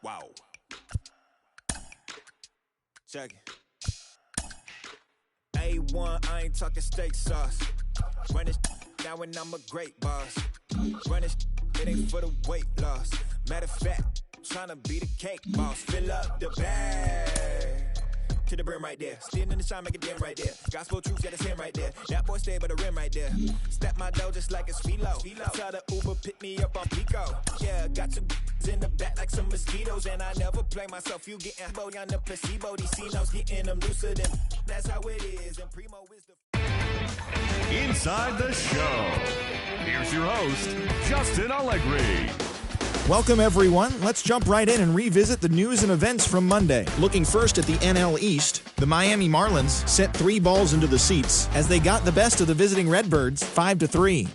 Wow. Check it. A1, I ain't talking steak sauce. Run this now and I'm a great boss. Run this, it ain't for the weight loss. Matter of fact, tryna be the cake boss. Fill up the bag to the brim right there. Standing in the shine, make it dim right there. Gospel truth, got his hand right there. That boy stay by the rim right there. Step my dough just like it's philo. Tell the Uber pick me up on Pico. Yeah, got two in the back like some mosquitoes, and I never play myself. You getting boy on the placebo. These C-notes getting them looser than. That's how it is. And Primo is the. Inside the show. Here's your host, Justin Allegri. Welcome, everyone. Let's jump right in and revisit the news and events from Monday. Looking first at the NL East, the Miami Marlins sent 3 balls into the seats as they got the best of the visiting Redbirds 5-3.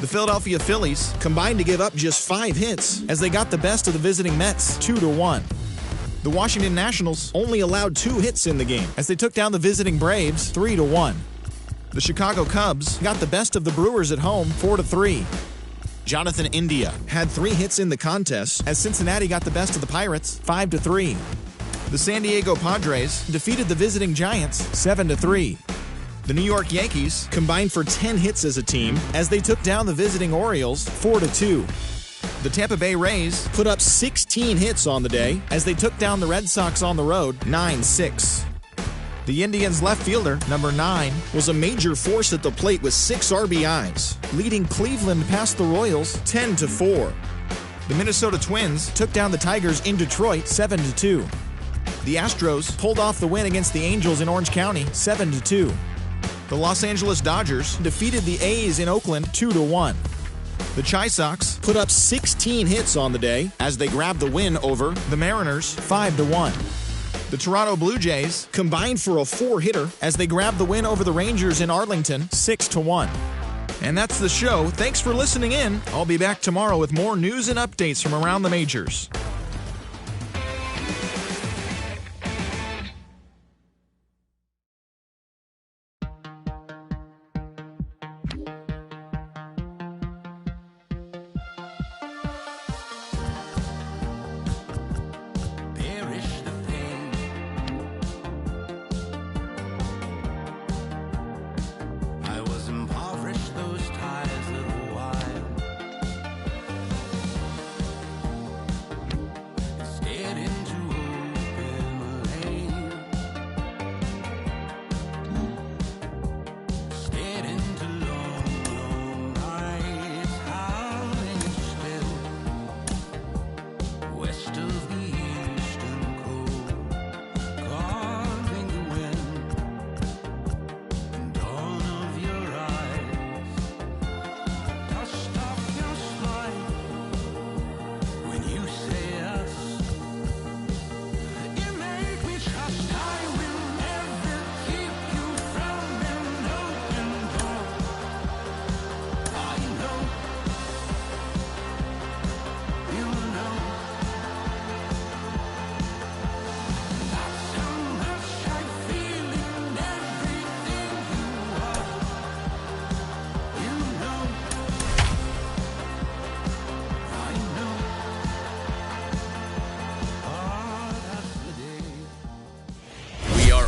The Philadelphia Phillies combined to give up just 5 hits as they got the best of the visiting Mets 2-1. The Washington Nationals only allowed 2 hits in the game as they took down the visiting Braves 3-1. The Chicago Cubs got the best of the Brewers at home 4-3. Jonathan India had 3 hits in the contest as Cincinnati got the best of the Pirates 5-3. The San Diego Padres defeated the visiting Giants 7-3. The New York Yankees combined for 10 hits as a team as they took down the visiting Orioles 4-2. The Tampa Bay Rays put up 16 hits on the day as they took down the Red Sox on the road 9-6. The Indians' left fielder, number 9, was a major force at the plate with 6 RBIs, leading Cleveland past the Royals 10-4. The Minnesota Twins took down the Tigers in Detroit 7-2. The Astros pulled off the win against the Angels in Orange County 7-2. The Los Angeles Dodgers defeated the A's in Oakland 2-1. The Chi Sox put up 16 hits on the day as they grabbed the win over the Mariners 5-1. The Toronto Blue Jays combined for a 4-hitter as they grabbed the win over the Rangers in Arlington 6-1. And that's the show. Thanks for listening in. I'll be back tomorrow with more news and updates from around the majors.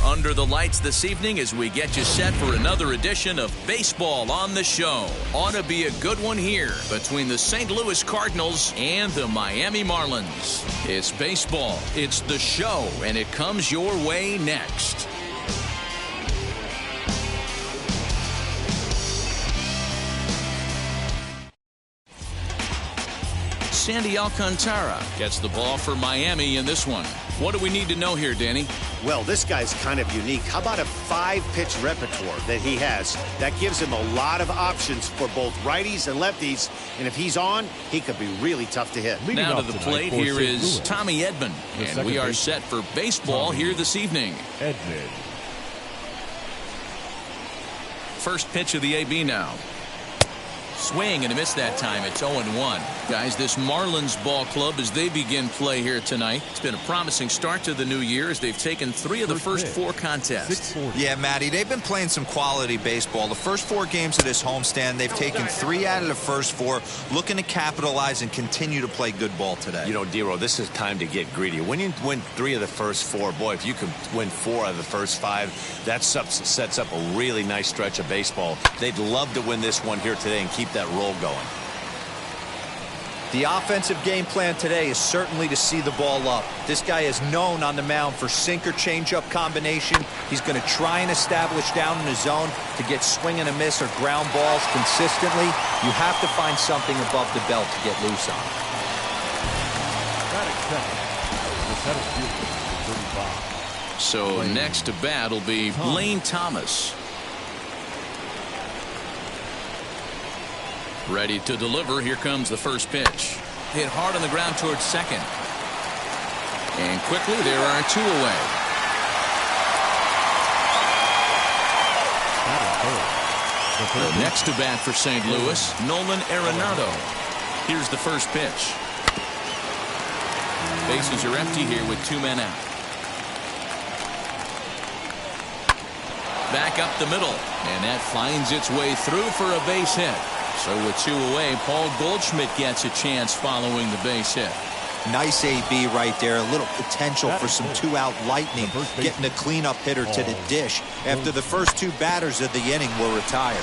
Under the lights this evening as we get you set for another edition of Baseball on the Show. Ought to be a good one here between the St. Louis Cardinals and the Miami Marlins. It's baseball, it's the show, and it comes your way next. Sandy Alcantara gets the ball for Miami in this one. What do we need to know here, Danny? Well, this guy's kind of unique. How about a 5-pitch repertoire that he has? That gives him a lot of options for both righties and lefties. And if he's on, he could be really tough to hit. Now to the plate, here is Tommy Edman. And we are set for baseball here this evening. First pitch of the AB now. Swing and a miss that time. It's 0-1. Guys, this Marlins ball club, as they begin play here tonight, it's been a promising start to the new year as they've taken 3 of the first 4 contests. Yeah, Matty, they've been playing some quality baseball. The first 4 games of this homestand, they've taken 3 out of the first 4, looking to capitalize and continue to play good ball today. You know, Dero, this is time to get greedy. When you win 3 of the first 4, boy, if you can win 4 out of the first 5, that sets up a really nice stretch of baseball. They'd love to win this one here today and keep that roll going. The offensive game plan today is certainly to see the ball up. This guy is known on the mound for sinker changeup combination. He's going to try and establish down in the zone to get swing and a miss or ground balls consistently. You have to find something above the belt to get loose on. So next to bat will be Lane Thomas. Ready to deliver. Here comes the first pitch. Hit hard on the ground towards second. And quickly there are 2 away. The next to bat for St. Louis, Nolan Arenado. Here's the first pitch. Bases are empty here with 2 men out. Back up the middle. And that finds its way through for a base hit. So with 2 away, Paul Goldschmidt gets a chance following the base hit. Nice AB right there. A little potential for some 2-out lightning, getting a cleanup hitter to the dish after the first 2 batters of the inning were retired.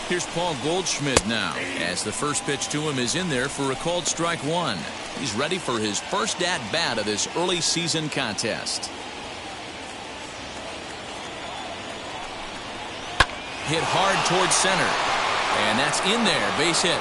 Here's Paul Goldschmidt now, as the first pitch to him is in there for a called strike 1. He's ready for his first at-bat of this early season contest. Hit hard towards center. And that's in there. Base hit.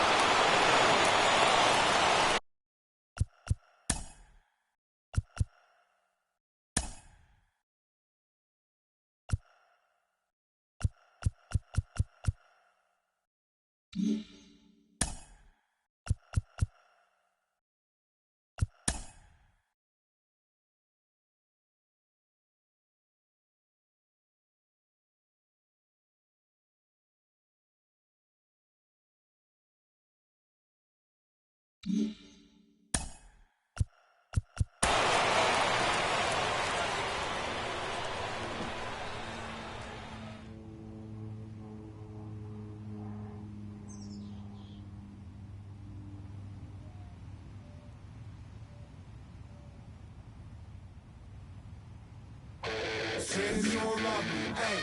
Since you don't love me, hey,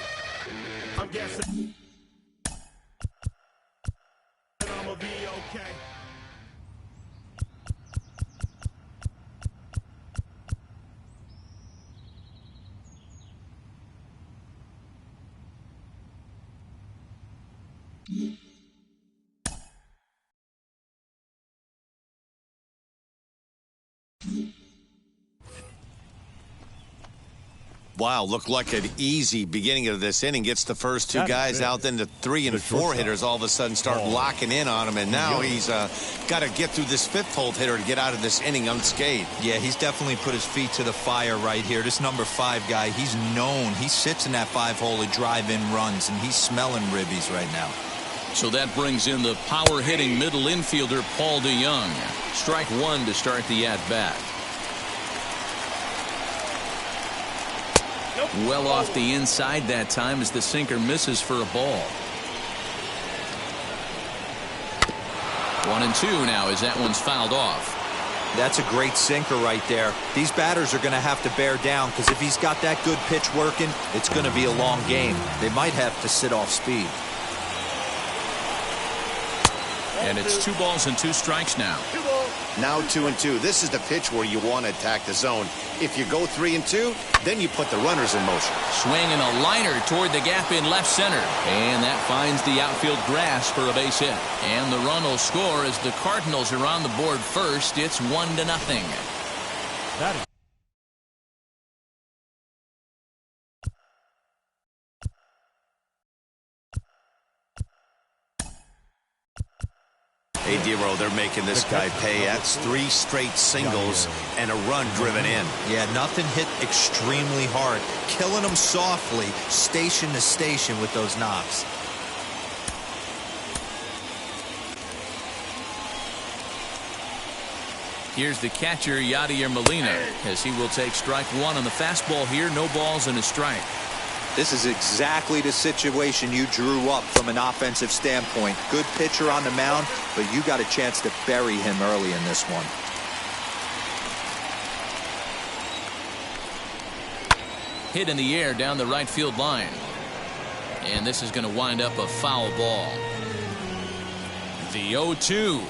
I'm guessing I'ma be okay. Wow, looked like an easy beginning of this inning. Gets the first 2 guys out, then the 3 and 4 hitters all of a sudden start locking in on him, and now he's got to get through this 5th hole hitter to get out of this inning unscathed. Yeah, he's definitely put his feet to the fire right here. This number 5 guy, he's known. He sits in that 5-hole to drive in runs, and he's smelling ribbies right now. So that brings in the power-hitting middle infielder Paul DeYoung. Strike 1 to start the at-bat. Well off the inside that time as the sinker misses for a ball. 1-2 now as that one's fouled off. That's a great sinker right there. These batters are going to have to bear down because if he's got that good pitch working, it's going to be a long game. They might have to sit off speed. And it's 2 balls and 2 strikes now. Now 2-2. This is the pitch where you want to attack the zone. If you go 3-2, then you put the runners in motion. Swinging a liner toward the gap in left center. And that finds the outfield grass for a base hit. And the run will score as the Cardinals are on the board first. It's 1-0. Hey, D-Roll, they're making this guy pay. That's 3 straight singles and a run driven in. Yeah, nothing hit extremely hard. Killing them softly, station to station with those knocks. Here's the catcher, Yadier Molina, as he will take strike 1 on the fastball here. No balls and a strike. This is exactly the situation you drew up from an offensive standpoint. Good pitcher on the mound, but you got a chance to bury him early in this one. Hit in the air down the right field line. And this is going to wind up a foul ball. The 0-2.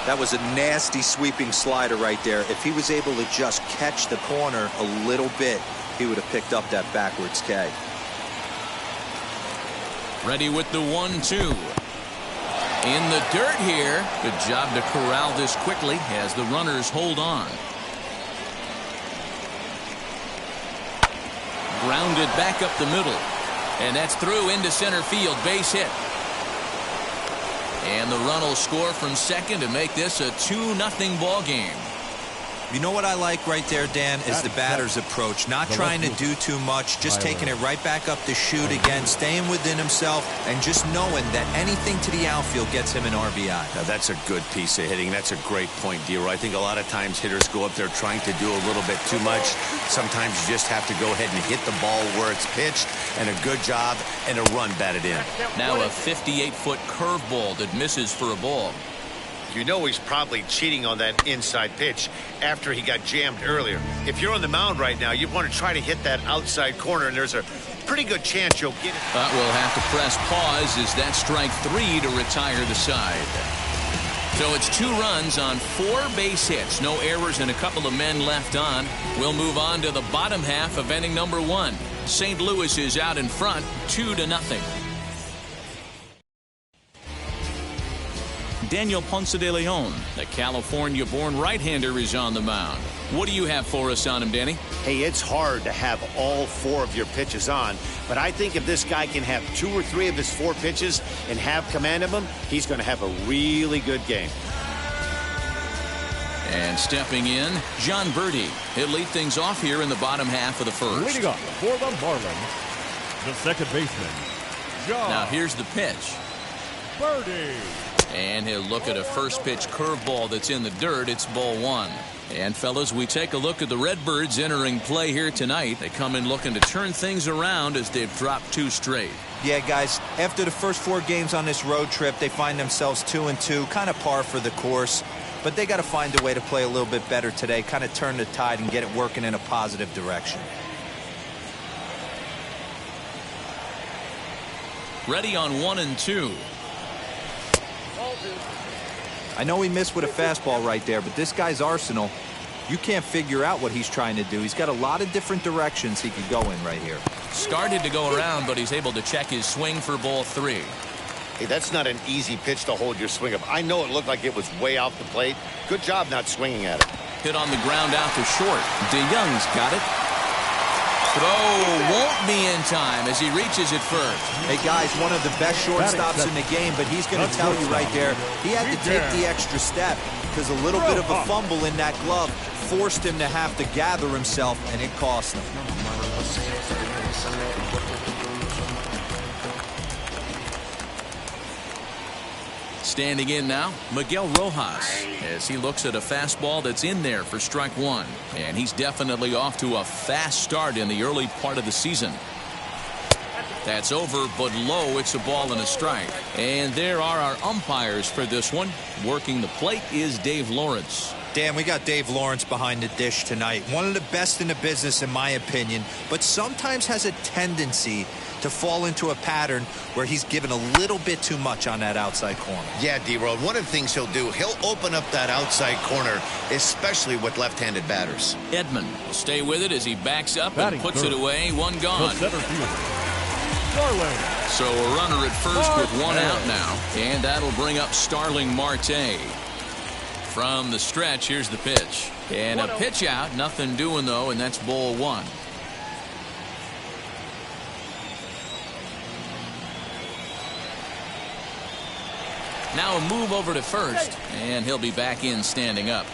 That was a nasty sweeping slider right there. If he was able to just catch the corner a little bit, he would have picked up that backwards K. Ready with the 1-2. In the dirt here. Good job to corral this quickly as the runners hold on. Grounded back up the middle. And that's through into center field. Base hit. And the run will score from second to make this a 2-0 ball game. You know what I like right there, Dan, is the batter's approach. Not trying to do too much, just taking it right back up the chute again, staying within himself, and just knowing that anything to the outfield gets him an RBI. Now, that's a good piece of hitting. That's a great point, D-Roll. I think a lot of times hitters go up there trying to do a little bit too much. Sometimes you just have to go ahead and hit the ball where it's pitched, and a good job, and a run batted in. Now a 58-foot curveball that misses for a ball. You know he's probably cheating on that inside pitch after he got jammed earlier. If you're on the mound right now, you want to try to hit that outside corner, and there's a pretty good chance you'll get it. But we'll have to press pause as that strike 3 to retire the side. So it's 2 runs on 4 base hits. No errors and a couple of men left on. We'll move on to the bottom half of inning number 1. St. Louis is out in front, 2-0. Daniel Ponce de Leon, the California-born right-hander, is on the mound. What do you have for us on him, Danny? Hey, it's hard to have all 4 of your pitches on, but I think if this guy can have 2 or 3 of his 4 pitches and have command of them, he's going to have a really good game. And stepping in, John Birdie. He'll lead things off here in the bottom half of the first. Leading off for the Marlins, the second baseman, John. Now here's the pitch. Birdie. And he'll look at a first pitch curveball that's in the dirt. It's ball 1. And fellas, we take a look at the Redbirds entering play here tonight. They come in looking to turn things around as they've dropped 2 straight. Yeah, guys, after the first 4 games on this road trip, they find themselves 2-2, kind of par for the course. But they got to find a way to play a little bit better today, kind of turn the tide and get it working in a positive direction. Ready on 1-2. I know he missed with a fastball right there, but this guy's arsenal, you can't figure out what he's trying to do. He's got a lot of different directions he could go in right here. Started to go around, but he's able to check his swing for ball 3. Hey, that's not an easy pitch to hold your swing up. I know it looked like it was way off the plate. Good job not swinging at it. Hit on the ground out to short. DeYoung's got it. Throw won't be in time as he reaches it first. Hey, guys, one of the best shortstops in the game, but he's going to tell you right there, he had to take the extra step because a little bit of a fumble in that glove forced him to have to gather himself, and it cost him. Standing in now, Miguel Rojas, as he looks at a fastball that's in there for strike 1. And he's definitely off to a fast start in the early part of the season. That's over, but low. It's a ball and a strike. And there are our umpires for this one. Working the plate is Dave Lawrence. Dan, we got Dave Lawrence behind the dish tonight. One of the best in the business, in my opinion, but sometimes has a tendency to fall into a pattern where he's given a little bit too much on that outside corner. Yeah, D-Roll, one of the things he'll do, he'll open up that outside corner, especially with left-handed batters. Edman will stay with it as he backs up and puts it away. 1 gone. So a runner at first with 1 out now, and that'll bring up Starling Marte. From the stretch, here's the pitch. And a pitch out, nothing doing though, and that's ball 1. Now a move over to first, and he'll be back in standing up.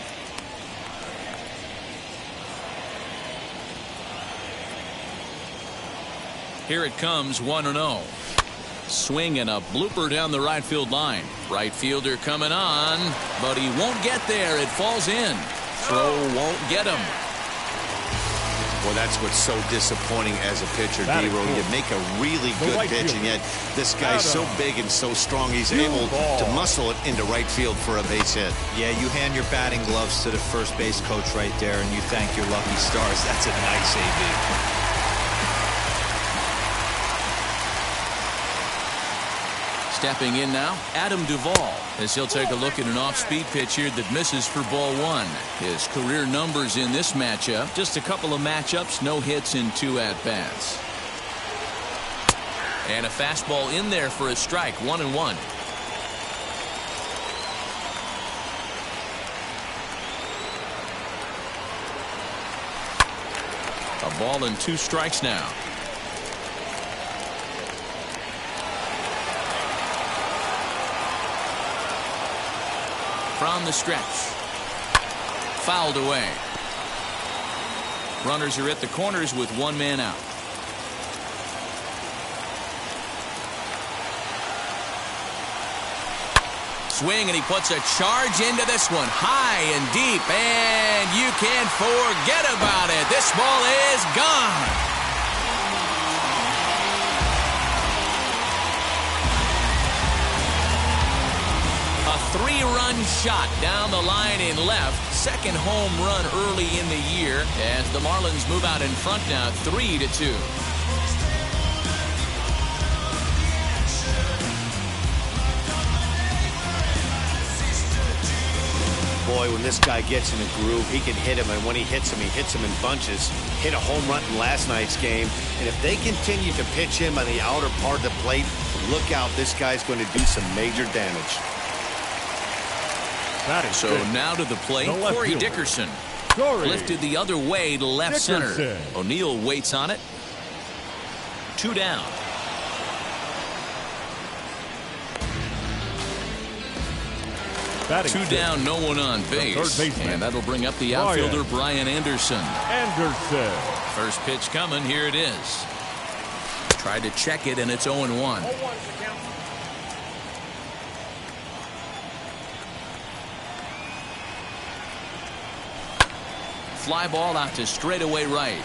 Here it comes, 1-0. Swing and a blooper down the right field line. Right fielder coming on, but he won't get there. It falls in. Throw won't get him. Well, that's what's so disappointing as a pitcher, D-Roll. You make a really good pitch, and yet this guy's so big and so strong, he's able to muscle it into right field for a base hit. Yeah, you hand your batting gloves to the first base coach right there, and you thank your lucky stars. That's a nice AB. Stepping in now, Adam Duvall, as he'll take a look at an off-speed pitch here that misses for ball one. His career numbers in this matchup, just a couple of matchups, no hits in 2 at-bats. And a fastball in there for a strike, 1-1. A ball and 2 strikes now. From the stretch. Fouled away. Runners are at the corners with 1 man out. Swing, and he puts a charge into this one. High and deep, and you can't forget about it. This ball is gone. A 3-run shot down the line in left. Second home run early in the year as the Marlins move out in front now 3-2. Boy, when this guy gets in a groove, he can hit him, and when he hits him in bunches. Hit a home run in last night's game, and if they continue to pitch him on the outer part of the plate, look out, this guy's going to do some major damage. So now to the plate, Corey Dickerson. Lifted the other way to left center. O'Neill waits on it. 2 down. Batting 2 down, no one on base. And that'll bring up the outfielder, Brian Anderson. First pitch coming, here it is. Tried to check it, and it's 0-1. Fly ball out to straightaway right.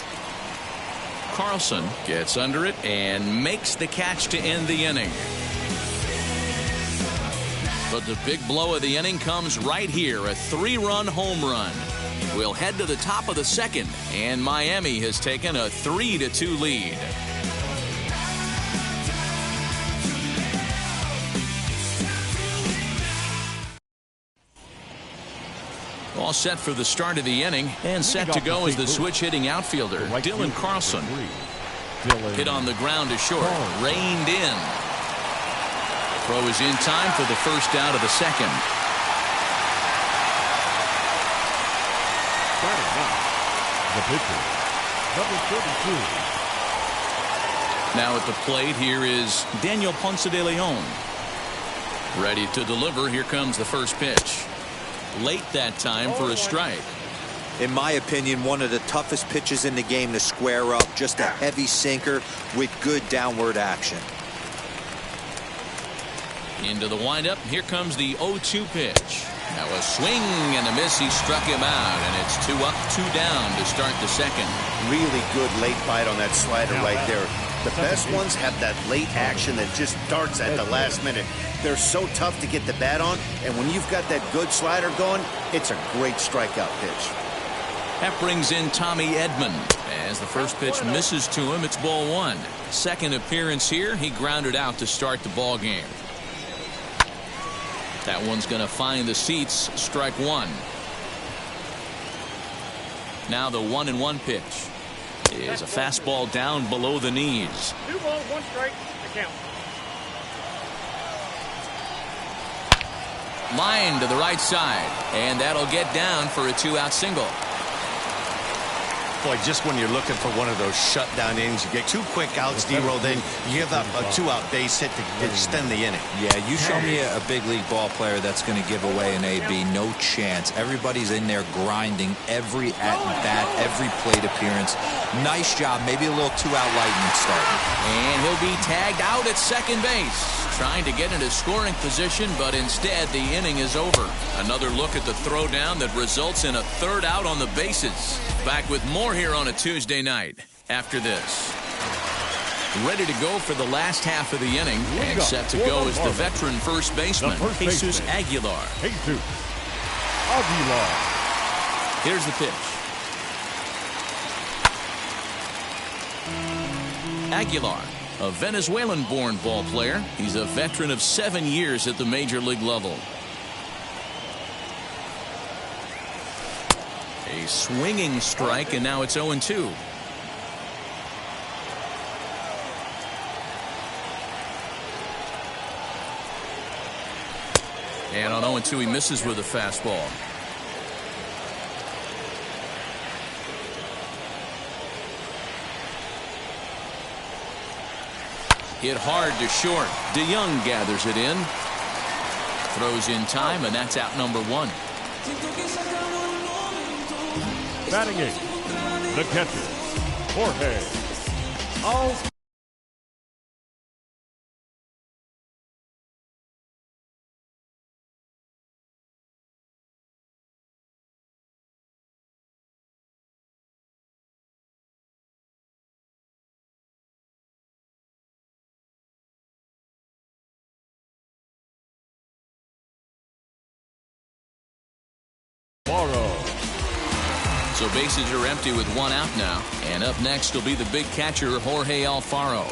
Carlson gets under it and makes the catch to end the inning. But the big blow of the inning comes right here, a 3-run home run. We'll head to the top of the second, and Miami has taken a 3-2 lead. All set for the start of the inning, and set to go is the switch-hitting outfielder, Dylan Carlson. Hit on the ground to short, reined in. Throw is in time for the first out of the second. The pitcher, number 32. Now at the plate, here is Daniel Ponce de Leon. Ready to deliver. Here comes the first pitch. Late that time for a strike. In my opinion, one of the toughest pitches in the game to square up. Just a heavy sinker with good downward action. Into the windup. Here comes the 0-2 pitch. Now a swing and a miss. He struck him out, and it's 2 up, 2 down to start the second. Really good late bite on that slider right there. The best ones have that late action that just darts at the last minute. They're so tough to get the bat on, and when you've got that good slider going, it's a great strikeout pitch. That brings in Tommy Edman. As the first pitch misses to him, it's ball 1. Second appearance here, he grounded out to start the ball game. That one's going to find the seats. Strike 1. Now the 1-1 pitch is a fastball down below the knees. 2 balls, 1 strike, the count. Line to the right side, and that'll get down for a 2-out single. Boy, just when you're looking for one of those shutdown innings, you get 2 quick outs, D-Roll, then you give up a 2-out base hit to extend the inning. Yeah, you show me a big league ball player that's going to give away an AB. No chance. Everybody's in there grinding every at-bat, every plate appearance. Nice job. Maybe a little 2-out lightning start. And he'll be tagged out at second base. Trying to get into scoring position, but instead the inning is over. Another look at the throwdown that results in a 3rd out on the bases. Back with more here on a Tuesday night after this. Ready to go for the last half of the inning and set to go is the veteran first baseman, Jesus Aguilar. Jesus Aguilar. Here's the pitch. Aguilar, a Venezuelan-born ball player. He's a veteran of 7 years at the major league level. A swinging strike, and now it's 0-2. And on 0-2, he misses with a fastball. Hit hard to short. DeYoung gathers it in. Throws in time, and that's out number 1. Batting 8, the catcher, Jorge Alcantara. So bases are empty with 1 out now. And up next will be the big catcher, Jorge Alfaro.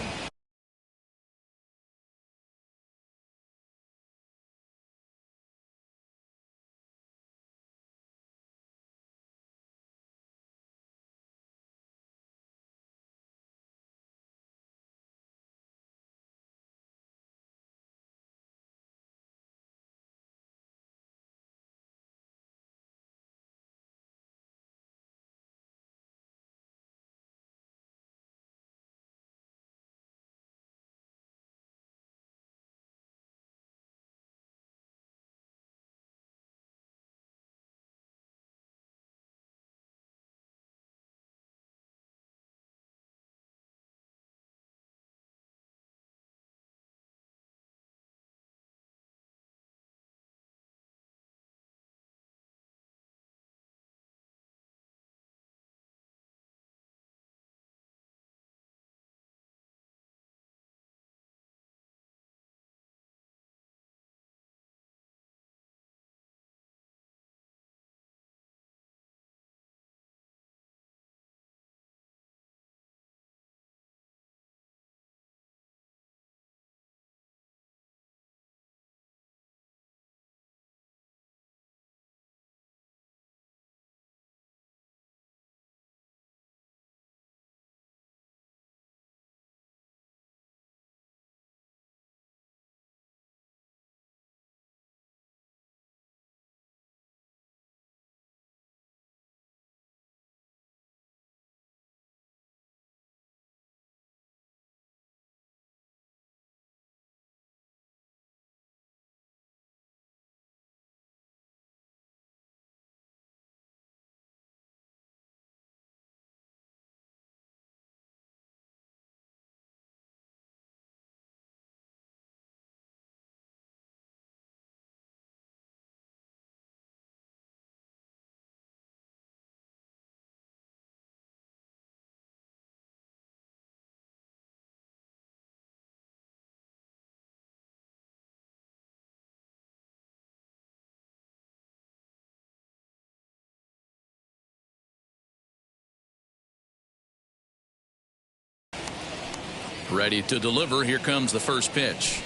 Ready to deliver. Here comes the first pitch.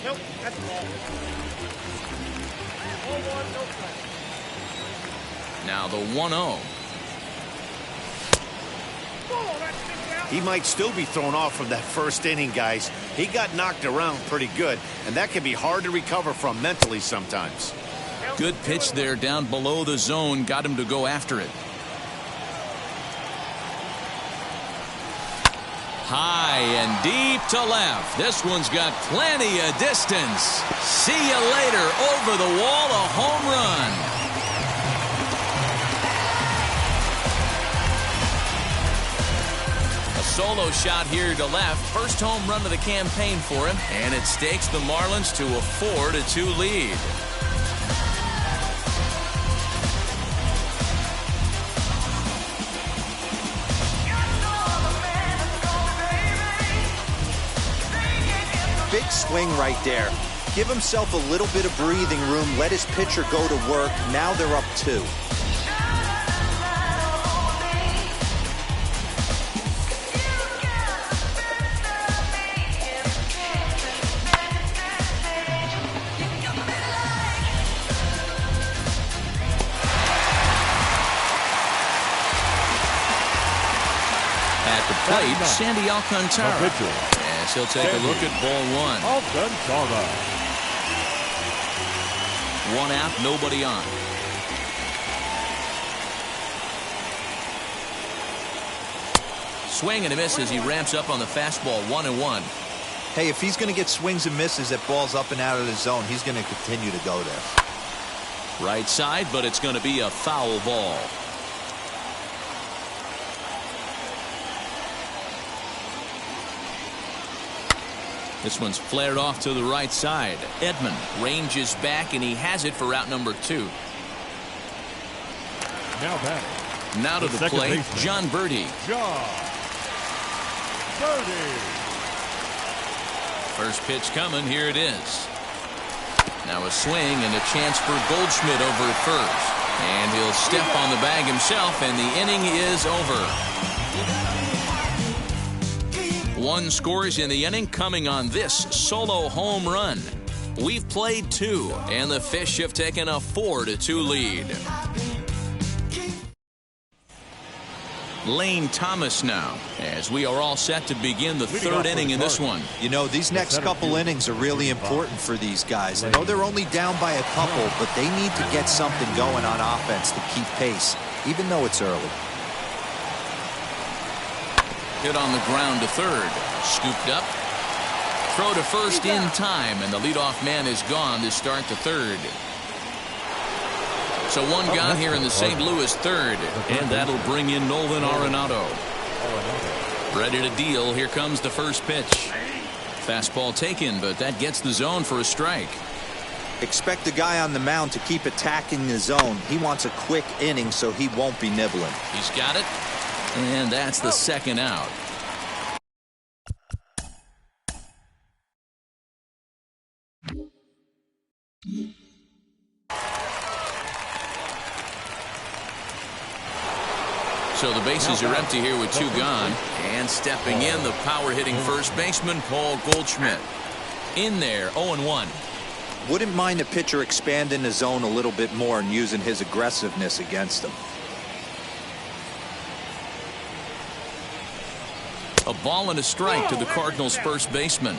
Nope, that's a ball. 1-1, no play. Now the 1-0. He might still be thrown off from that first inning, guys. He got knocked around pretty good, and that can be hard to recover from mentally sometimes. Good pitch there down below the zone. Got him to go after it. High and deep to left. This one's got plenty of distance. See you later. Over the wall, a home run. A solo shot here to left. First home run of the campaign for him, and it stakes the Marlins to a 4-2 lead. Big swing right there. Give himself a little bit of breathing room. Let his pitcher go to work. Now they're up 2. At the plate, Sandy Alcantara. Yes, he'll take a look at ball 1. Alcantara. 1 out, nobody on. Swing and a miss as he ramps up on the fastball. 1-1. Hey, if he's going to get swings and misses at balls up and out of the zone, he's going to continue to go there. Right side, but it's going to be a foul ball. This one's flared off to the right side. Edman ranges back, and he has it for route number 2. Now batting. Now to the plate, baseman, John Birdie. John Birdie. First pitch coming. Here it is. Now a swing and a chance for Goldschmidt over at first. And he'll step on the bag himself, and the inning is over. 1 scores in the inning, coming on this solo home run. We've played 2, and the Fish have taken a 4-2 lead. Lane Thomas now, as we are all set to begin the 3rd inning in this one. You know, these next couple innings are really important for these guys. I know they're only down by a couple, but they need to get something going on offense to keep pace, even though it's early. Hit on the ground to third. Scooped up. Throw to first in time, and the leadoff man is gone to start the 3rd. So 1 gone here in the St. Louis 3rd, and that'll bring in Nolan Arenado. Ready to deal. Here comes the first pitch. Fastball taken, but that gets the zone for a strike. Expect the guy on the mound to keep attacking the zone. He wants a quick inning, so he won't be nibbling. He's got it. And that's the 2nd out. So the bases are empty here with 2 gone. And stepping in, the power-hitting first baseman, Paul Goldschmidt. In there, 0-1. Wouldn't mind the pitcher expanding the zone a little bit more and using his aggressiveness against him. A ball and a strike to the Cardinals' first baseman.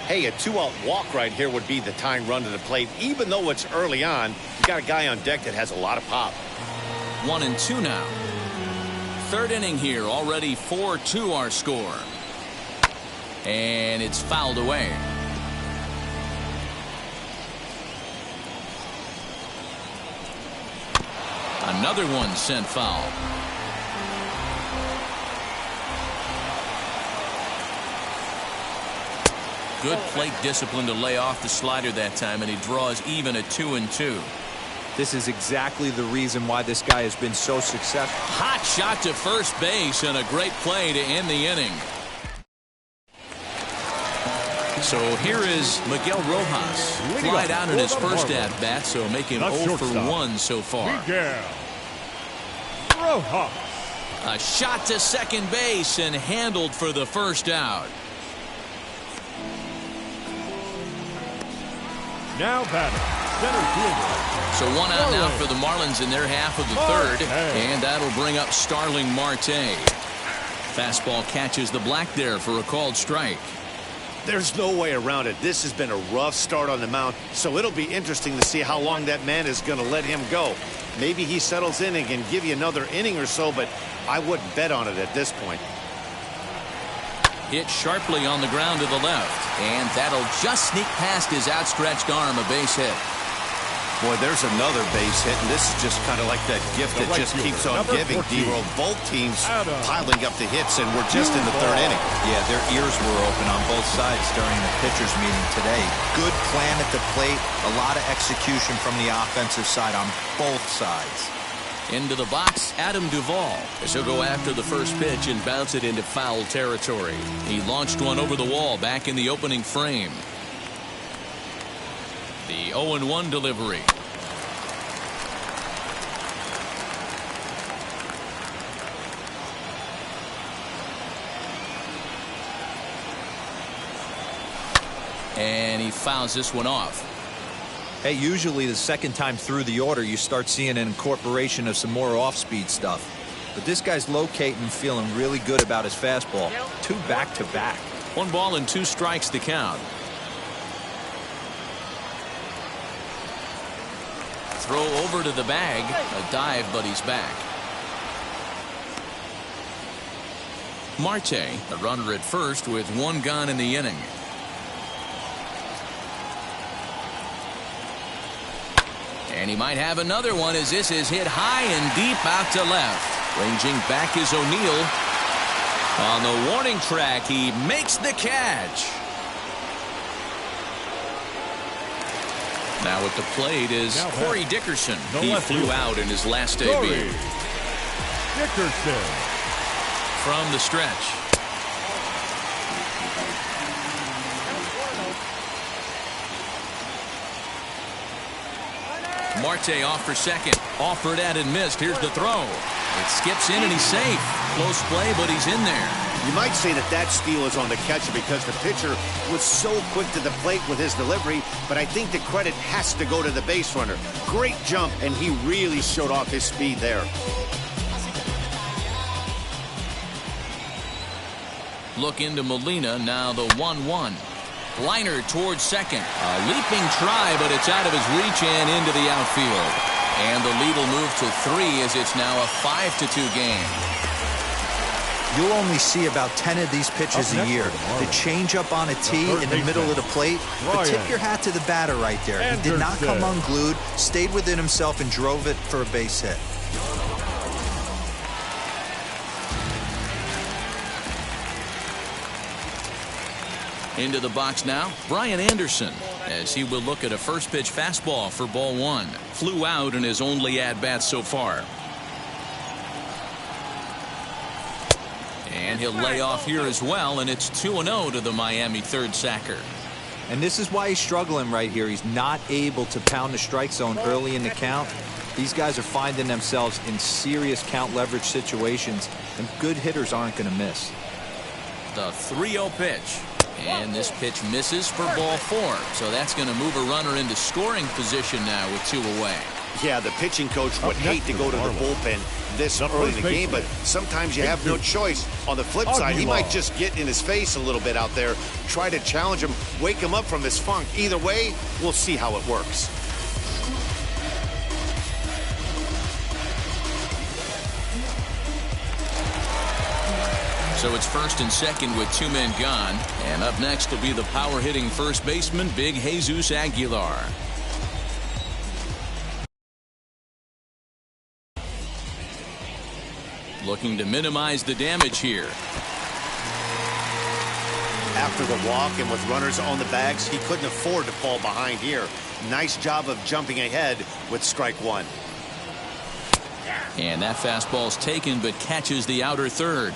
Hey, a 2-out walk right here would be the tying run to the plate. Even though it's early on, you got a guy on deck that has a lot of pop. 1-2 now. 3rd inning here, already 4-2 our score. And it's fouled away. Another one sent foul. Good plate discipline to lay off the slider that time, and he draws even at 2-2. This is exactly the reason why this guy has been so successful. Hot shot to first base, and a great play to end the inning. So here is Miguel Rojas. Flied out in his first at-bat, so make him 0 for 1 so far. Miguel Rojas. A shot to second base and handled for the first out. Now batting, center fielder. So 1 out now for the Marlins in their half of the 3rd, and that'll bring up Starling Marte. Fastball catches the black there for a called strike. There's no way around it. This has been a rough start on the mound, so it'll be interesting to see how long that man is going to let him go. Maybe he settles in and can give you another inning or so, but I wouldn't bet on it at this point. Hit sharply on the ground to the left. And that'll just sneak past his outstretched arm, a base hit. Boy, there's another base hit, and this is just kind of like that gift that just keeps on giving, D-Roll. Both teams piling up the hits, and we're just in the third inning. Yeah, their ears were open on both sides during the pitchers' meeting today. Good plan at the plate, a lot of execution from the offensive side on both sides. Into the box, Adam Duvall, as he'll go after the first pitch and bounce it into foul territory. He launched one over the wall back in the opening frame. The 0-1 delivery. And he fouls this one off. Hey, usually the second time through the order, you start seeing an incorporation of some more off-speed stuff. But this guy's locating and feeling really good about his fastball. 2 back-to-back. 1 ball and 2 strikes to count. Throw over to the bag. A dive, but he's back. Marte, a runner at first with 1 gone in the inning. And he might have another one as this is hit high and deep out to left. Ranging back is O'Neill. On the warning track, he makes the catch. Now at the plate is Corey Dickerson. He flew out in his last debut. Dickerson. From the stretch. Marte off for second. Offered at and missed. Here's the throw. It skips in and he's safe. Close play, but he's in there. You might say that steal is on the catcher because the pitcher was so quick to the plate with his delivery, but I think the credit has to go to the base runner. Great jump, and he really showed off his speed there. Look into Molina, now the 1-1. Liner towards second. A leaping try, but it's out of his reach and into the outfield. And the lead will move to 3 as it's now a 5-2 game. You'll only see about 10 of these pitches a year. The changeup on a tee in the middle of the plate. But tip your hat to the batter right there. He did not come unglued, stayed within himself, and drove it for a base hit. Into the box now, Brian Anderson, as he will look at a first pitch fastball for ball 1. Flew out in his only at-bat so far. And he'll lay off here as well, and it's 2-0 to the Miami third sacker. And this is why he's struggling right here. He's not able to pound the strike zone early in the count. These guys are finding themselves in serious count leverage situations, and good hitters aren't going to miss. The 3-0 pitch. And this pitch misses for ball 4. So that's going to move a runner into scoring position now with 2 away. Yeah, the pitching coach would hate to go to the bullpen this early in the game, but sometimes you have no choice. On the flip side, he might just get in his face a little bit out there, try to challenge him, wake him up from his funk. Either way, we'll see how it works. So it's first and second with 2 men gone. And up next will be the power-hitting first baseman, Big Jesus Aguilar. Looking to minimize the damage here. After the walk and with runners on the bags, he couldn't afford to fall behind here. Nice job of jumping ahead with strike 1. And that fastball's taken but catches the outer third.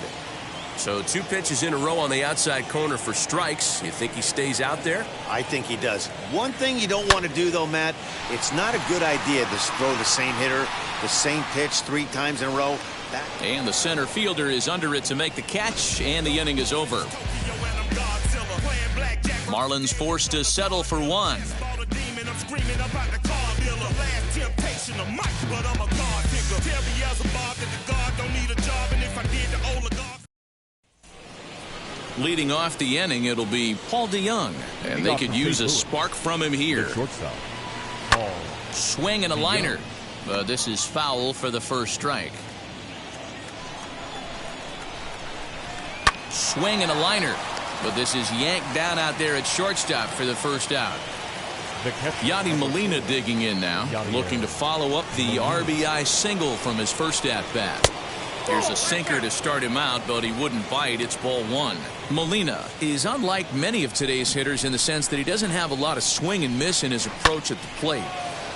So 2 pitches in a row on the outside corner for strikes. You think he stays out there? I think he does. One thing you don't want to do, though, Matt, it's not a good idea to throw the same hitter, the same pitch 3 times in a row. And the center fielder is under it to make the catch, and the inning is over. Marlins forced to settle for 1. Leading off the inning, it'll be Paul DeYoung, and they could use a spark from him here. Swing and a liner, but this is foul for the first strike. Swing and a liner. But this is yanked down out there at shortstop for the first out. Yadi Molina digging in now, looking to follow up the RBI single from his first at-bat. Here's a sinker to start him out, but he wouldn't bite. It's ball one. Molina is unlike many of today's hitters in the sense that he doesn't have a lot of swing and miss in his approach at the plate.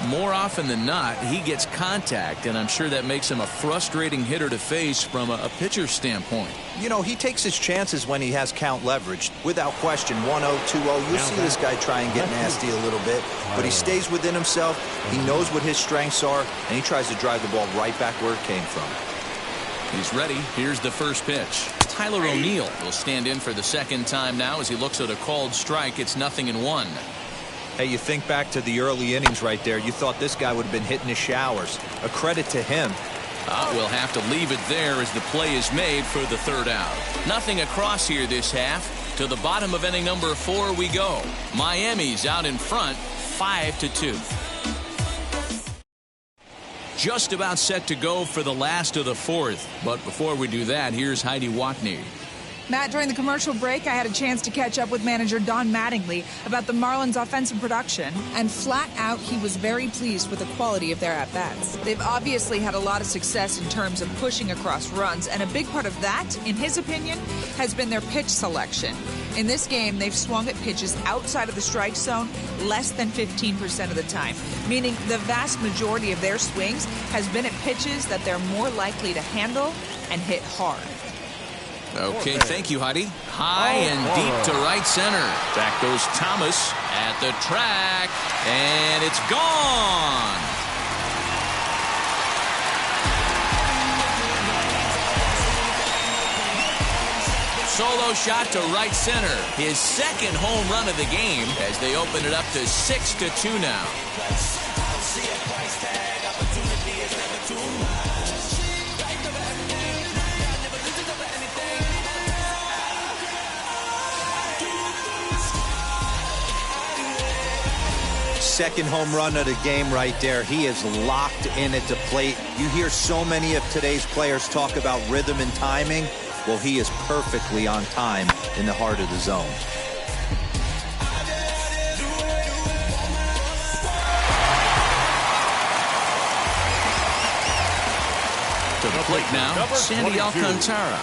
More often than not, he gets contact, and I'm sure that makes him a frustrating hitter to face from a pitcher's standpoint. You know, he takes his chances when he has count leverage. Without question, 1-0, 2-0. You'll see this guy try and get nasty a little bit, but he stays within himself. He knows what his strengths are, and he tries to drive the ball right back where it came from. He's ready. Here's the first pitch. Tyler O'Neill will stand in for the second time now as he looks at a called strike. It's 0-1. Hey, you think back to the early innings right there. You thought this guy would have been hitting his showers. A credit to him. We'll have to leave it there as the play is made for the third out. Nothing across here this half. To the bottom of inning number 4 we go. Miami's out in front, 5-2. Just about set to go for the last of the fourth. But before we do that, here's Heidi Watney. Matt, during the commercial break, I had a chance to catch up with manager Don Mattingly about the Marlins' offensive production, and flat out, he was very pleased with the quality of their at-bats. They've obviously had a lot of success in terms of pushing across runs, and a big part of that, in his opinion, has been their pitch selection. In this game, they've swung at pitches outside of the strike zone less than 15% of the time, meaning the vast majority of their swings has been at pitches that they're more likely to handle and hit hard. Okay, thank you, Heidi. High and deep to right center. Back goes Thomas at the track, and it's gone. Solo shot to right center. His second home run of the game as they open it up to 6-2 now. Second home run of the game right there. He is locked in at the plate. You hear so many of today's players talk about rhythm and timing. Well, he is perfectly on time in the heart of the zone. To the plate now, Sandy Alcantara.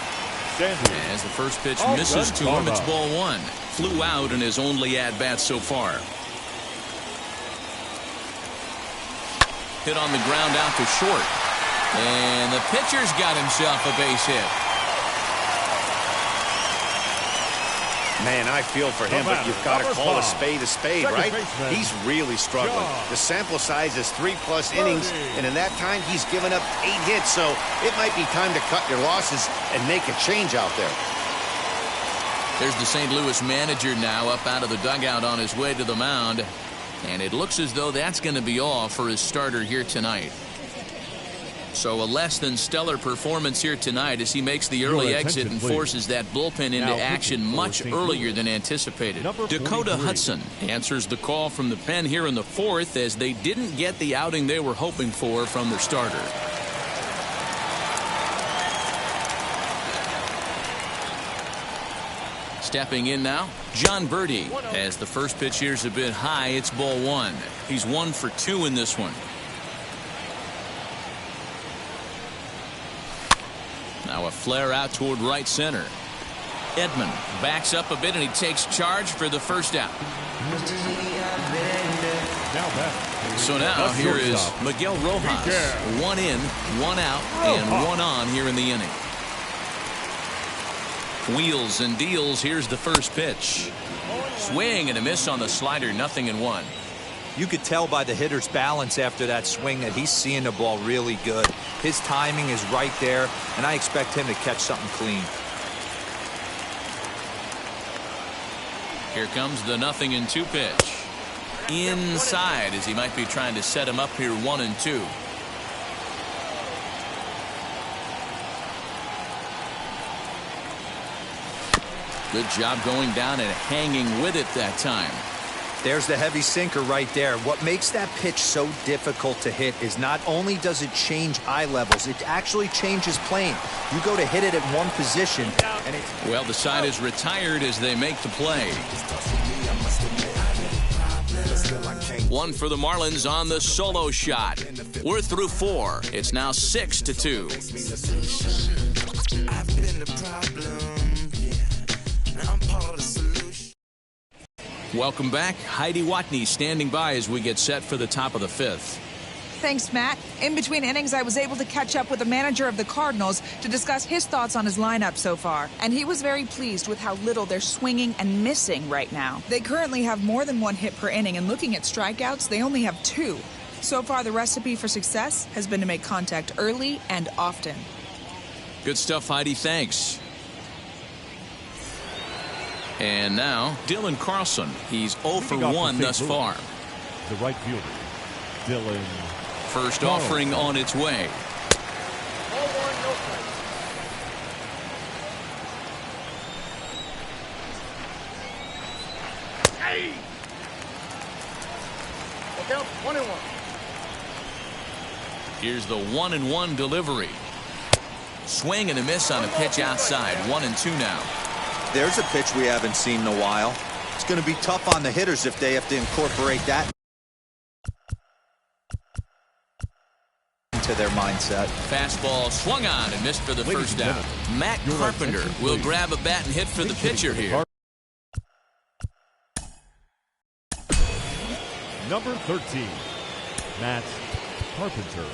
As the first pitch misses to him, it's ball one. Flew out in his only at-bat so far. Hit on the ground out to short. And the pitcher's got himself a base hit. Man, I feel for him, but you've got to call a spade, right? He's really struggling. The sample size is 3+ innings, and in that time, he's given up 8 hits, so it might be time to cut your losses and make a change out there. There's the St. Louis manager now up out of the dugout on his way to the mound. And it looks as though that's going to be all for his starter here tonight. So a less than stellar performance here tonight as he makes the early exit and forces that bullpen into action much earlier than anticipated. Dakota Hudson answers the call from the pen here in the fourth as they didn't get the outing they were hoping for from their starter. Stepping in now, John Birdie. As the first pitch here's a bit high, it's ball one. He's 1 for 2 in this one. Now a flare out toward right center. Edman backs up a bit and he takes charge for the first out. So now here is Miguel Rojas. 1 in, 1 out, and 1 on here in the inning. Wheels and deals. Here's the first pitch. Swing and a miss on the slider. 0-1. You could tell by the hitter's balance after that swing that he's seeing the ball really good. His timing is right there, and I expect him to catch something clean. Here comes the 0-2 pitch. Inside as he might be trying to set him up here 1-2. Good job going down and hanging with it that time. There's the heavy sinker right there. What makes that pitch so difficult to hit is not only does it change eye levels, it actually changes plane. You go to hit it at one position, and it's... Well, the side is retired as they make the play. One for the Marlins on the solo shot. We're through 4. It's now 6-2. Welcome back. Heidi Watney standing by as we get set for the top of the 5th. Thanks, Matt. In between innings, I was able to catch up with the manager of the Cardinals to discuss his thoughts on his lineup so far. And he was very pleased with how little they're swinging and missing right now. They currently have more than 1 hit per inning, and looking at strikeouts, they only have 2. So far, the recipe for success has been to make contact early and often. Good stuff, Heidi. Thanks. And now, Dylan Carlson. He's 0 for 1 thus far. The right fielder, Dylan. First offering on its way. Ball 1, no play. Hey! Look out, 1-1. Here's the 1-1 delivery. Swing and a miss on a pitch outside. 1-2 now. There's a pitch we haven't seen in a while. It's going to be tough on the hitters if they have to incorporate that into their mindset. Fastball swung on and missed for the first down. Matt Carpenter will grab a bat and hit for the pitcher here. Number 13, Matt Carpenter.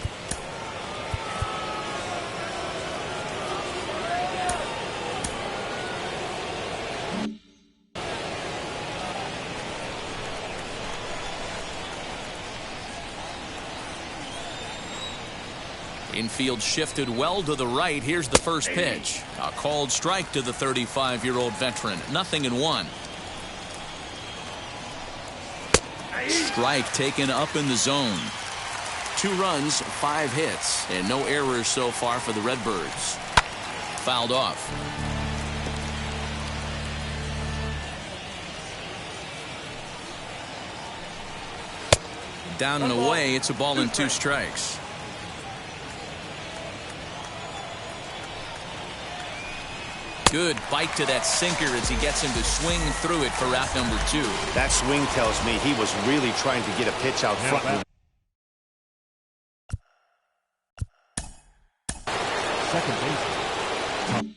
Infield shifted well to the right. Here's the first pitch. A called strike to the 35-year-old veteran. 0-1. Strike taken up in the zone. 2 runs, 5 hits, and no errors so far for the Redbirds. Fouled off. Down and away, it's a ball and 2 strikes. Good bite to that sinker as he gets him to swing through it for out number 2. That swing tells me he was really trying to get a pitch out front. Second baseman.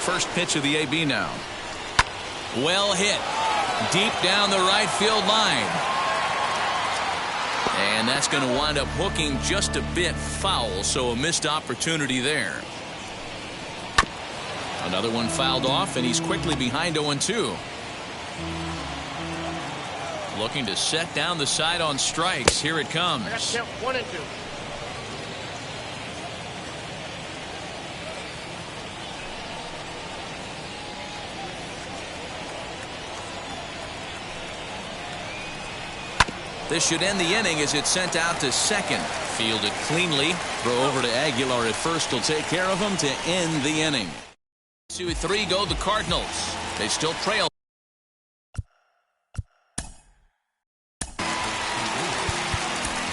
First pitch of the AB now. Well hit. Deep down the right field line. And that's going to wind up hooking just a bit foul, so a missed opportunity there. Another one fouled off, and he's quickly behind 0-2. Looking to set down the side on strikes. Here it comes. 1 and 2. This should end the inning as it's sent out to second. Fielded cleanly. Throw over to Aguilar at first. Will take care of him to end the inning. 2-3 go the Cardinals. They still trail.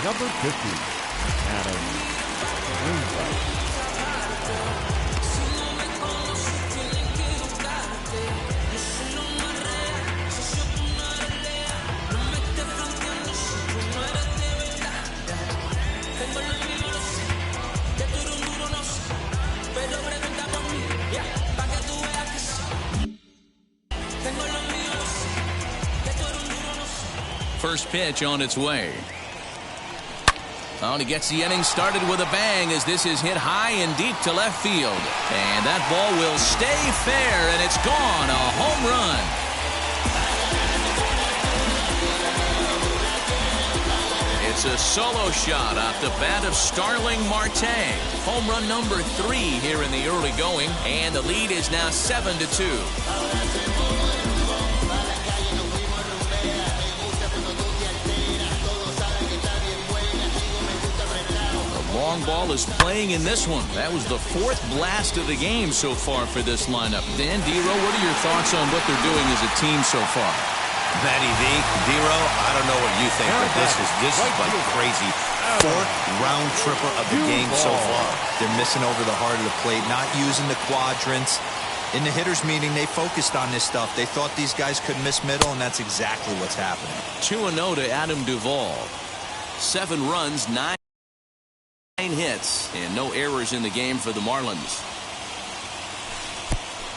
Number 50, Adam Wainwright. First pitch on its way. Oh, and he gets the inning started with a bang as this is hit high and deep to left field. And that ball will stay fair, and it's gone. A home run. It's a solo shot off the bat of Starling Marte. Home run number 3 here in the early going, and the lead is now 7-2. Long ball ball is playing in this one. That was the 4th blast of the game so far for this lineup. Dan, D-Row, what are your thoughts on what they're doing as a team so far? Matty V, D-Row, I don't know what you think, but this is like crazy. 4th round tripper of the game so far. They're missing over the heart of the plate, not using the quadrants. In the hitters meeting, they focused on this stuff. They thought these guys could miss middle, and that's exactly what's happening. 2-0 to Adam Duvall. 7 runs, 9 hits, and no errors in the game for the Marlins.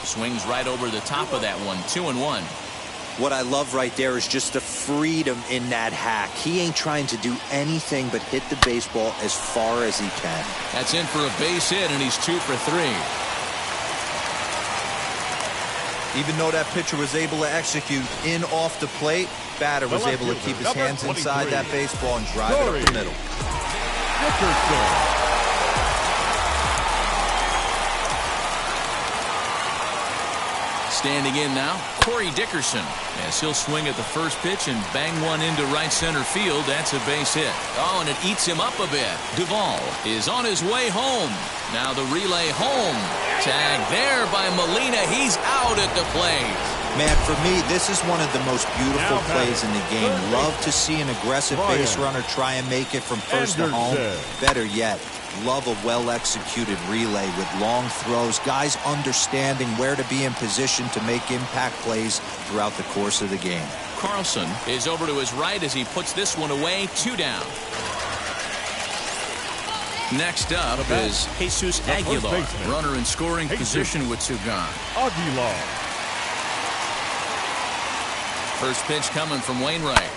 Swings right over the top of that one. 2-1. What I love right there is just the freedom in that hack. He ain't trying to do anything but hit the baseball as far as he can. That's in for a base hit, and he's 2 for 3. Even though that pitcher was able to execute in off the plate, batter was able to keep his hands inside that baseball and drive it up the middle. Standing in now, Corey Dickerson, as he'll swing at the first pitch and bang one into right center field. That's a base hit. Oh, and it eats him up a bit. Duvall is on his way home. Now the relay home. Tag there by Molina. He's out at the plate. Man, for me, this is one of the most beautiful plays in the game. Love to see an aggressive base runner try and make it from first to home. Better yet, love a well-executed relay with long throws, guys understanding where to be in position to make impact plays throughout the course of the game. Carlson is over to his right as he puts this one away. 2 down. Next up is Jesus Aguilar, runner in scoring position with 2 gone. Aguilar. First pitch coming from Wainwright.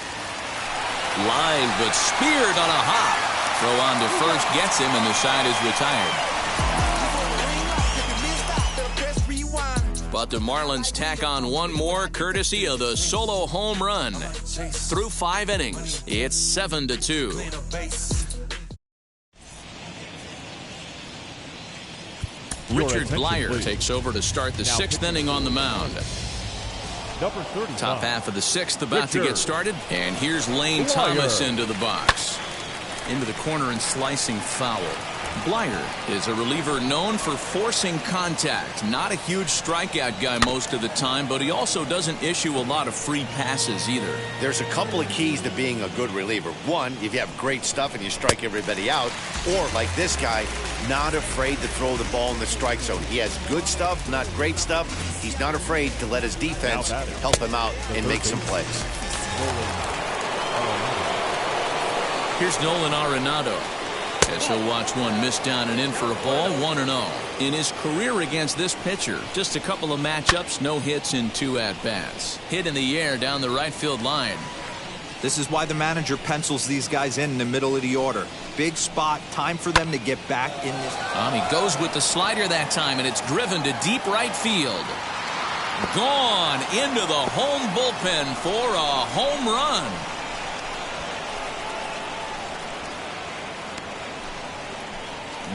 Line, but speared on a hop. Throw on to first gets him, and the side is retired. But the Marlins tack on one more, courtesy of the solo home run. Through 5 innings, it's 7-2. Richard Blyer takes over to start the 6th inning on the mound. Top half of the 6th about to get started, and here's Lane Thomas into the box. Into the corner and slicing foul. Blyer is a reliever known for forcing contact. Not a huge strikeout guy most of the time, but he also doesn't issue a lot of free passes either. There's a couple of keys to being a good reliever. One, if you have great stuff and you strike everybody out, or like this guy, not afraid to throw the ball in the strike zone. He has good stuff, not great stuff. He's not afraid to let his defense help him out and make some plays. Here's Nolan Arenado, as he'll watch one miss down and in for a ball. 1-0. In his career against this pitcher, just a couple of matchups, no hits in 2 at-bats. Hit in the air down the right field line. This is why the manager pencils these guys in the middle of the order. Big spot, time for them to get back in this. He goes with the slider that time, and it's driven to deep right field. Gone into the home bullpen for a home run.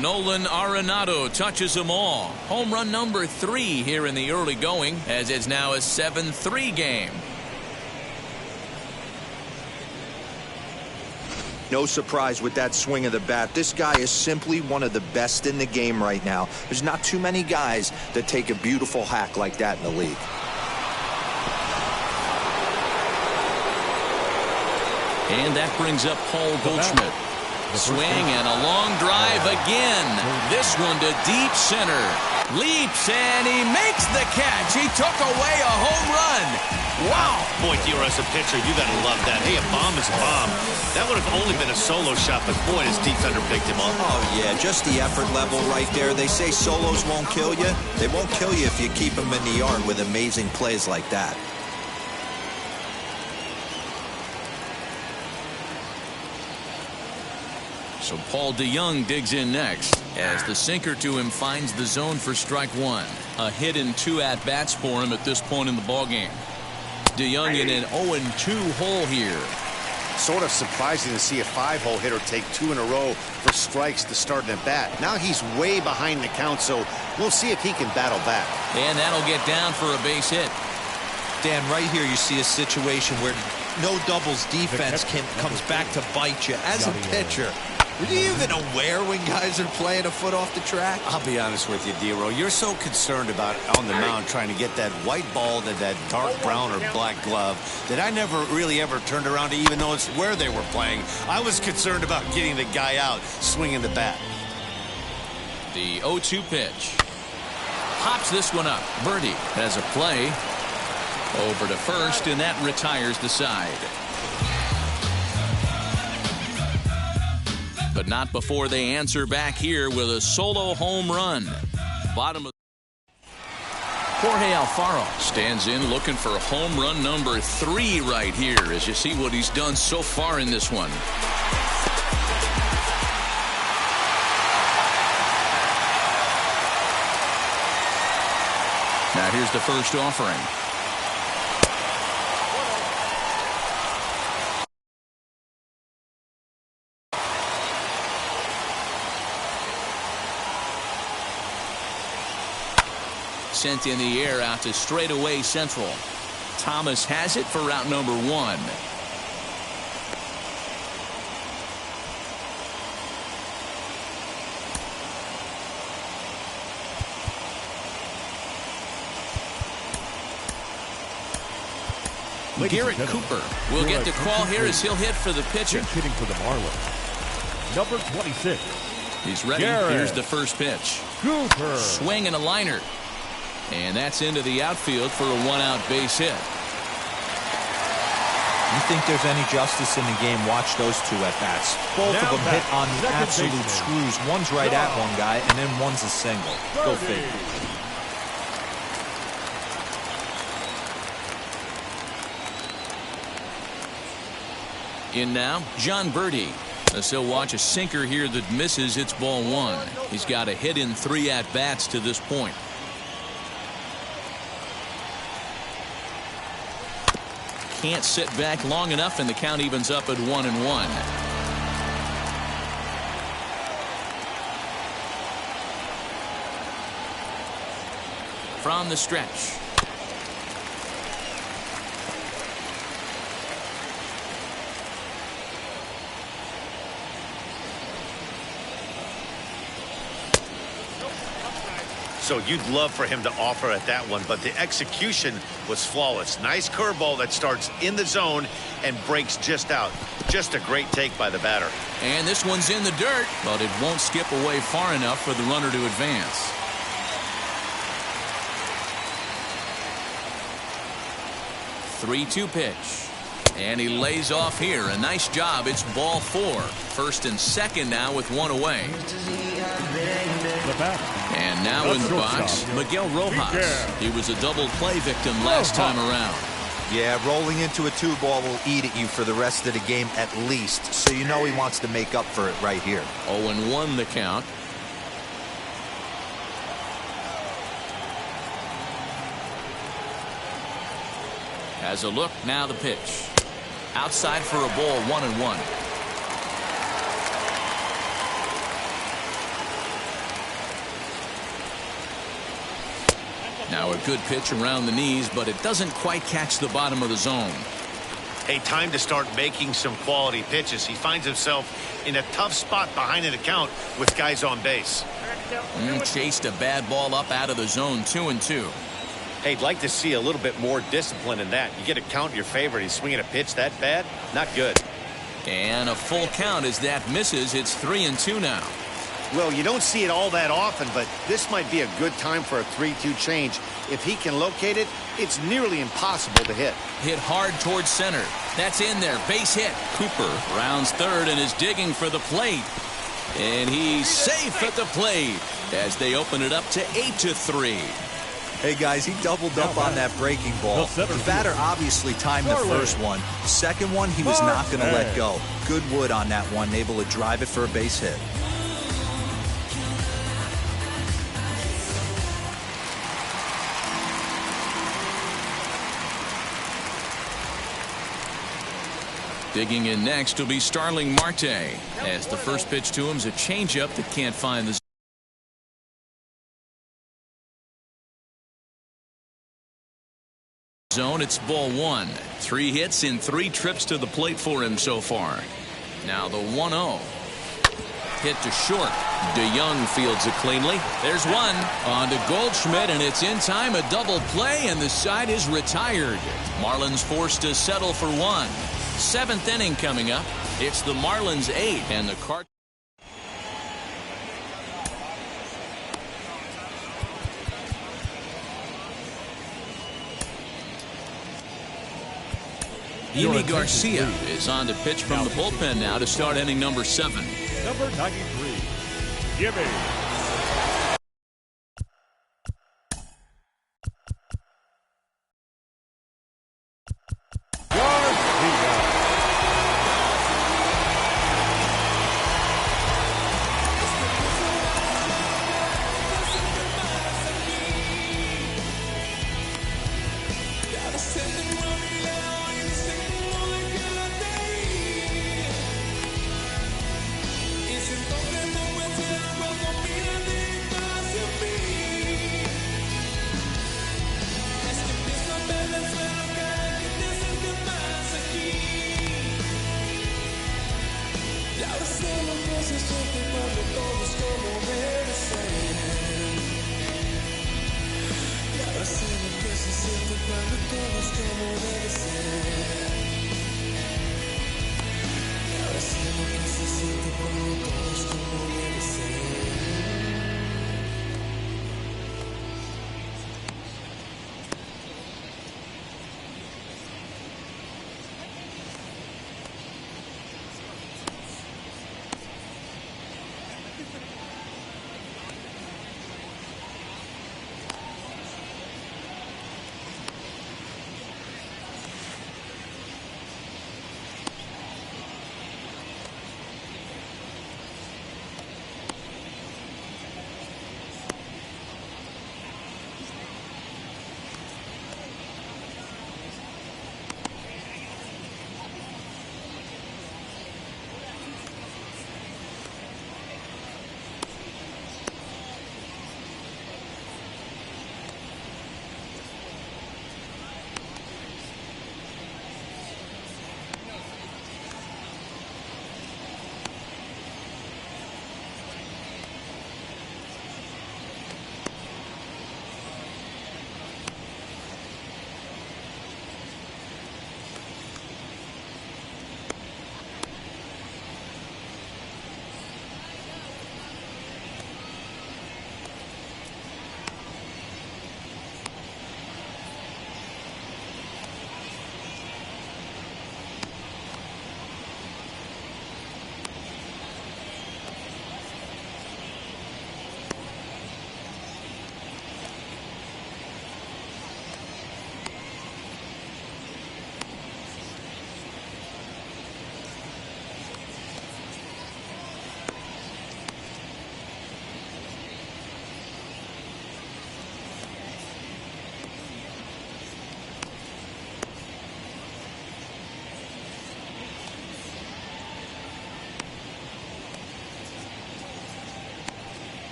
Nolan Arenado touches them all. Home run number 3 here in the early going, as it's now a 7-3 game. No surprise with that swing of the bat. This guy is simply one of the best in the game right now. There's not too many guys that take a beautiful hack like that in the league. And that brings up Paul Goldschmidt. Swing and a long drive again. This one to deep center. Leaps and he makes the catch. He took away a home run. Wow. Boy, you're as a pitcher, you gotta love that. Hey, a bomb is a bomb. That would have only been a solo shot, but boy, his defender picked him up. Oh, yeah, just the effort level right there. They say solos won't kill you. They won't kill you if you keep them in the yard with amazing plays like that. So Paul DeYoung digs in next as the sinker to him finds the zone for strike 1. A hit in 2 at-bats for him at this point in the ballgame. DeYoung in an 0-2 hole here. Sort of surprising to see a 5-hole hitter take 2 in a row for strikes to start an at-bat. Now he's way behind the count, so we'll see if he can battle back. And that'll get down for a base hit. Dan, right here you see a situation where no doubles defense comes back to bite you. As a pitcher, Are you even aware when guys are playing a foot off the track? I'll be honest with you, D-Row. You're so concerned about on the mound trying to get that white ball to that dark brown or black glove that I never really ever turned around to even notice where they were playing. I was concerned about getting the guy out swinging the bat. The 0-2 pitch. Pops this one up. Birdie has a play over to first, and that retires the side. But not before they answer back here with a solo home run. Bottom of Jorge Alfaro stands in looking for home run number 3 right here as you see what he's done so far in this one. Now here's the first offering. Sent in the air out to straightaway central. Thomas has it for route number 1. Garrett Cooper will get the call here as he'll hit for the pitcher. Hitting for the Marlins. Number 26. He's ready. Garrett Here's the first pitch. Cooper. Swing and a liner. And that's into the outfield for a 1-out base hit. You think there's any justice in the game? Watch those 2 at-bats. Both of them hit on the absolute screws. One's right at one guy, and then one's a single. Go figure. In now, John Birdie. As he'll watch a sinker here that misses. It's ball 1. He's got a hit in 3 at-bats to this point. Can't sit back long enough, and the count evens up at 1-1. From the stretch. So you'd love for him to offer at that one, but the execution was flawless. Nice curveball that starts in the zone and breaks just out. Just a great take by the batter. And this one's in the dirt, but it won't skip away far enough for the runner to advance. Three-two pitch. And he lays off here. A nice job. It's ball 4. First and second now with 1 away. And now in the box, Miguel Rojas. He was a double play victim last time around. Yeah, rolling into a 2-ball will eat at you for the rest of the game at least. So you know he wants to make up for it right here. 0-1 the count. Has a look. Now the pitch. Outside for a ball. 1-1. Now a good pitch around the knees, but it doesn't quite catch the bottom of the zone. Hey, time to start making some quality pitches. He finds himself in a tough spot behind an account with guys on base. Chased a bad ball up out of the zone. 2-2. Hey, I'd like to see a little bit more discipline in that. You get a count in your favor. He's swinging a pitch that bad. Not good. And a full count as that misses. It's 3-2 now. Well, you don't see it all that often, but this might be a good time for a 3-2 change. If he can locate it, it's nearly impossible to hit. Hit hard towards center. That's in there. Base hit. Cooper rounds third and is digging for the plate. And he's safe at the plate as they open it up to 8-3. Hey, guys, he doubled up on that breaking ball. The batter obviously timed the first one. Second one, he was not going to let go. Good wood on that one, able to drive it for a base hit. Digging in next will be Starling Marte, as the first pitch to him is a changeup that can't find the zone. It's ball 1. 3 hits in 3 trips to the plate for him so far. Now the 1-0. hit to short. DeYoung fields it cleanly. There's one. On to Goldschmidt, and it's in time. A double play, and the side is retired. Marlins forced to settle for one. 7th inning coming up. It's the Marlins 8 and the Cardinals. Yimi Garcia is on to pitch from the bullpen now to start inning number 7. Number 93, Yimi.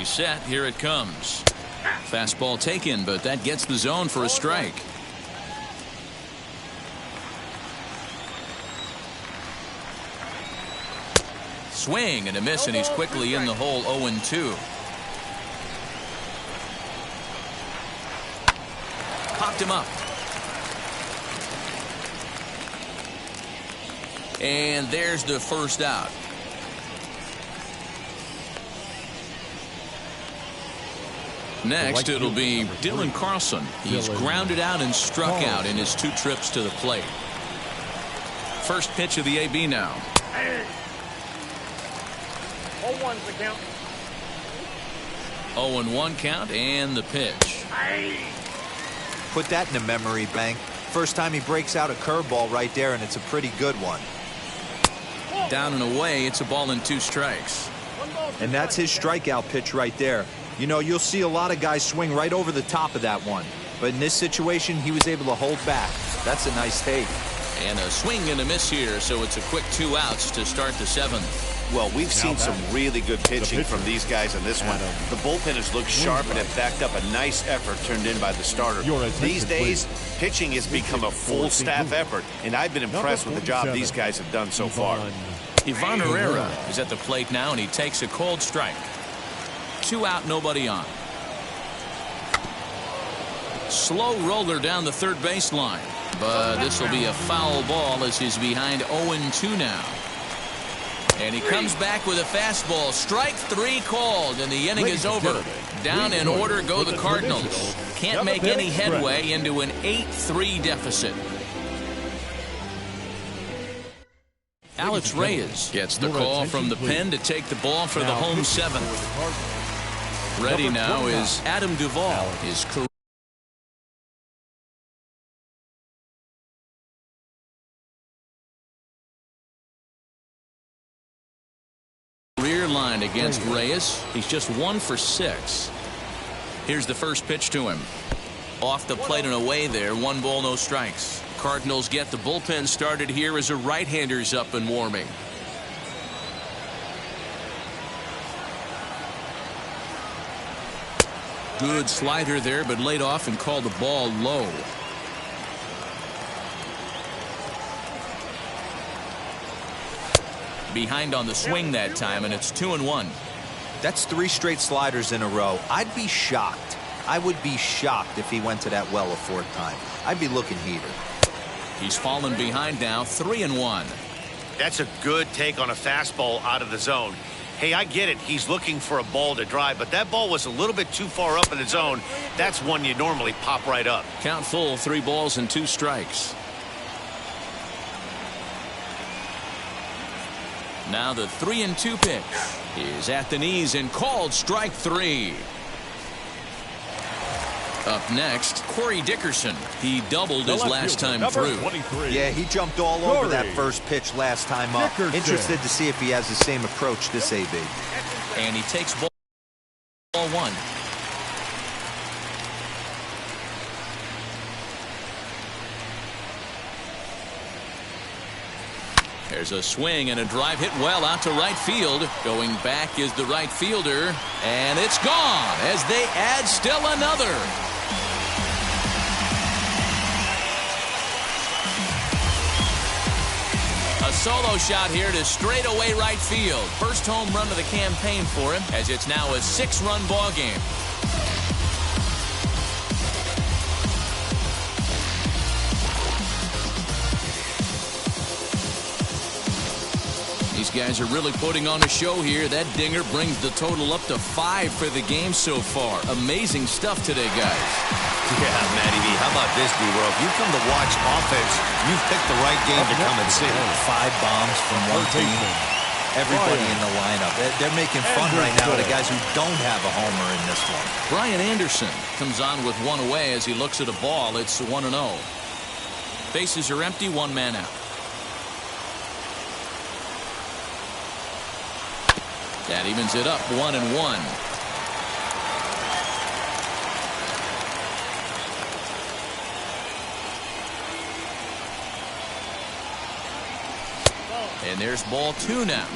He's set. Here it comes. Fastball taken, but that gets the zone for a strike. Swing and a miss, and he's quickly in the hole. 0-2. Popped him up. And there's the first out. Next, it'll be Dylan Carlson. He's grounded out and struck out in his 2 trips to the plate. First pitch of the AB now. 0-1's the count. 0-1 count, and the pitch. Put that in the memory bank. First time he breaks out a curveball right there, and it's a pretty good one. Down and away, it's a ball and 2 strikes. And that's his strikeout pitch right there. You know, you'll see a lot of guys swing right over the top of that one. But in this situation, he was able to hold back. That's a nice take. And a swing and a miss here, so it's a quick 2 outs to start the 7th. Well, we've seen some really good pitching from these guys in this one. The bullpen has looked sharp and have backed up a nice effort turned in by the starter. These days, pitching has become a full staff effort, and I've been impressed with the job these guys have done so far. Ivan Herrera is at the plate now, and he takes a cold strike. 2 out, nobody on. Slow roller down the third baseline, but this will be a foul ball as he's behind 0-2 now. And he comes back with a fastball. Strike 3 called, and the inning is over. Down in order go the Cardinals. Can't make any headway into an 8-3 deficit. Alex Reyes gets the call from the pen to take the ball for the home 7th. Ready now is Adam Duvall. His career line against Reyes. He's just 1 for 6. Here's the first pitch to him. Off the plate and away there. 1 ball, no strikes. Cardinals get the bullpen started here as a right-hander's up and warming. Good slider there, but laid off and called the ball low. Behind on the swing that time, and it's 2-1. That's 3 straight sliders in a row. I'd be shocked. I would be shocked if he went to that well a 4th time. I'd be looking heater. He's fallen behind now, 3-1. That's a good take on a fastball out of the zone. Hey, I get it. He's looking for a ball to drive, but that ball was a little bit too far up in the zone. That's one you normally pop right up. Count full, 3 balls and 2 strikes. Now the 3-2 pitch is at the knees and called strike 3. Up next, Corey Dickerson. He doubled his last time through. 23. Yeah, he jumped all over that first pitch last time up. Interested to see if he has the same approach this AB. And he takes ball 1. There's a swing and a drive hit well out to right field. Going back is the right fielder, and it's gone as they add still another. A solo shot here to straightaway right field. First home run of the campaign for him, as it's now a 6-run ball game. These guys are really putting on a show here. That dinger brings the total up to 5 for the game so far. Amazing stuff today, guys. Yeah, Matty V, how about this, D-World? If you come to watch offense, you've picked the right game to come and see. 5 bombs from one team. Everybody in the lineup. They're making fun right now of the guys who don't have a homer in this one. Brian Anderson comes on with 1 away as he looks at a ball. It's 1-0. Bases are empty, 1 man out. That evens it up, 1-1. And there's ball 2 now.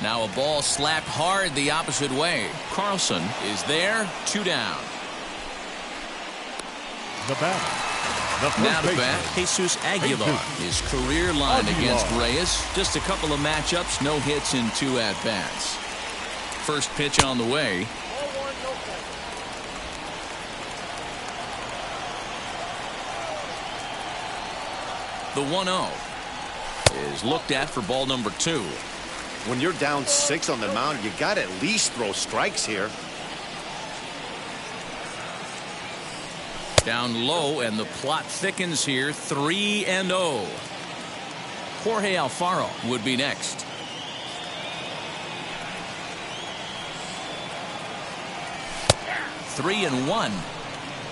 Now a ball slapped hard the opposite way. Carlson is there, 2 down. The batter. Now to bat, Jesus Aguilar. His career line against Reyes. Just a couple of matchups, no hits in 2 at-bats. First pitch on the way. The 1-0 is looked at for ball number 2. When you're down 6 on the mound, you got to at least throw strikes here. Down low, and the plot thickens here. 3-0. Jorge Alfaro would be next. Three and 1.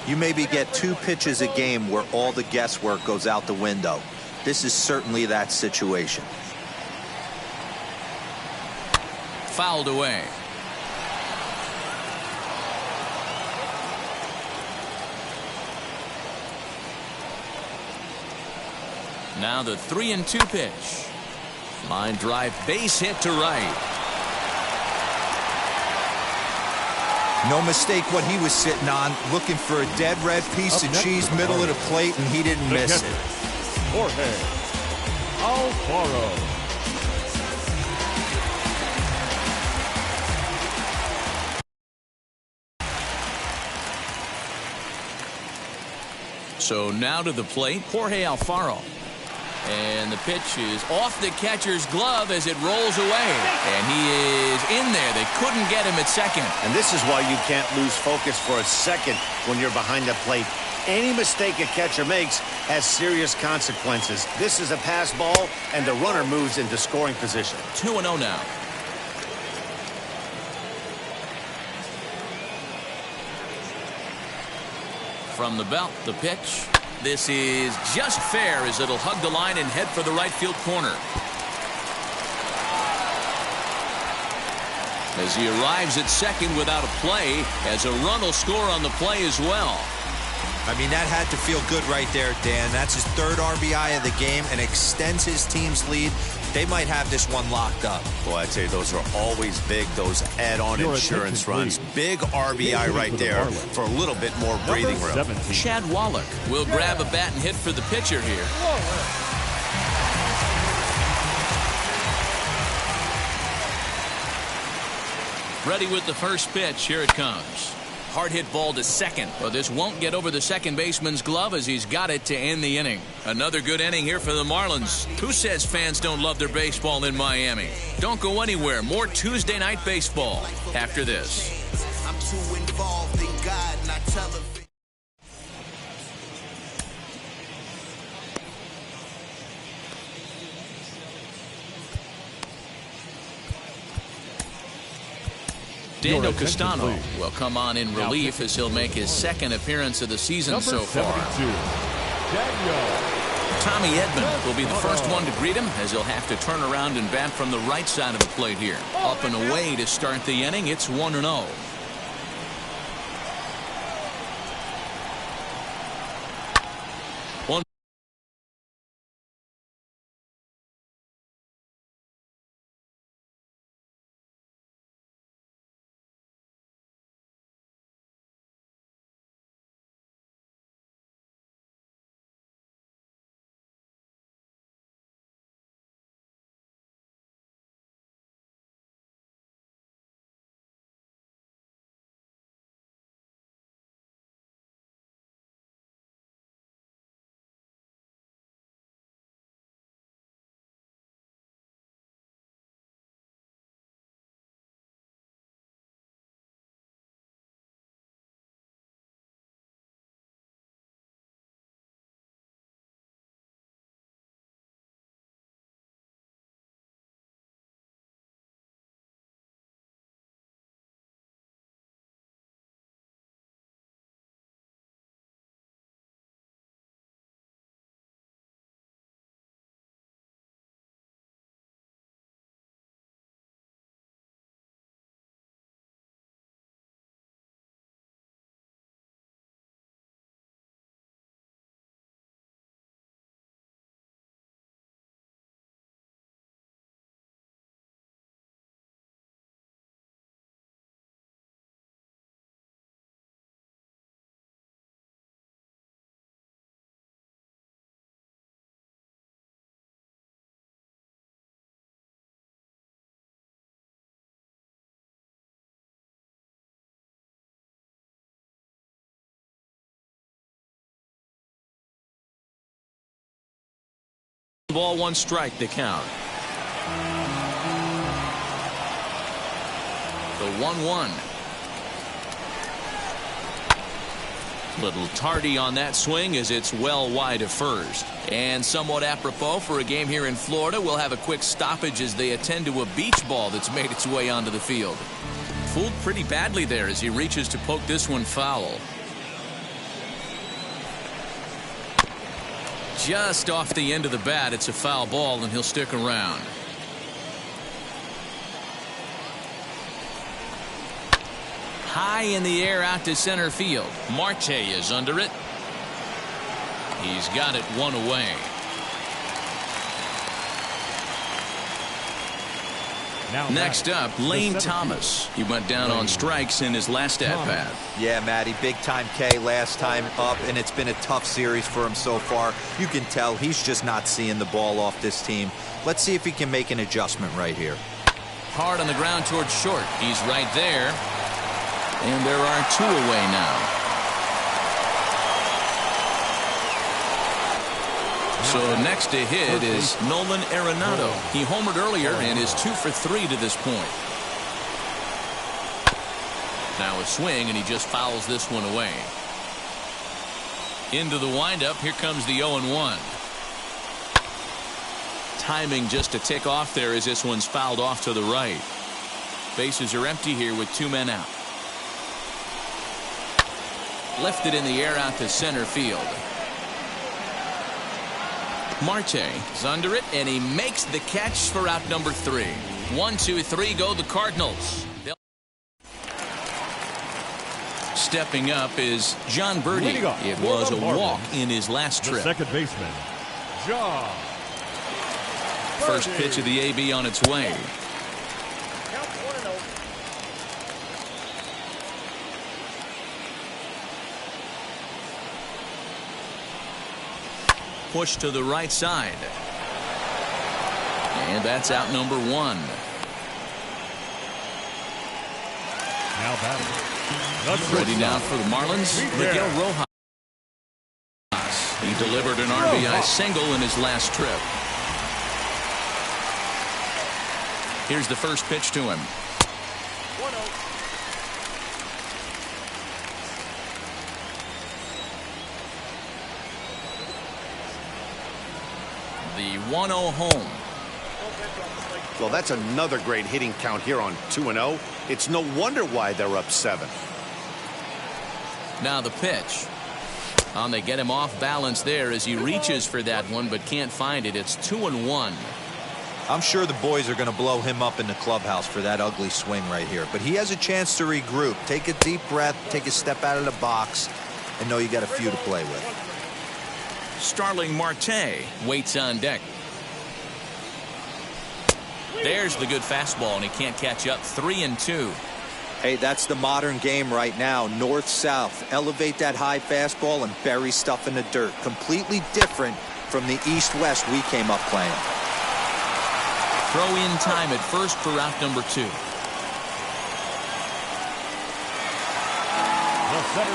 You maybe get 2 pitches a game where all the guesswork goes out the window. This is certainly that situation. Fouled away. Now the 3-2 pitch. Line drive, base hit to right. No mistake what he was sitting on, looking for a dead red piece of cheese middle of the plate, and he didn't miss it. Jorge Alfaro. So now to the plate, Jorge Alfaro. And the pitch is off the catcher's glove as it rolls away. And he is in there. They couldn't get him at second. And this is why you can't lose focus for a second when you're behind the plate. Any mistake a catcher makes has serious consequences. This is a pass ball, and the runner moves into scoring position. 2-0 now. From the belt, the pitch. This is just fair as it'll hug the line and head for the right field corner. As he arrives at second without a play, as a run will score on the play as well. I mean, that had to feel good right there, Dan. That's his 3rd RBI of the game and extends his team's lead. They might have this one locked up. Boy, I'd say those are always big, those add-on insurance runs. Big RBI right there for a little bit more breathing room. Chad Wallach will grab a bat and hit for the pitcher here. Ready with the first pitch. Here it comes. Hard hit ball to second. But this won't get over the second baseman's glove as he's got it to end the inning. Another good inning here for the Marlins. Who says fans don't love their baseball in Miami? Don't go anywhere. More Tuesday night baseball after this. I'm too involved in God, not television. Daniel Castano will come on in relief as he'll make his 2nd appearance of the season so far. Tommy Edman will be the first one to greet him as he'll have to turn around and bat from the right side of the plate here. Up and away to start the inning. It's 1-0. Ball, 1 strike to count. The 1-1. Little tardy on that swing as it's well wide of first. And somewhat apropos for a game here in Florida, we'll have a quick stoppage as they attend to a beach ball that's made its way onto the field. Fooled pretty badly there as he reaches to poke this one foul. Just off the end of the bat, it's a foul ball, and he'll stick around. High in the air out to center field. Marte is under it. He's got it 1 away. Next up, Lane Thomas. He went down on strikes in his last at-bat. Yeah, Matty, big-time K last time up, and it's been a tough series for him so far. You can tell he's just not seeing the ball off this team. Let's see if he can make an adjustment right here. Hard on the ground towards short. He's right there. And there are 2 away now. So next to hit is Nolan Arenado. He homered earlier and is 2 for 3 to this point. Now a swing, and he just fouls this one away. Into the windup. Here comes the 0-1. Timing just to tick off there as this one's fouled off to the right. Bases are empty here with 2 men out. Lifted in the air out to center field. Marte is under it, and he makes the catch for out number 3. 1, 2, 3 go the Cardinals. Stepping up is John Birdie. It was a walk in his last trip. Second baseman, John. First pitch of the AB on its way. Push to the right side. And that's out number 1. Now batting. Ready now for the Marlins, Miguel Rojas. He delivered an RBI single in his last trip. Here's the first pitch to him. The 1-0 home. Well, that's another great hitting count here on 2-0. It's no wonder why they're up 7. Now the pitch. They get him off balance there as he reaches for that one but can't find it. It's 2-1. I'm sure the boys are going to blow him up in the clubhouse for that ugly swing right here. But he has a chance to regroup. Take a deep breath, take a step out of the box, and know you got a few to play with. Starling Marte waits on deck. There's the good fastball, and he can't catch up. 3-2. Hey, that's the modern game right now. North-south. Elevate that high fastball and bury stuff in the dirt. Completely different from the east-west we came up playing. Throw in time at first for out number 2.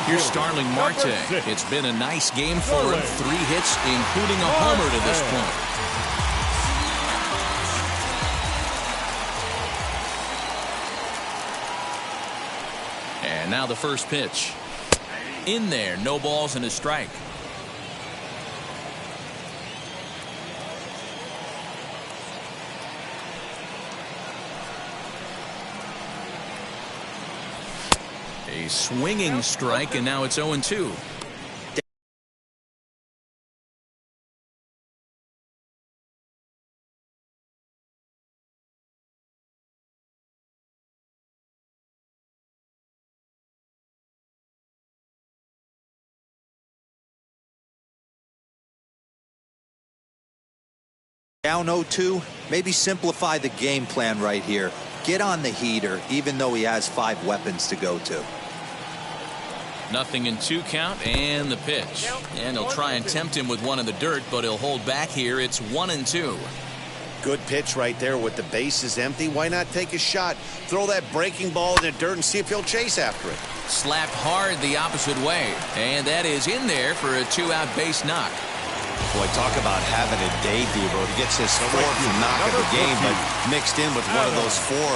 Here's Starling Marte. It's been a nice game for him. 3 hits, including a homer to this point. And now the first pitch. In there, no balls and a strike. A swinging strike, and now it's 0-2. Down 0-2, maybe simplify the game plan right here. Get on the heater, even though he has 5 weapons to go to. Nothing in 2 count, and the pitch. And he'll try and tempt him with one in the dirt, but he'll hold back here. It's 1-2. Good pitch right there with the bases empty. Why not take a shot? Throw that breaking ball in the dirt and see if he'll chase after it. Slapped hard the opposite way. And that is in there for a 2-out base knock. Boy, talk about having a day, Debo. He gets his fourth knock of the game, but mixed in with one of those four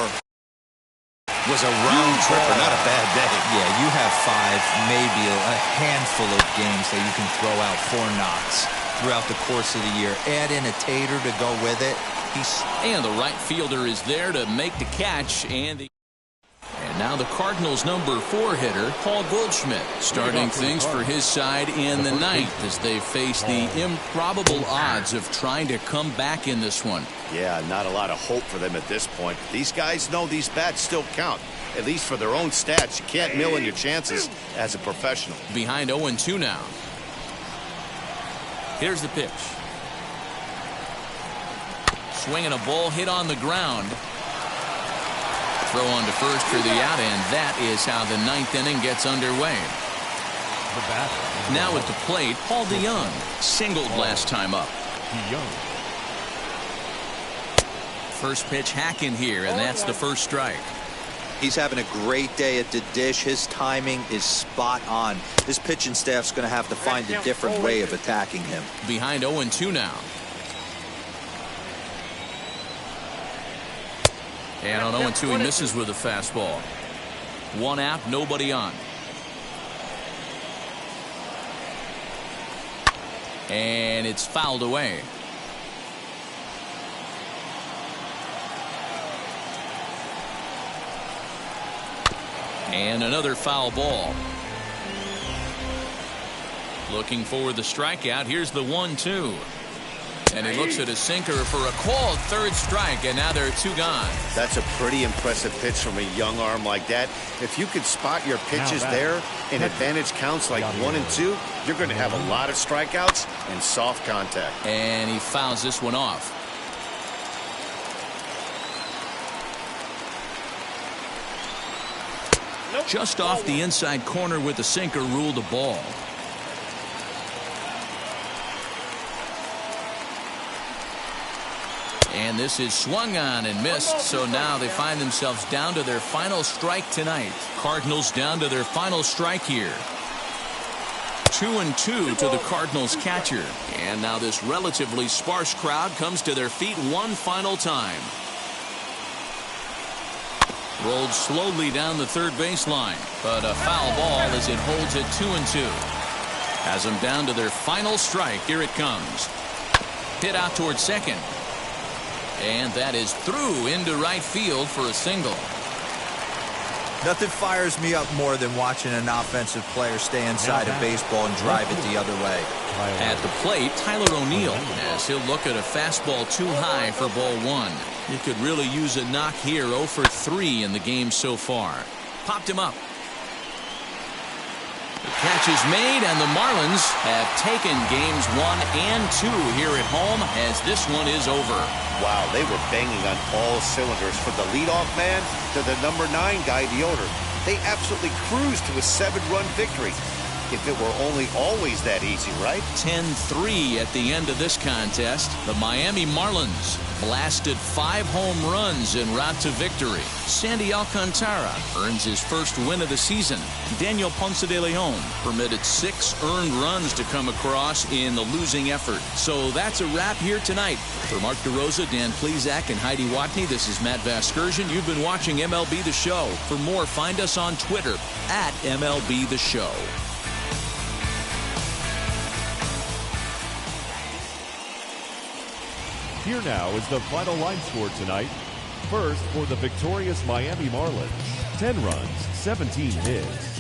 was a round tripper, not a bad day. Yeah, you have 5, maybe a handful of games that you can throw out 4 knocks throughout the course of the year. Add in a tater to go with it. And the right fielder is there to make the catch. And now the Cardinals' number 4 hitter, Paul Goldschmidt, starting things for his side in the ninth as they face the improbable odds of trying to come back in this one. Yeah, not a lot of hope for them at this point. These guys know these bats still count, at least for their own stats. You can't mill in your chances as a professional. Behind 0-2 now. Here's the pitch. Swinging a ball hit on the ground. Throw on to first for the out, and that is how the ninth inning gets underway. Now at the plate, Paul DeYoung singled last time up. First pitch hack in here, and that's the first strike. He's having a great day at the dish. His timing is spot on. His pitching staff's going to have to find a different way of attacking him. Behind 0-2 now. And on 0-2, he misses with a fastball. 1 out, nobody on. And it's fouled away. And another foul ball. Looking for the strikeout. Here's the 1-2. And he looks at his sinker for a called third strike, and now there are 2 gone. That's a pretty impressive pitch from a young arm like that. If you could spot your pitches there and advantage counts like 1 and 2, you're going to have a lot of strikeouts and soft contact. And he fouls this one off. Just off the inside corner with the sinker, ruled a ball. And this is swung on and missed, so now they find themselves down to their final strike tonight. Cardinals down to their final strike here. 2-2 to the Cardinals catcher. And now this relatively sparse crowd comes to their feet one final time. Rolled slowly down the third baseline, but a foul ball as it holds it 2-2. Has them down to their final strike. Here it comes. Hit out towards second. And that is through into right field for a single. Nothing fires me up more than watching an offensive player stay inside of baseball and drive it the other way. At the plate, Tyler O'Neill, as he'll look at a fastball too high for ball 1. He could really use a knock here. 0 for 3 in the game so far. Popped him up. The catch is made, and the Marlins have taken games 1 and 2 here at home as this one is over. Wow, they were banging on all cylinders from the leadoff man to the number 9 guy, the owner. They absolutely cruised to a 7-run victory. If it were only always that easy, right? 10-3 at the end of this contest. The Miami Marlins blasted 5 home runs en route to victory. Sandy Alcantara earns his first win of the season. Daniel Ponce de Leon permitted 6 earned runs to come across in the losing effort. So that's a wrap here tonight. For Mark DeRosa, Dan Plezak, and Heidi Watney, this is Matt Vasgersian. You've been watching MLB The Show. For more, find us on Twitter at MLB The Show. Here now is the final line score tonight. First, for the victorious Miami Marlins, 10 runs, 17 hits.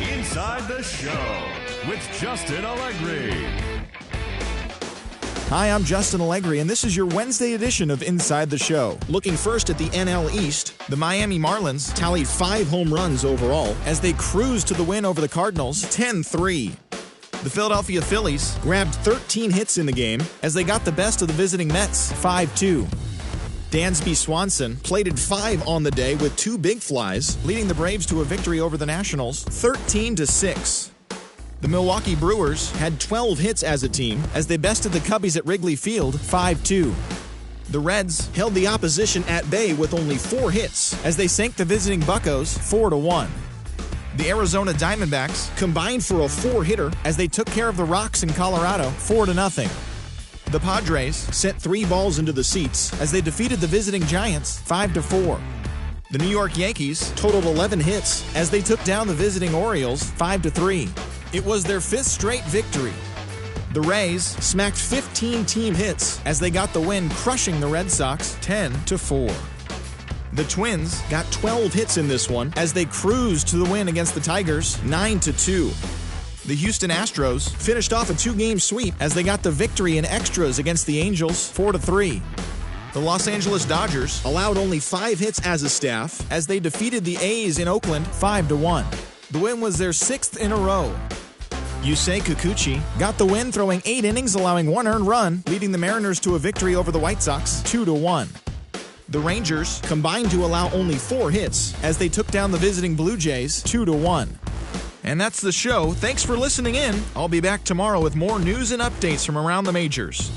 Inside the Show with Justin Allegri. Hi, I'm Justin Allegri, and this is your Wednesday edition of Inside the Show. Looking first at the NL East, the Miami Marlins tallied 5 home runs overall as they cruised to the win over the Cardinals 10-3. The Philadelphia Phillies grabbed 13 hits in the game as they got the best of the visiting Mets 5-2. Dansby Swanson plated 5 on the day with 2 big flies, leading the Braves to a victory over the Nationals 13-6. The Milwaukee Brewers had 12 hits as a team as they bested the Cubbies at Wrigley Field 5-2. The Reds held the opposition at bay with only 4 hits as they sank the visiting Buccos 4-1. The Arizona Diamondbacks combined for a 4-hitter as they took care of the Rocks in Colorado 4-0. The Padres sent 3 balls into the seats as they defeated the visiting Giants 5-4. The New York Yankees totaled 11 hits as they took down the visiting Orioles 5-3. It was their 5th straight victory. The Rays smacked 15 team hits as they got the win, crushing the Red Sox 10-4. The Twins got 12 hits in this one as they cruised to the win against the Tigers 9-2. The Houston Astros finished off a 2-game sweep as they got the victory in extras against the Angels 4-3. The Los Angeles Dodgers allowed only 5 hits as a staff as they defeated the A's in Oakland 5-1. The win was their 6th in a row. Yusei Kikuchi got the win, throwing 8 innings, allowing 1 earned run, leading the Mariners to a victory over the White Sox 2-1. The Rangers combined to allow only 4 hits as they took down the visiting Blue Jays 2-1. And that's the show. Thanks for listening in. I'll be back tomorrow with more news and updates from around the majors.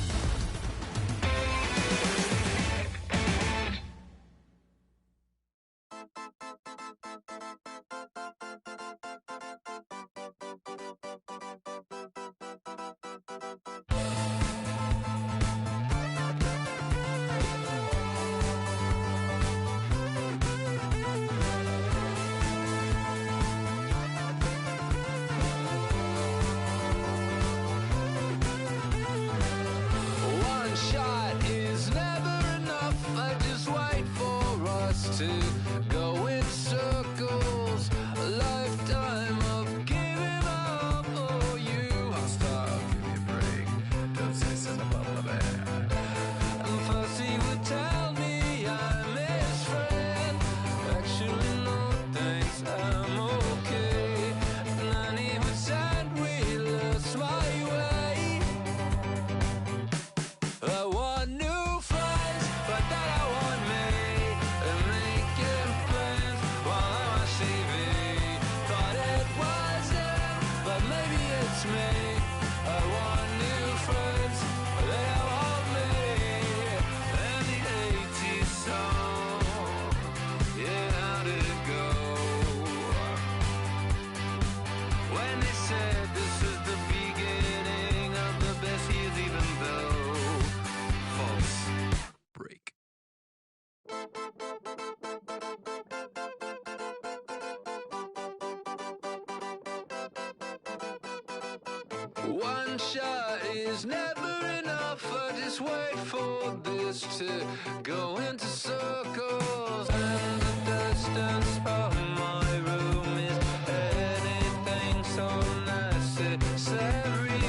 One shot is never enough. I just wait for this to go into circles. And the distance of my room is anything so necessary.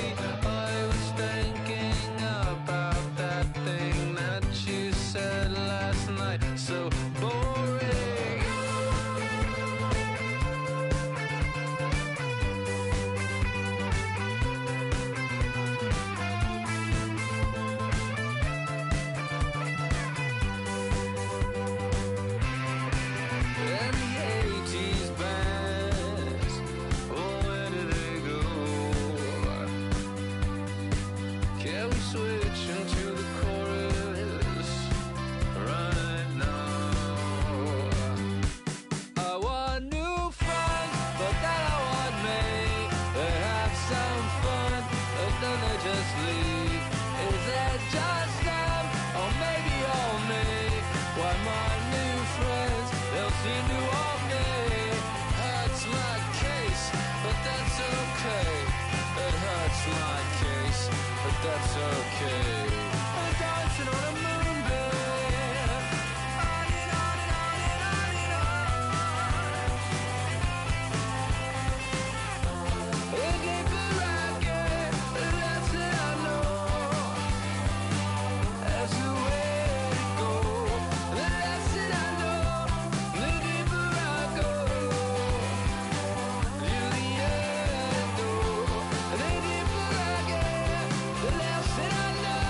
I was thinking about that thing that you said last night. So boring. That's okay. I'm dancing on a moonbeam. On and on and on and on and on. The deeper I get, the less that I know. That's the way to go. The less that I know, the deeper I go. To the end, though. The deeper I get, the less that I know.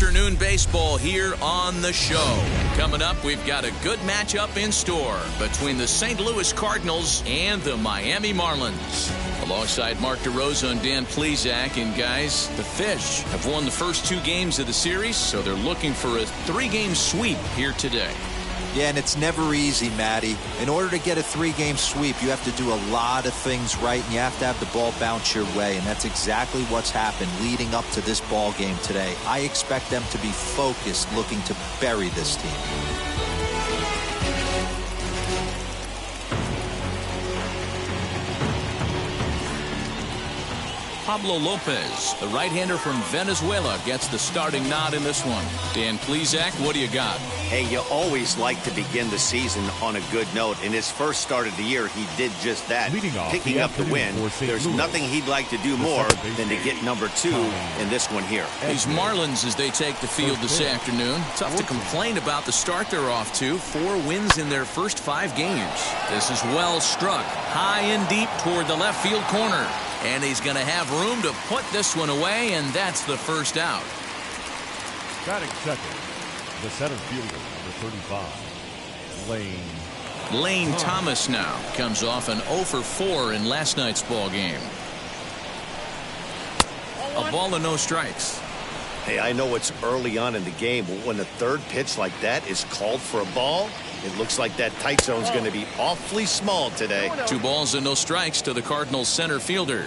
afternoon baseball here on the show. Coming up, we've got a good matchup in store between the St. Louis Cardinals and the Miami Marlins. Alongside Mark DeRosa and Dan Plesac, and guys, the Fish have won the first 2 games of the series, so they're looking for a 3-game sweep here today. Yeah, and it's never easy, Matty. In order to get a 3-game sweep, you have to do a lot of things right, and you have to have the ball bounce your way, and that's exactly what's happened leading up to this ball game today. I expect them to be focused, looking to bury this team. Pablo Lopez, the right-hander from Venezuela, gets the starting nod in this one. Dan Plesac, what do you got? Hey, you always like to begin the season on a good note. In his first start of the year, he did just that, picking up the win. There's nothing he'd like to do more than to get number 2 in this one here. These Marlins, as they take the field this afternoon, tough to complain about the start they're off to. 4 wins in their first 5 games. This is well struck, high and deep toward the left field corner. And he's going to have room to put this one away, and that's the first out. Batting second, the center fielder, number 35, Lane Thomas now comes off an 0 for 4 in last night's ball game. A ball and no strikes. Hey, I know it's early on in the game, but when the third pitch like that is called for a ball, it looks like that tight zone's going to be awfully small today. 2 balls and no strikes to the Cardinals center fielder.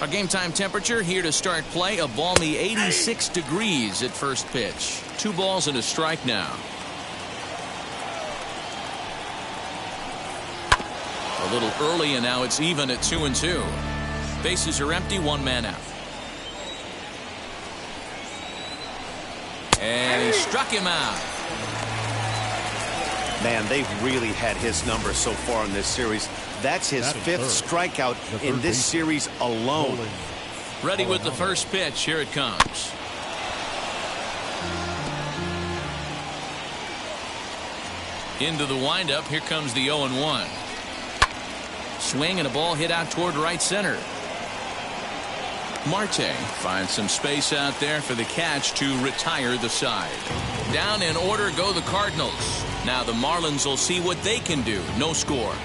Our game time temperature here to start play, a balmy 86 degrees at first pitch. 2 balls and a strike now. A little early, and now it's even at 2-2. Bases are empty, 1 man out. And he struck him out. Man, they've really had his number so far in this series. That's his 5th strikeout in this series alone. Ready with the first pitch. Here it comes. Into the windup. Here comes the 0-1. Swing and a ball hit out toward right center. Marte finds some space out there for the catch to retire the side. Down in order go the Cardinals. Now the Marlins will see what they can do. No score.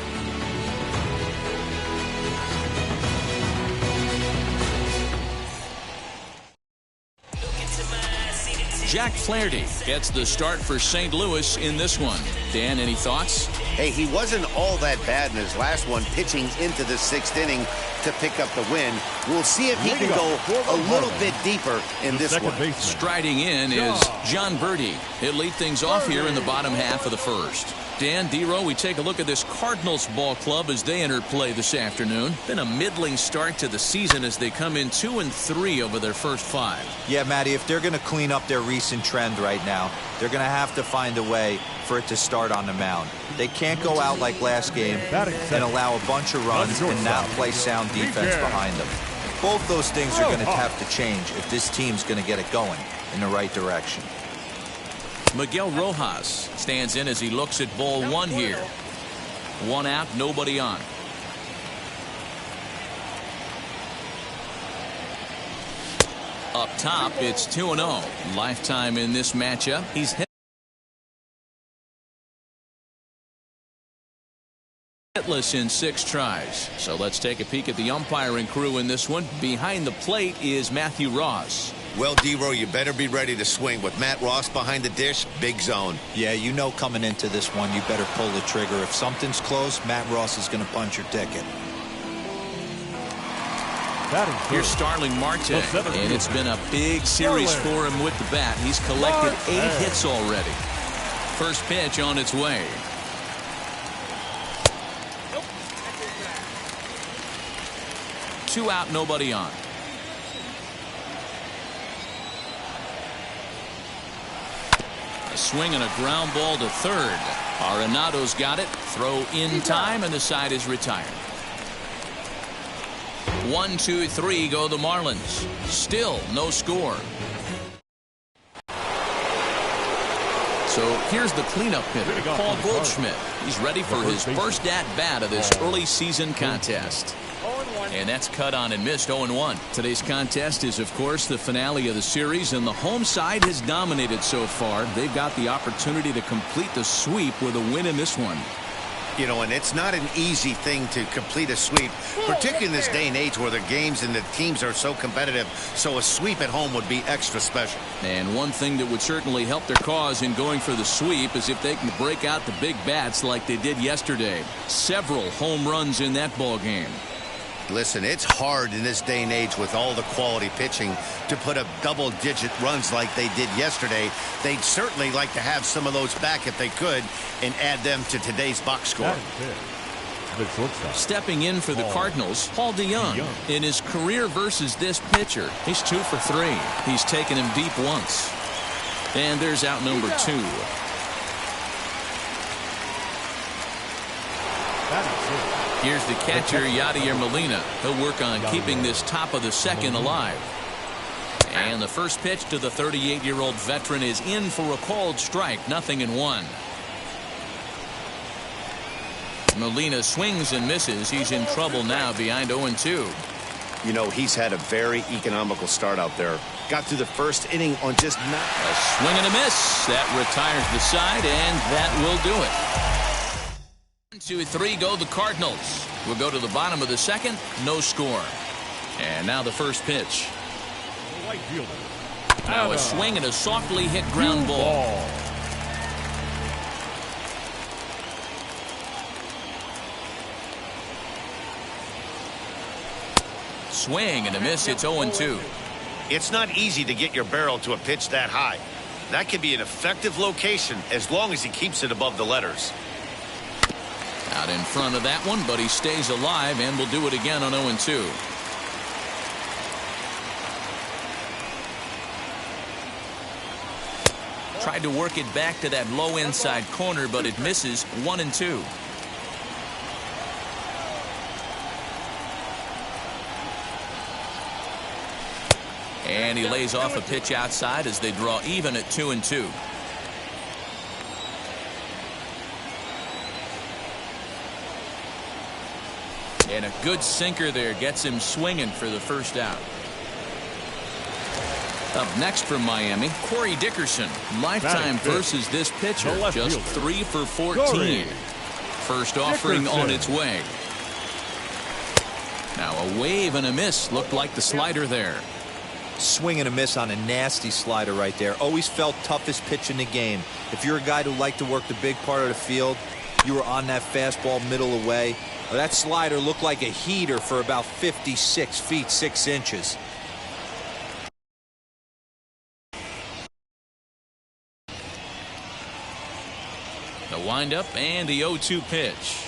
Jack Flaherty gets the start for St. Louis in this one. Dan, any thoughts? Hey, he wasn't all that bad in his last one, pitching into the 6th inning to pick up the win. We'll see if he can go a little bit deeper in this one. Striding in is John Birdie. He'll lead things off here in the bottom half of the first. Dan, D-Row, we take a look at this Cardinals ball club as they enter play this afternoon. Been a middling start to the season as they come in 2-3 over their first 5. Yeah, Matty, if they're going to clean up their recent trend right now, they're going to have to find a way for it to start on the mound. They can't go out like last game and allow a bunch of runs and not play sound defense behind them. Both those things are going to have to change if this team's going to get it going in the right direction. Miguel Rojas stands in as he looks at ball 1 here. 1 out, nobody on. Up top, it's 2-0. Lifetime in this matchup. He's hitless in 6 tries. So let's take a peek at the umpiring crew in this one. Behind the plate is Matthew Ross. Well, D-Row, you better be ready to swing. With Matt Ross behind the dish, big zone. Yeah, you know coming into this one, you better pull the trigger. If something's close, Matt Ross is going to punch your ticket. Here's Starling Marte, and it's been a big series for him with the bat. He's collected 8 hits already. First pitch on its way. Two out, nobody on. A swing and a ground ball to third. Arenado's got it. Throw in time, and the side is retired. 1, 2, 3 go the Marlins. Still no score. So here's the cleanup hitter, Paul Goldschmidt. He's ready for his first at-bat of this early season contest. 0-1. And that's cut on and missed, 0-1. Today's contest is, of course, the finale of the series, and the home side has dominated so far. They've got the opportunity to complete the sweep with a win in this one. You know, and it's not an easy thing to complete a sweep, particularly in this day and age where the games and the teams are so competitive. So a sweep at home would be extra special. And one thing that would certainly help their cause in going for the sweep is if they can break out the big bats like they did yesterday. Several home runs in that ball game. Listen, it's hard in this day and age with all the quality pitching to put up double-digit runs like they did yesterday. They'd certainly like to have some of those back if they could and add them to today's box score. Stepping in for the Cardinals, Paul DeYoung. In his career versus this pitcher, he's 2 for 3. He's taken him deep once. And there's out number 2. Here's the catcher, Yadier Molina. He'll work on keeping this top of the second alive. And the first pitch to the 38-year-old veteran is in for a called strike, 0-1. Molina swings and misses. He's in trouble now, behind 0-2. You know, he's had a very economical start out there. Got through the first inning on just not a swing and a miss. That retires the side, and that will do it. 1, 2, 3 go the Cardinals. We'll go to the bottom of the second. No score. And now the first pitch. Now a swing and a softly hit ground ball. Swing and a miss. It's 0-2. It's not easy to get your barrel to a pitch that high. That can be an effective location as long as he keeps it above the letters. Out in front of that one, but he stays alive and will do it again on 0-2. Tried to work it back to that low inside corner, but it misses. 1-2. And he lays off a pitch outside as they draw even at 2-2. And a good sinker there gets him swinging for the first out. Up next from Miami, Corey Dickerson. Lifetime versus this pitcher. Just 3 for 14. First offering on its way. Now a wave and a miss. Looked like the slider there. Swing and a miss on a nasty slider right there. Always felt toughest pitch in the game. If you're a guy who liked to work the big part of the field, you were on that fastball middle away. That slider looked like a heater for about 56 feet 6 inches. The windup and the 0-2 pitch.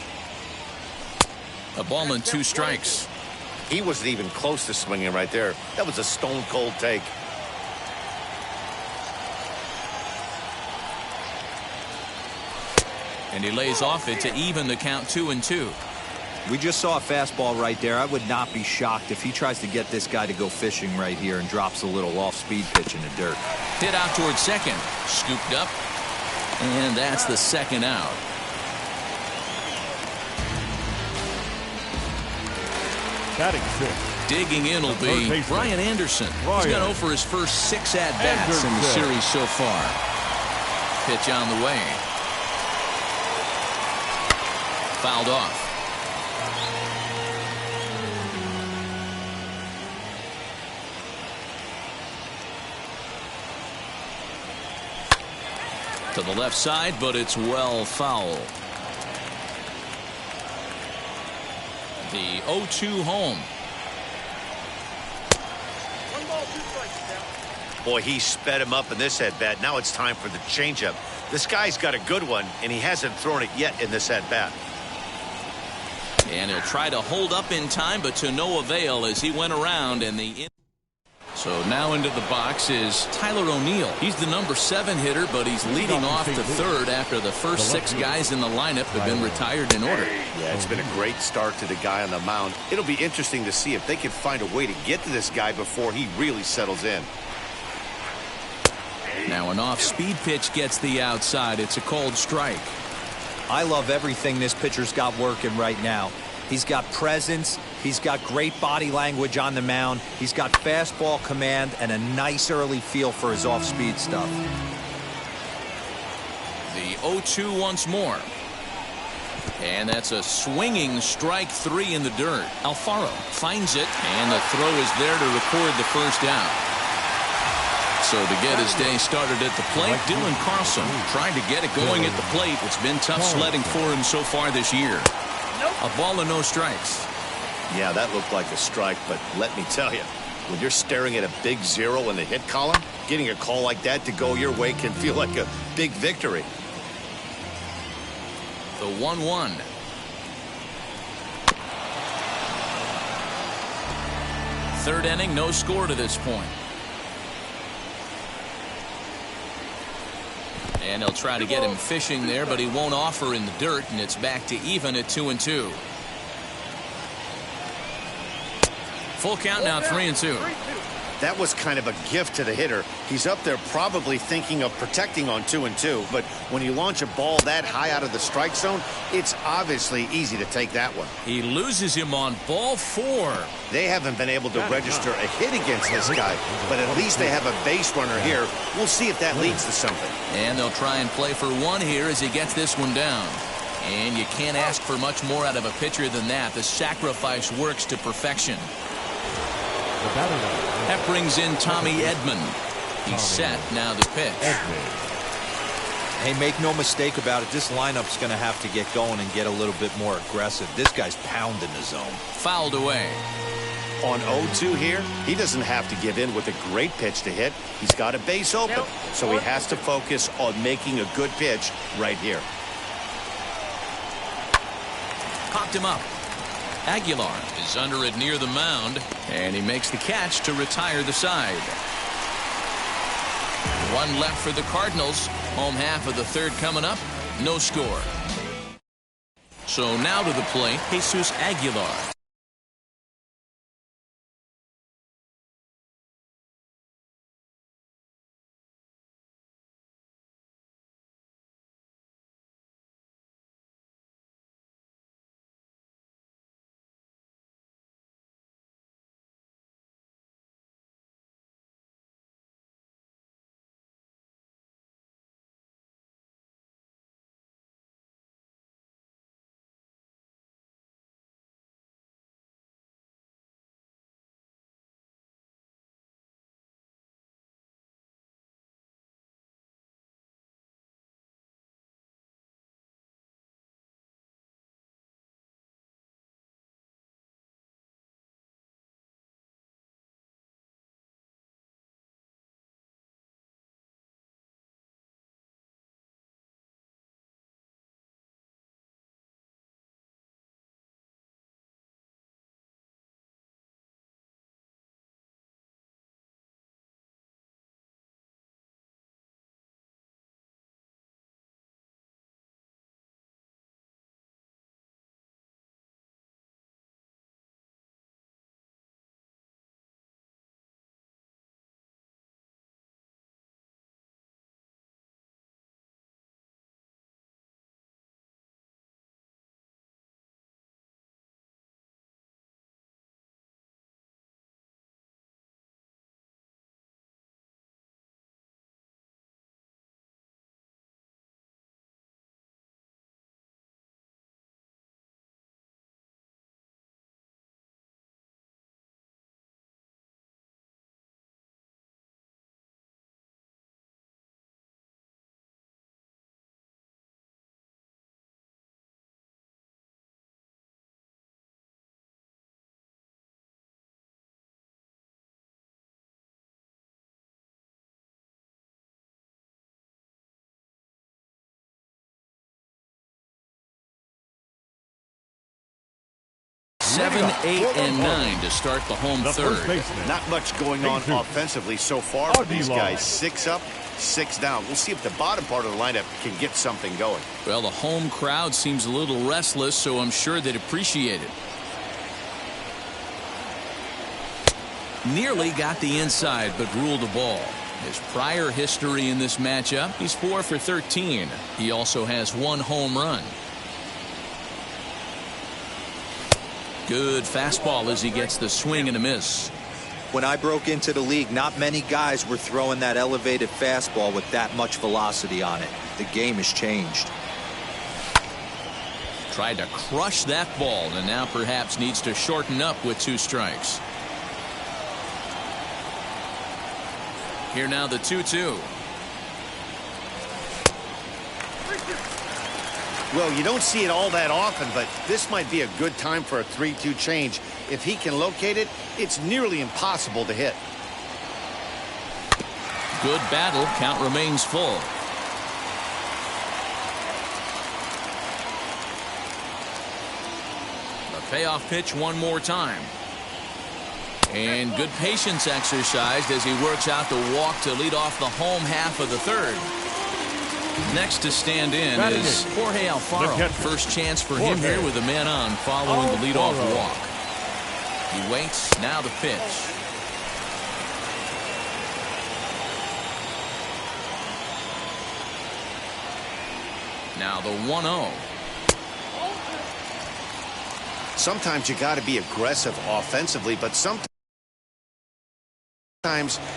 A ball and 2 strikes. He wasn't even close to swinging right there. That was a stone cold take. And he lays off it to even the count 2-2. We just saw a fastball right there. I would not be shocked if he tries to get this guy to go fishing right here and drops a little off-speed pitch in the dirt. Hit out towards second. Scooped up. And that's the second out. Batting 6. Digging in will be Brian Anderson. He's gone 0 for his first 6 at-bats in the series so far. Pitch on the way. Fouled off. To the left side, but it's well foul. The 0-2 home. Boy, he sped him up in this at-bat. Now it's time for the changeup. This guy's got a good one, and he hasn't thrown it yet in this at-bat. And he'll try to hold up in time, but to no avail as he went around and the. So now into the box is Tyler O'Neill. He's the number 7 hitter, but he's leading off the third after the first 6 guys in the lineup have been retired in order. Yeah, it's been a great start to the guy on the mound. It'll be interesting to see if they can find a way to get to this guy before he really settles in. Now an off-speed pitch gets the outside. It's a called strike. I love everything this pitcher's got working right now. He's got presence, He's got great body language on the mound. He's got fastball command and a nice early feel for his off-speed stuff. The 0-2 once more. And that's a swinging strike 3 in the dirt. Alfaro finds it, and the throw is there to record the first out. So to get his day started at the plate, Dylan Carlson trying to get it going at the plate. It's been tough sledding for him so far this year. A ball and no strikes. Yeah, that looked like a strike, but let me tell you, when you're staring at a big 0 in the hit column, getting a call like that to go your way can feel like a big victory. The 1-1. Third inning, no score to this point. And they'll try to get him fishing there, but he won't offer in the dirt, and it's back to even at 2-2. Full count now, 3-2. That was kind of a gift to the hitter. He's up there probably thinking of protecting on 2-2, but when you launch a ball that high out of the strike zone, it's obviously easy to take that one. He loses him on ball 4. They haven't been able to register a hit against this guy, but at least they have a base runner here. We'll see if that leads to something. And they'll try and play for 1 here as he gets this one down. And you can't ask for much more out of a pitcher than that. The sacrifice works to perfection. That brings in Tommy Edman. He's set. Now the pitch. Hey, make no mistake about it. This lineup's going to have to get going and get a little bit more aggressive. This guy's pounding the zone. Fouled away. On 0-2 here, he doesn't have to give in with a great pitch to hit. He's got a base open, so he has to focus on making a good pitch right here. Popped him up. Aguilar is under it near the mound, and he makes the catch to retire the side. 1 left for the Cardinals. Home half of the third coming up. No score. So now to the plate, Jesus Aguilar. Seven, 8, and 9 to start the home third. Not much going on offensively so far for these guys. 6 up, 6 down. We'll see if the bottom part of the lineup can get something going. Well, the home crowd seems a little restless, so I'm sure they'd appreciate it. Nearly got the inside, but ruled a ball. His prior history in this matchup, he's 4 for 13. He also has 1 home run. Good fastball as he gets the swing and a miss. When I broke into the league, not many guys were throwing that elevated fastball with that much velocity on it. The game has changed. Tried to crush that ball and now perhaps needs to shorten up with 2 strikes. Here now the 2-2. Well, you don't see it all that often, but this might be a good time for a 3-2 change. If he can locate it, it's nearly impossible to hit. Good battle. Count remains full. The payoff pitch one more time. And good patience exercised as he works out the walk to lead off the home half of the 3rd. Next to stand in is Jorge Alfaro. First chance for him here with a man on following the leadoff walk. He waits. Now the pitch. Now the 1-0. Sometimes you got to be aggressive offensively, but sometimes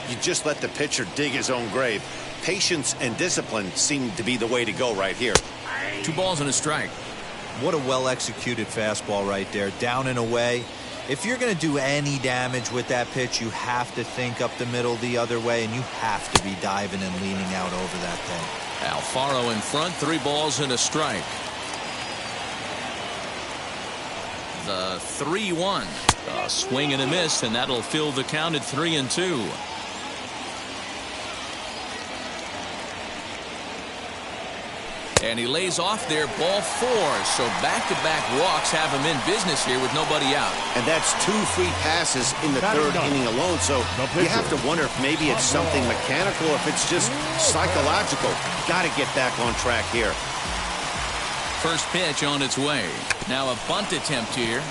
you just let the pitcher dig his own grave. Patience and discipline seem to be the way to go right here. 2 balls and a strike. What a well-executed fastball right there. Down and away. If you're going to do any damage with that pitch, you have to think up the middle the other way, and you have to be diving and leaning out over that thing. Alfaro in front. 3 balls and a strike. The 3-1. A swing and a miss, and that'll fill the count at 3-2. And he lays off there, ball 4. So back-to-back walks have him in business here with nobody out. And that's 2 free passes in the 3rd inning alone. So you have to wonder if maybe it's something mechanical or if it's just psychological. Got to get back on track here. First pitch on its way. Now a bunt attempt here.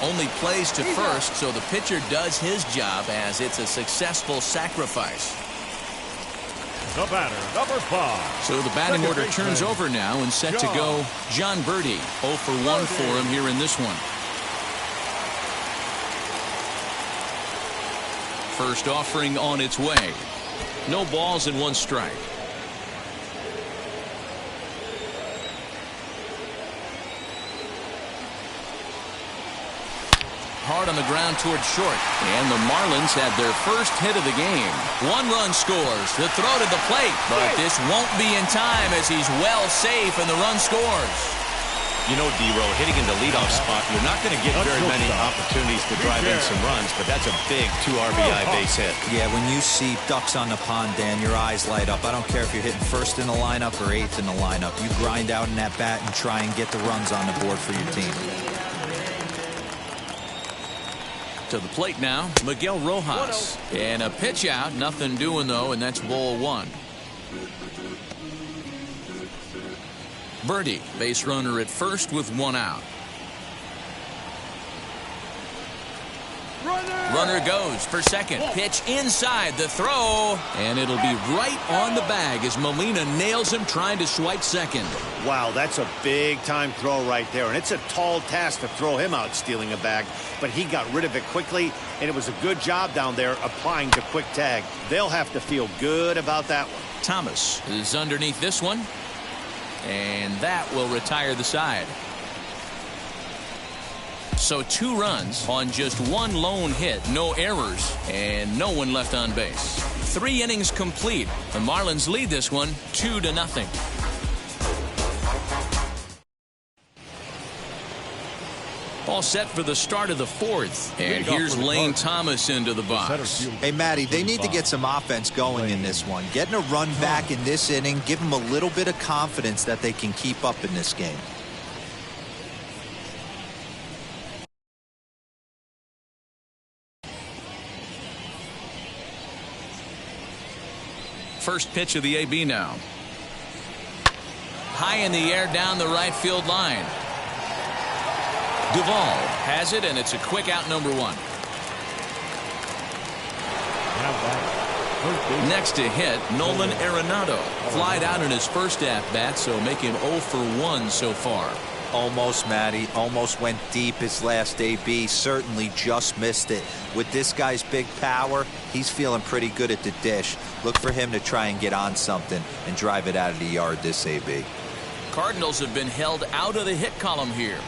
Only plays to first, so the pitcher does his job as it's a successful sacrifice. The batter, number 5. So the batting order turns over now and set to go John Birdie. 0 for 1 for him here in this one. First offering on its way. No balls and 1 strike. Hard on the ground toward short. And the Marlins had their first hit of the game. 1 run scores. The throw to the plate. But this won't be in time as he's well safe and the run scores. You know, D-Row, hitting in the leadoff spot, you're not going to get very many opportunities to drive in some runs, but that's a big 2 RBI base hit. Yeah, when you see ducks on the pond, Dan, your eyes light up. I don't care if you're hitting first in the lineup or 8th in the lineup. You grind out in that bat and try and get the runs on the board for your team. To the plate now, Miguel Rojas. And a pitch out, nothing doing though, and that's ball 1. Birdie, base runner at first with 1 out. Runner goes for second. Pitch inside the throw, and it'll be right on the bag as Molina nails him trying to swipe second. Wow, that's a big-time throw right there, and it's a tall task to throw him out stealing a bag, but he got rid of it quickly, and it was a good job down there applying the quick tag. They'll have to feel good about that one. Thomas is underneath this one, and that will retire the side. So 2 runs on just 1 lone hit, no errors, and no one left on base. 3 innings complete. The Marlins lead this one 2-0. All set for the start of the 4th. And here's Lane Thomas into the box. Hey, Matty, they need to get some offense going in this one. Getting a run back in this inning, give them a little bit of confidence that they can keep up in this game. First pitch of the AB now. High in the air down the right field line. Duvall has it, and it's a quick out, number 1. Next to hit, Nolan Arenado. Flied out in his first at-bat, so make him 0 for 1 so far. Almost, Matty. Almost went deep his last AB. Certainly just missed it. With this guy's big power, he's feeling pretty good at the dish. Look for him to try and get on something and drive it out of the yard this AB. Cardinals have been held out of the hit column here.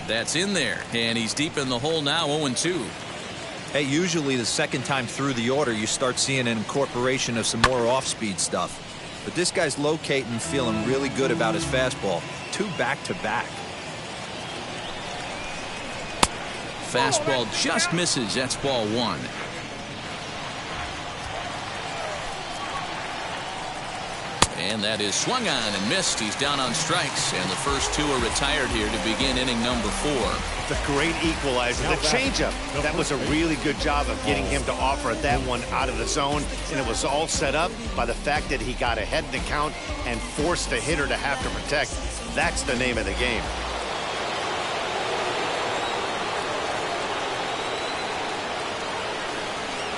That's in there, and he's deep in the hole now, 0-2. Hey, usually the second time through the order, you start seeing an incorporation of some more off-speed stuff. But this guy's locating, feeling really good about his fastball. 2 back-to-back. Fastball just misses. That's ball 1. And that is swung on and missed. He's down on strikes, and the first 2 are retired here to begin inning number 4. The great equalizer, the changeup. That was a really good job of getting him to offer that one out of the zone, and it was all set up by the fact that he got ahead in the count and forced the hitter to have to protect. That's the name of the game.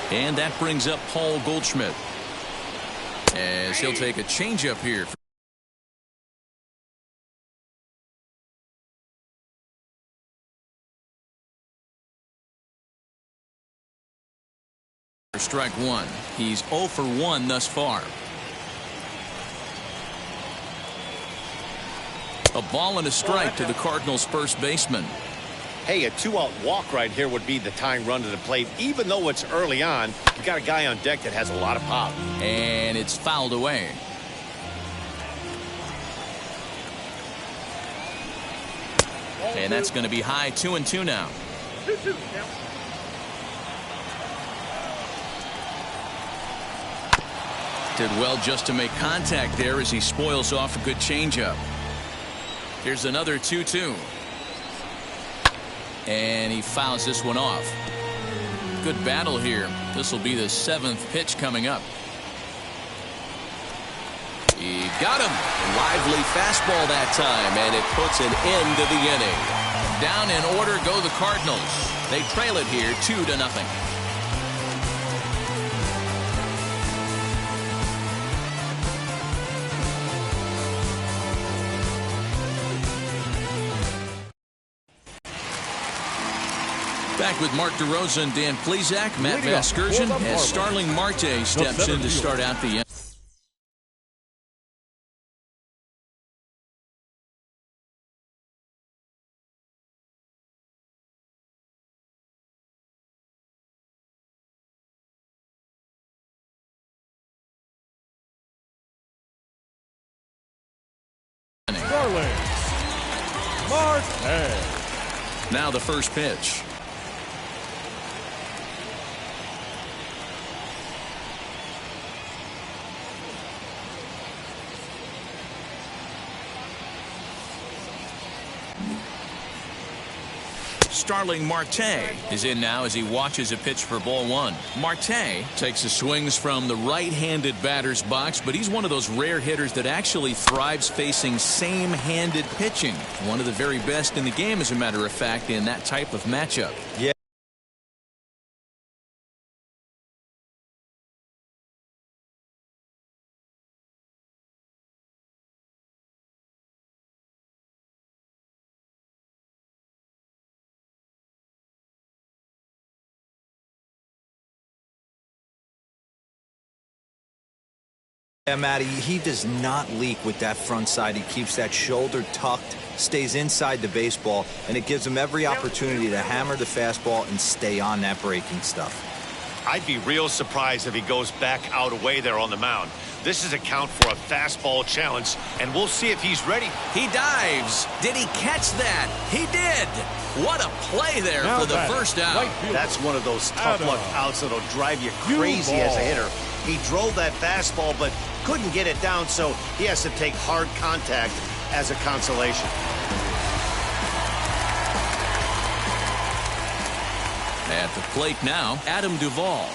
And that brings up Paul Goldschmidt, as he'll take a changeup here. For strike 1. He's 0 for 1 thus far. A ball and a strike to the Cardinals' first baseman. Hey, a 2-out walk right here would be the tying run to the plate. Even though it's early on, you got a guy on deck that has a lot of pop. And it's fouled away. And that's going to be high, 2-2 now. 2-2 now. Did well just to make contact there as he spoils off a good changeup. Here's another 2-2. And he fouls this one off. Good battle here. This will be the 7th pitch coming up. He got him. Lively fastball that time, and it puts an end to the inning. Down in order go the Cardinals. They trail it here 2-0. Back with Mark DeRosa and Dan Plesac. Matt Vasgersian as Starling Marte steps in to start out the end. Starling Marte. Now the first pitch. Starling Marte is in now as he watches a pitch for ball 1. Marte takes his swings from the right-handed batter's box, but he's one of those rare hitters that actually thrives facing same-handed pitching. One of the very best in the game, as a matter of fact, in that type of matchup. Yeah. Yeah, Matty, he does not leak with that front side. He keeps that shoulder tucked, stays inside the baseball, and it gives him every opportunity to hammer the fastball and stay on that breaking stuff. I'd be real surprised if he goes back out away there on the mound. This is a count for a fastball challenge, and we'll see if he's ready. He dives. Did he catch that? He did. What a play there for the first out. That's one of those tough luck outs that'll drive you crazy as a hitter. He drove that fastball, but couldn't get it down, so he has to take hard contact as a consolation. At the plate now, Adam Duvall,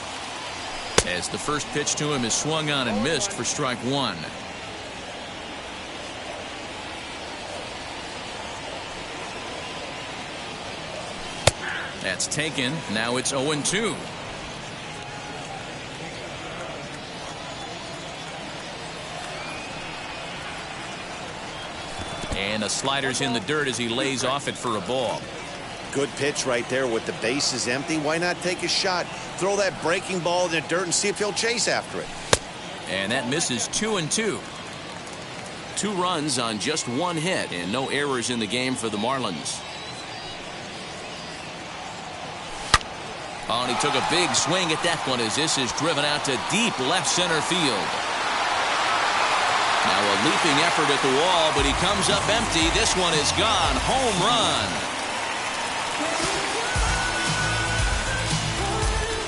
as the first pitch to him is swung on and missed for strike 1. That's taken. Now it's 0-2. And the slider's in the dirt as he lays off it for a ball. Good pitch right there with the bases empty. Why not take a shot? Throw that breaking ball in the dirt and see if he'll chase after it. And that misses 2-2. 2 runs on just 1 hit and no errors in the game for the Marlins. Oh, and he took a big swing at that one as this is driven out to deep left center field. Now a leaping effort at the wall, but he comes up empty. This one is gone. Home run.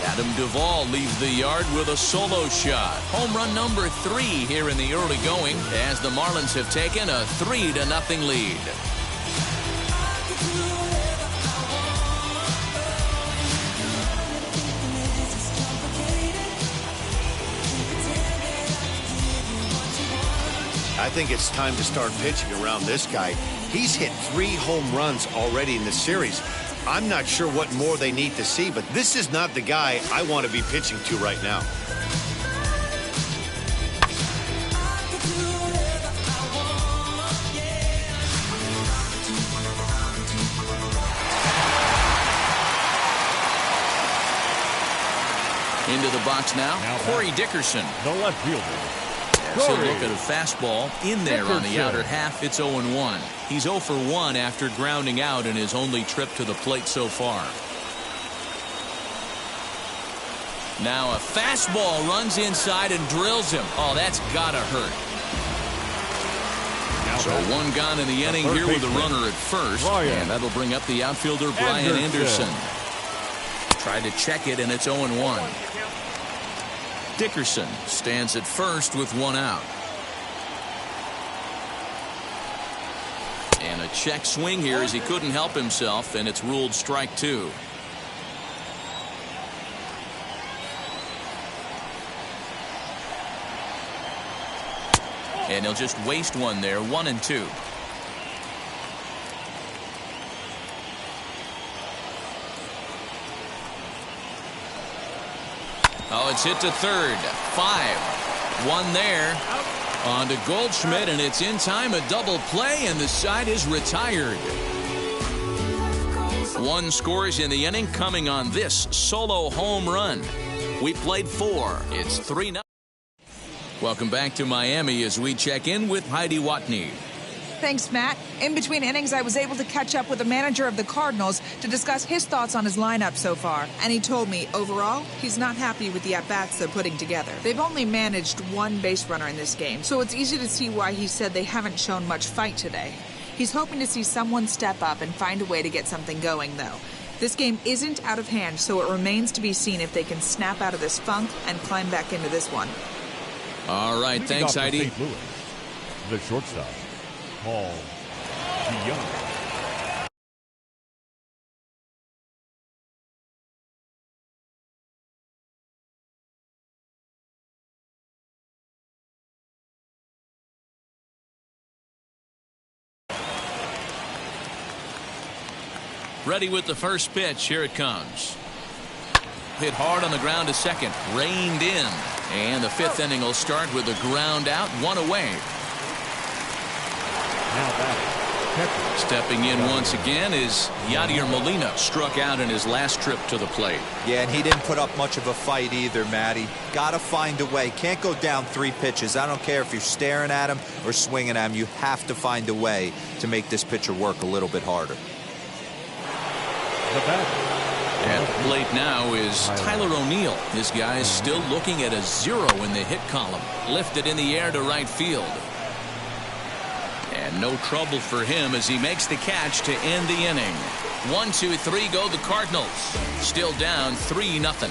Adam Duvall leaves the yard with a solo shot. Home run number 3 here in the early going as the Marlins have taken a 3-0 lead. I think it's time to start pitching around this guy. He's hit 3 home runs already in the series. I'm not sure what more they need to see, but this is not the guy I want to be pitching to right now. Into the box now Corey Dickerson. The left fielder. So look at a fastball in there on the outer half. It's 0-1. He's 0 for 1 after grounding out in his only trip to the plate so far. Now a fastball runs inside and drills him. Oh, that's gotta hurt. So 1 gone in the inning here with a runner at first. And that'll bring up the outfielder Brian Anderson. Tried to check it and it's 0-1. Dickerson stands at first with 1 out. And a check swing here as he couldn't help himself, and it's ruled strike 2. And he'll just waste one there, 1-2. Oh, it's hit to third. 5. 1 there. On to Goldschmidt, and it's in time. A double play, and the side is retired. 1 scores in the inning coming on this solo home run. We played 4. It's 3-0. Welcome back to Miami as we check in with Heidi Watney. Thanks, Matt. In between innings, I was able to catch up with the manager of the Cardinals to discuss his thoughts on his lineup so far. And he told me, overall, he's not happy with the at-bats they're putting together. They've only managed 1 base runner in this game, so it's easy to see why he said they haven't shown much fight today. He's hoping to see someone step up and find a way to get something going, though. This game isn't out of hand, so it remains to be seen if they can snap out of this funk and climb back into this one. All right, thanks, Heidi. St. Louis, the shortstop, Paul DeYoung. Ready with the first pitch. Here it comes. Hit hard on the ground to second. Reined in. And the 5th inning will start with a ground out, 1 away. Now batting. Stepping in once again is Yadier Molina. Struck out in his last trip to the plate. Yeah, and he didn't put up much of a fight either, Matty. Got to find a way. Can't go down 3 pitches. I don't care if you're staring at him or swinging at him. You have to find a way to make this pitcher work a little bit harder. The batter. At the plate now is Tyler O'Neill. This guy is still looking at a 0 in the hit column. Lifted in the air to right field. And no trouble for him as he makes the catch to end the inning. 1, 2, 3 go the Cardinals. Still down 3-0.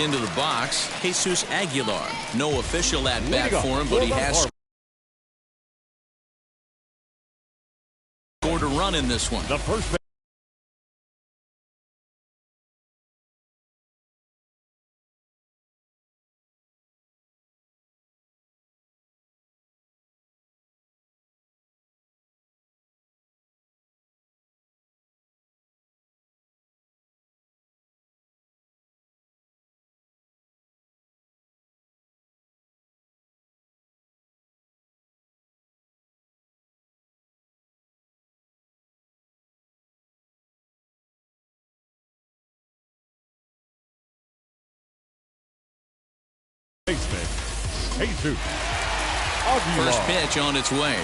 Into the box, Jesus Aguilar. No official at bat for him, but he has scored a run in this one. The first Jesus. First pitch on its way.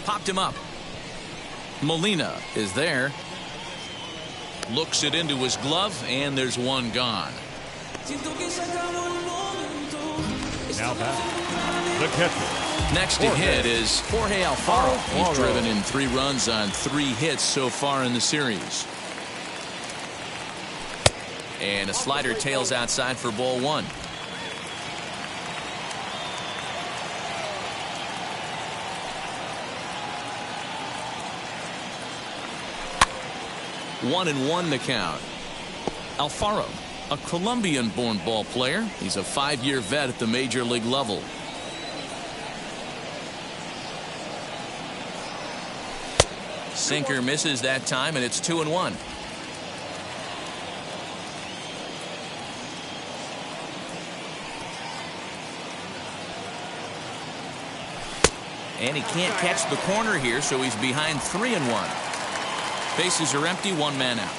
Popped him up. Molina is there. Looks it into his glove, and there's one gone. Now back, the catcher. Next to hit is Jorge Alfaro. He's driven in 3 runs on 3 hits so far in the series. And a slider tails outside for ball 1. One and one the count. Alfaro, a Colombian-born ball player. He's a 5-year vet at the major league level. Sinker misses that time, and it's 2-1. And he can't catch the corner here, so he's behind 3-1. Bases are empty, 1 man out.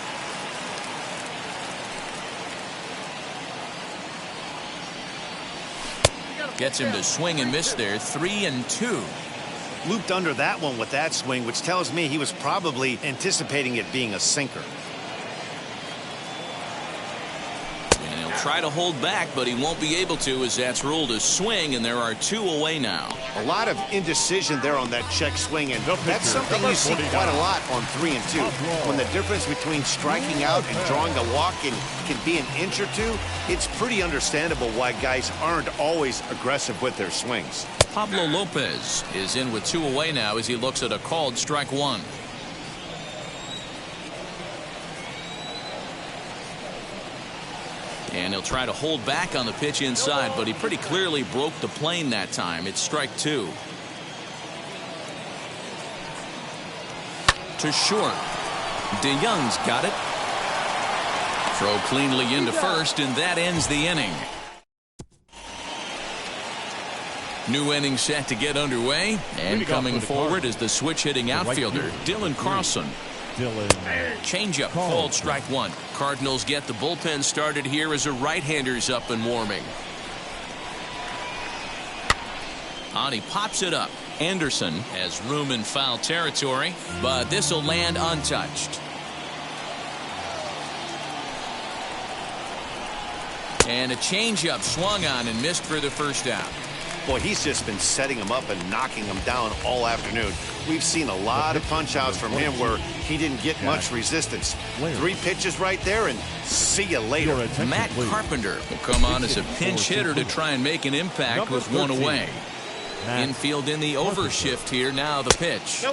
Gets him to swing and miss there, 3-2. Looped under that one with that swing, which tells me he was probably anticipating it being a sinker. And he'll try to hold back, but he won't be able to, as that's ruled a swing, and there are 2 away now. A lot of indecision there on that check swing, and that's something you see quite a lot on 3 and 2. When the difference between striking out and drawing a walk can be an inch or 2, it's pretty understandable why guys aren't always aggressive with their swings. Pablo Lopez is in with 2 away now as he looks at a called strike 1. And he'll try to hold back on the pitch inside, but he pretty clearly broke the plane that time. It's strike 2. To short. DeYoung's got it. Throw cleanly into first, and that ends the inning. New inning set to get underway, and coming forward is the switch-hitting outfielder, Dylan Carlson. Changeup called strike 1. Cardinals get the bullpen started here as a right-hander's up and warming. He pops it up. Anderson has room in foul territory, but this will land untouched. And a changeup swung on and missed for the first out. Boy, he's just been setting him up and knocking him down all afternoon. We've seen a lot of punch-outs from him where he didn't get much resistance. 3 pitches right there, and see you later. Matt Carpenter will come on as a pinch hitter to try and make an impact with 1 away. Infield in the overshift here. Now the pitch.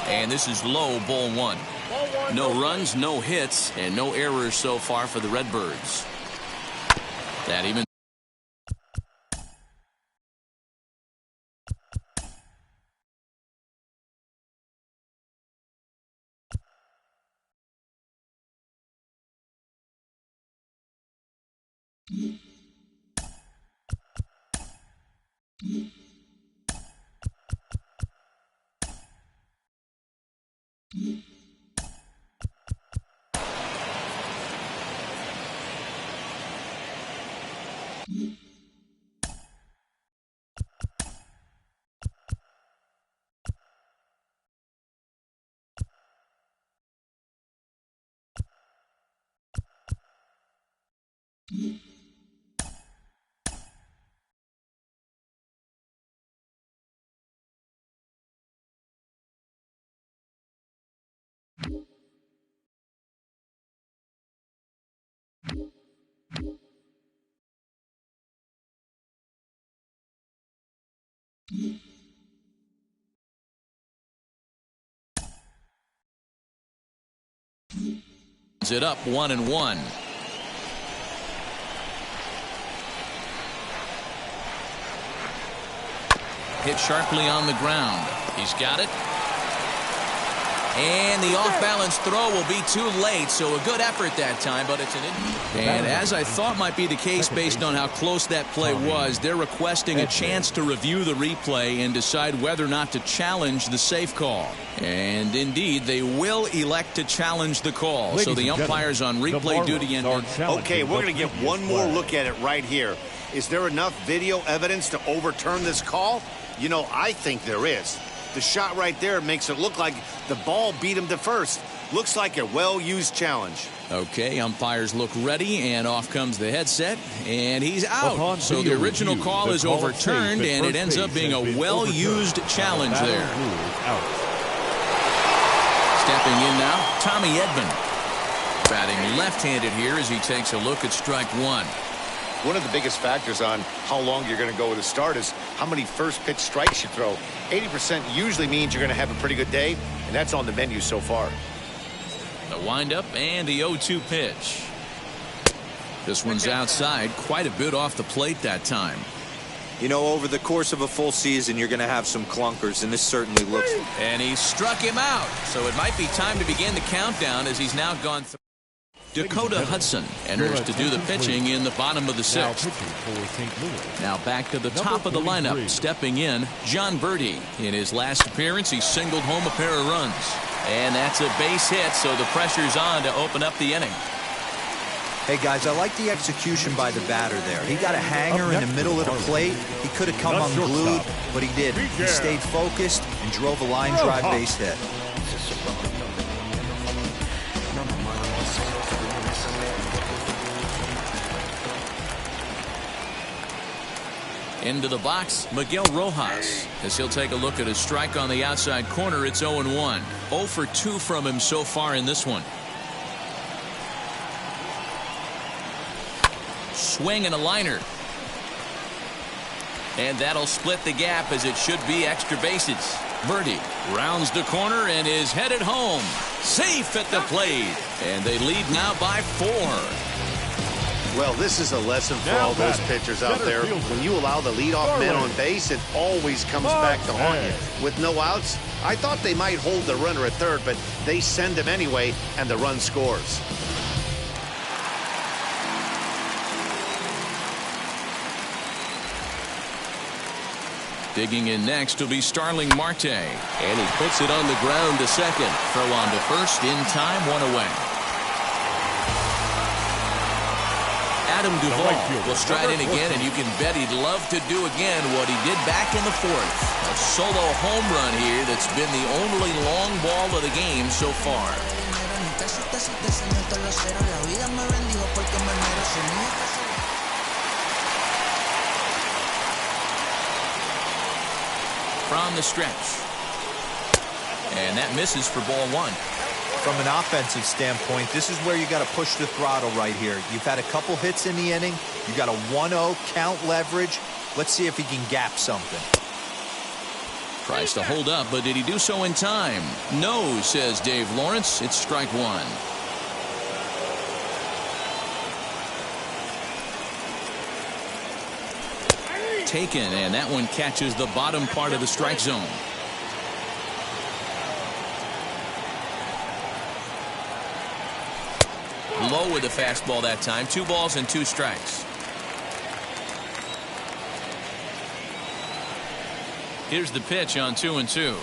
And this is low, ball 1. No runs, no hits, and no errors so far for the Redbirds. That even it up 1-1. Hit sharply on the ground. He's got it. And the off-balance throw will be too late, so a good effort that time, but it's an and as I thought might be the case based on how close that play was, they're requesting a chance to review the replay and decide whether or not to challenge the safe call. And indeed, they will elect to challenge the call. So the umpires on replay duty. Okay, we're going to get one more look at it right here. Is there enough video evidence to overturn this call? You know, I think there is. The shot right there makes it look like the ball beat him to first. Looks like a well-used challenge. Okay, umpires look ready, and off comes the headset, and he's out. So the original call is overturned, and it ends up being a well-used challenge there. Stepping in now, Tommy Edman. Batting left-handed here as he takes a look at strike one. One of the biggest factors on how long you're going to go with a start is how many first pitch strikes you throw. 80% usually means you're going to have a pretty good day, and that's on the menu so far. The windup and the 0-2 pitch. This one's outside, quite a bit off the plate that time. You know, over the course of a full season, you're going to have some clunkers, and this certainly looks. And he struck him out, so it might be time to begin the countdown as he's now gone through. Dakota Hudson enters to do the pitching in the bottom of the sixth. Now back to the top of the lineup, stepping in, John Birdie. In his last appearance, he singled home a pair of runs. And that's a base hit, so the pressure's on to open up the inning. Hey, guys, I like the execution by the batter there. He got a hanger in the middle of the plate. He could have come unglued, but he didn't. He stayed focused and drove a line drive base hit. Into the box, Miguel Rojas, as he'll take a look at a strike on the outside corner. It's 0-1. 0 for 2 from him so far in this one. Swing and a liner. And that'll split the gap as it should be extra bases. Birdie rounds the corner and is headed home. Safe at the plate. And they lead now by 4. Well, this is a lesson for all those pitchers out there. When you allow the leadoff man on base, it always comes back to haunt you. With no outs, I thought they might hold the runner at third, but they send him anyway, and the run scores. Digging in next will be Starling Marte. And he puts it on the ground to second. Throw on to first in time, 1 away. Adam Duvall will stride in again, and you can bet he'd love to do again what he did back in the 4th. A solo home run here that's been the only long ball of the game so far. From the stretch. And that misses for ball 1. From an offensive standpoint, this is where you got to push the throttle right here. You've had a couple hits in the inning. You got a 1-0 count leverage. Let's see if he can gap something. Tries to hold up, but did he do so in time? No, says Dave Lawrence. It's strike 1. Taken, and that one catches the bottom part of the strike zone. Low with the fastball that time. 2 balls and 2 strikes. Here's the pitch on 2-2.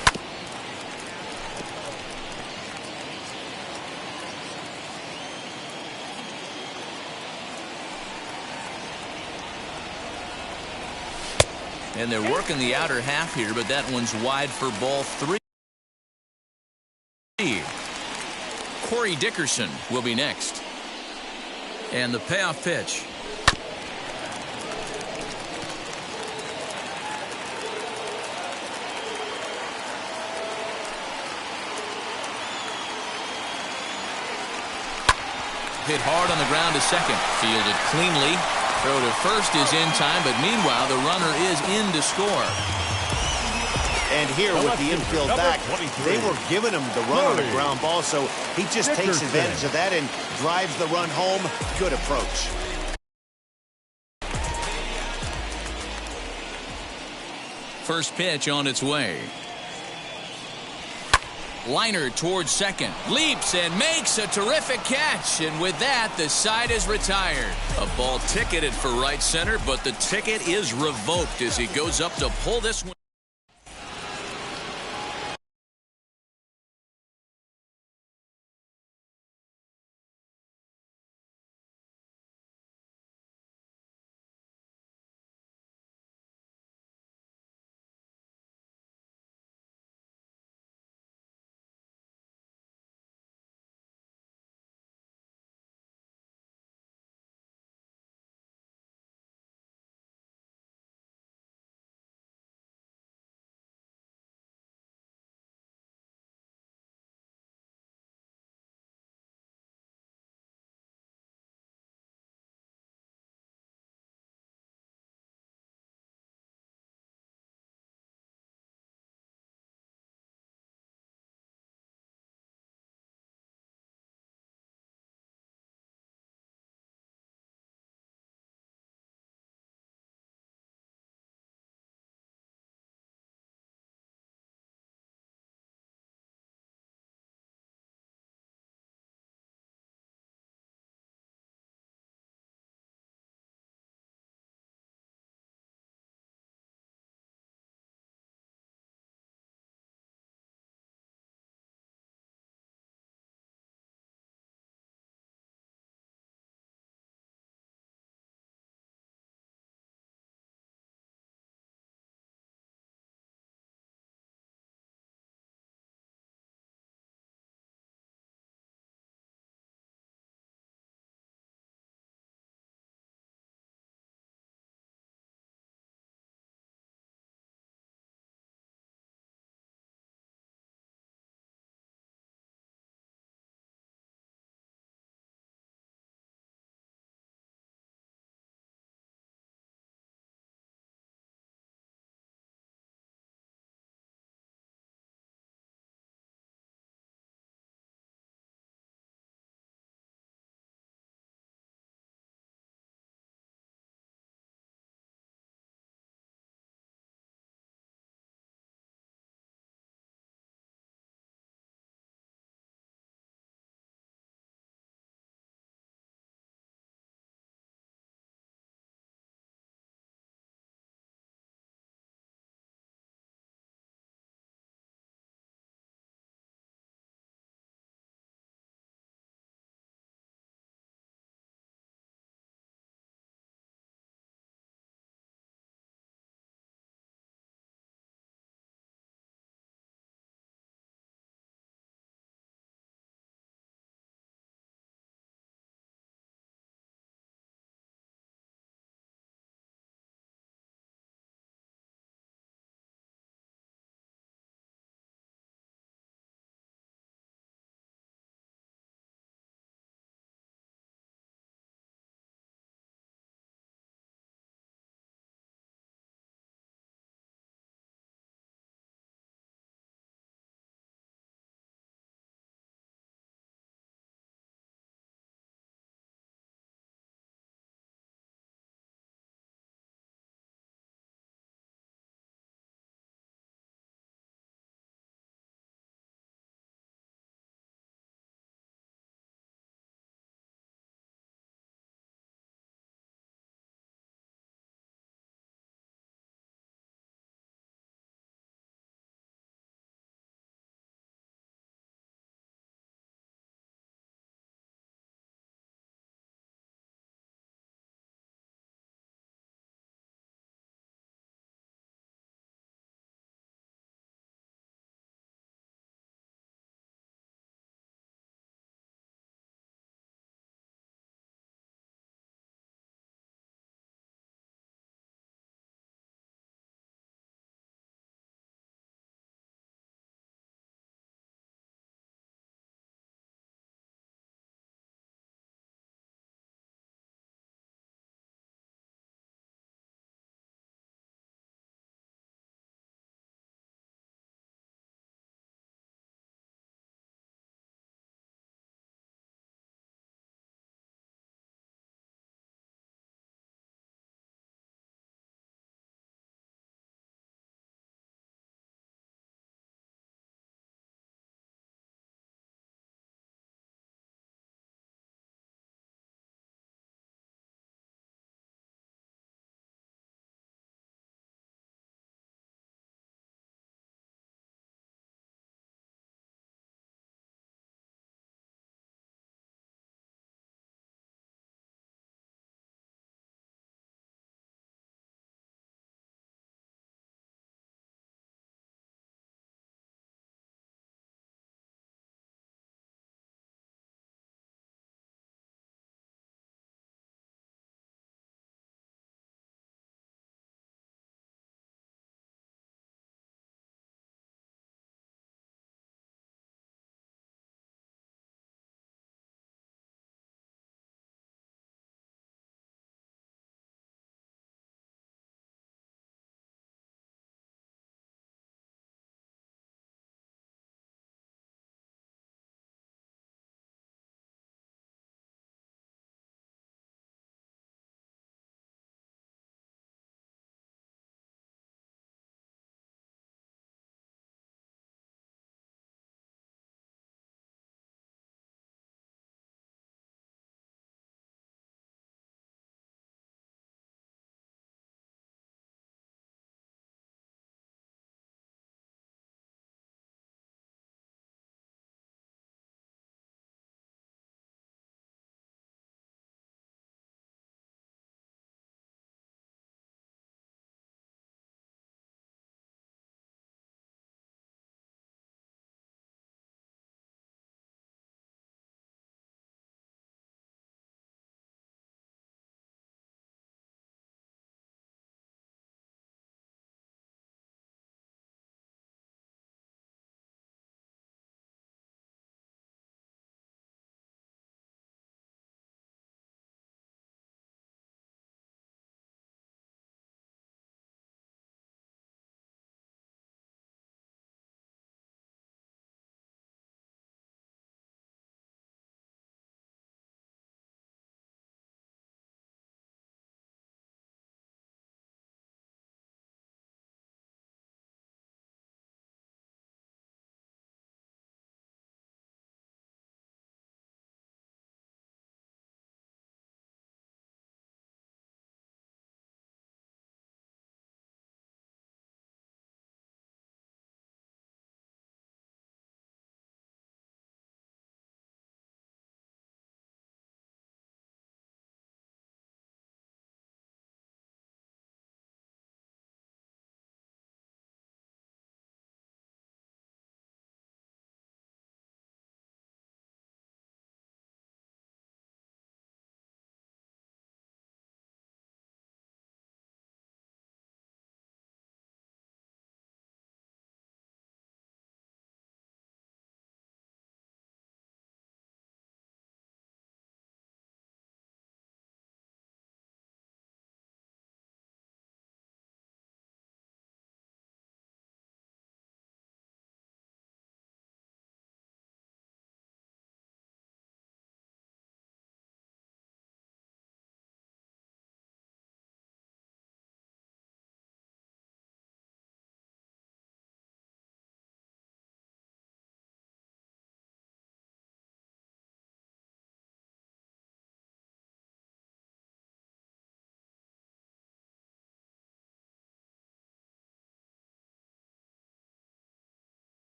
And they're working the outer half here, but that one's wide for ball 3. Corey Dickerson will be next. And the payoff pitch. Hit hard on the ground to second. Fielded cleanly. Throw to first is in time, but meanwhile the runner is in to score. And here with the infield back, they were giving him the run on a ground ball, so he just takes advantage of that and drives the run home. Good approach. First pitch on its way. Liner towards second. Leaps and makes a terrific catch. And with that, the side is retired. A ball ticketed for right center, but the ticket is revoked as he goes up to pull this one.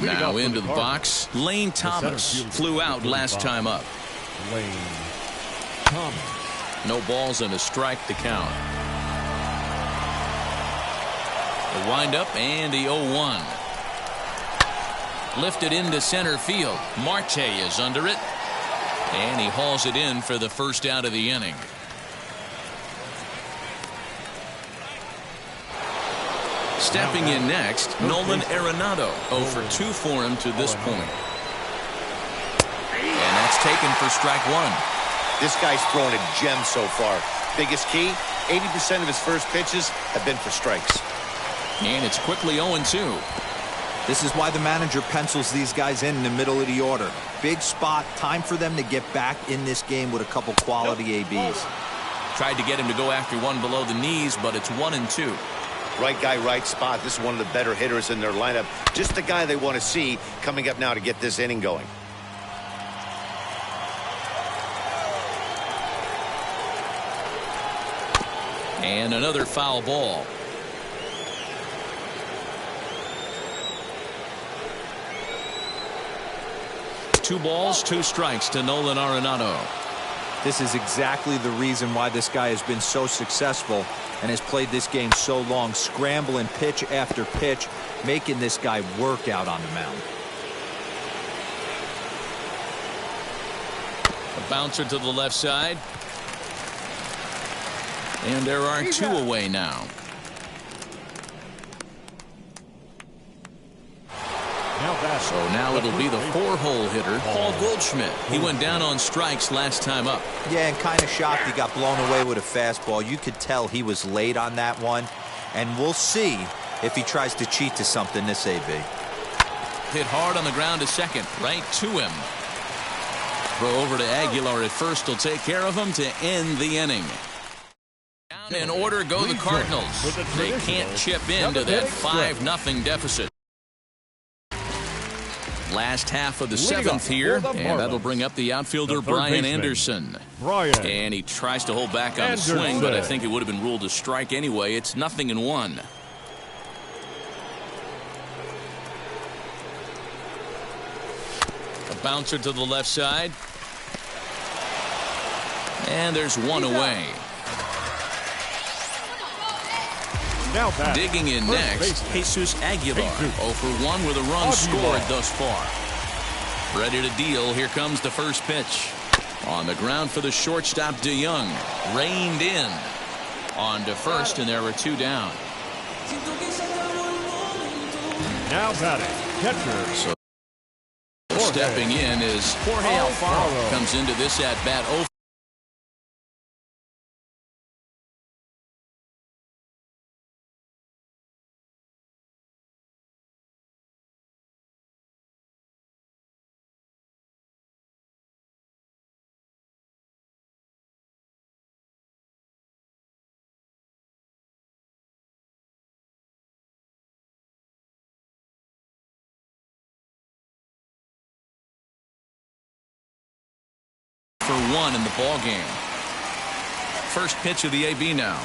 Now into the box, Lane Thomas flew out last time up. Lane Thomas. No balls and a strike to count. The windup and the 0-1. Lifted into center field. Marte is under it. And he hauls it in for the first out of the inning. Stepping in next, Nolan Arenado. 0 for 2 for him to this point. And that's taken for strike 1. This guy's throwing a gem so far. Biggest key, 80% of his first pitches have been for strikes. And it's quickly 0-2. This is why the manager pencils these guys in the middle of the order. Big spot, time for them to get back in this game with a couple quality ABs. Tried to get him to go after one below the knees, but it's 1-2. Right guy, right spot. This is one of the better hitters in their lineup. Just the guy they want to see coming up now to get this inning going. And another foul ball. Two balls, 2 strikes to Nolan Arenado. This is exactly the reason why this guy has been so successful and has played this game so long, scrambling pitch after pitch, making this guy work out on the mound. A bouncer to the left side. And there are 2 away now. So now it'll be the 4-hole hitter, Paul Goldschmidt. He went down on strikes last time up. Yeah, and kind of shocked he got blown away with a fastball. You could tell he was late on that one. And we'll see if he tries to cheat to something this AB. Hit hard on the ground to second, right to him. Throw over to Aguilar at first will take care of him to end the inning. Down in order go the Cardinals. They can't chip into that 5-0 deficit. Last half of the 7th here, and that'll bring up the outfielder Brian Anderson. And he tries to hold back on the swing, but I think it would have been ruled a strike anyway. It's 0-1. A bouncer to the left side. And there's 1 away. Digging in next, Jesus Aguilar. 0 for 1 with a run scored thus far. Ready to deal. Here comes the first pitch. On the ground for the shortstop, DeYoung. Reined in. On to first, and there were 2 down. Now batting, catcher. So stepping in is Jorge Alfaro. Comes into this at bat 0. For 1 in the ball game. First pitch of the AB now.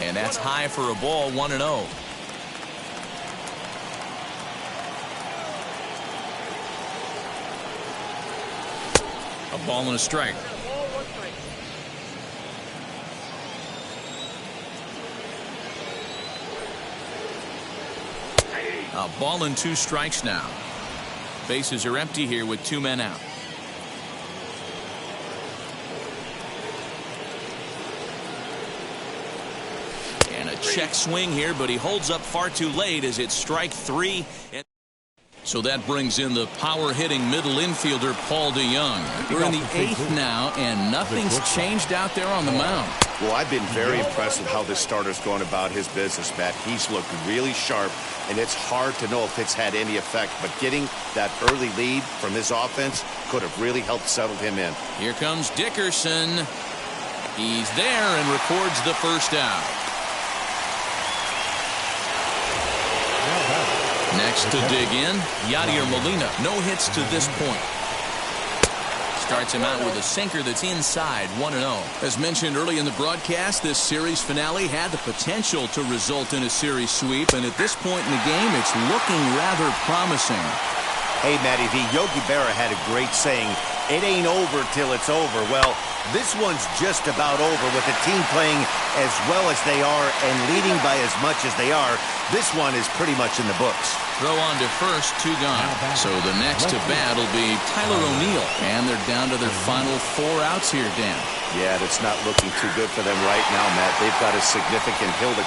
And that's high for a ball, 1-0. A ball and a strike. A ball and 2 strikes now. Bases are empty here with 2 men out. And a check swing here, but he holds up far too late as it's strike 3. So that brings in the power-hitting middle infielder, Paul DeYoung. We're in the 8th now, and nothing's changed out there on the mound. Well, I've been very impressed with how this starter's going about his business, Matt. He's looked really sharp, and it's hard to know if it's had any effect. But getting that early lead from his offense could have really helped settle him in. Here comes Dickerson. He's there and records the first out. Next to dig in, Yadier Molina. No hits to this point. starts him out with a sinker that's inside, 1-0. As mentioned early in the broadcast, this series finale had the potential to result in a series sweep, and at this point in the game, it's looking rather promising. Hey, Matty V, Yogi Berra had a great saying, "It ain't over till it's over." Well, this one's just about over with the team playing as well as they are and leading by as much as they are. This one is pretty much in the books. Throw on to first, 2 gone. So the next to bat will be Tyler O'Neill. And they're down to their final 4 outs here, Dan. Yeah, that's not looking too good for them right now, Matt. They've got a significant hill to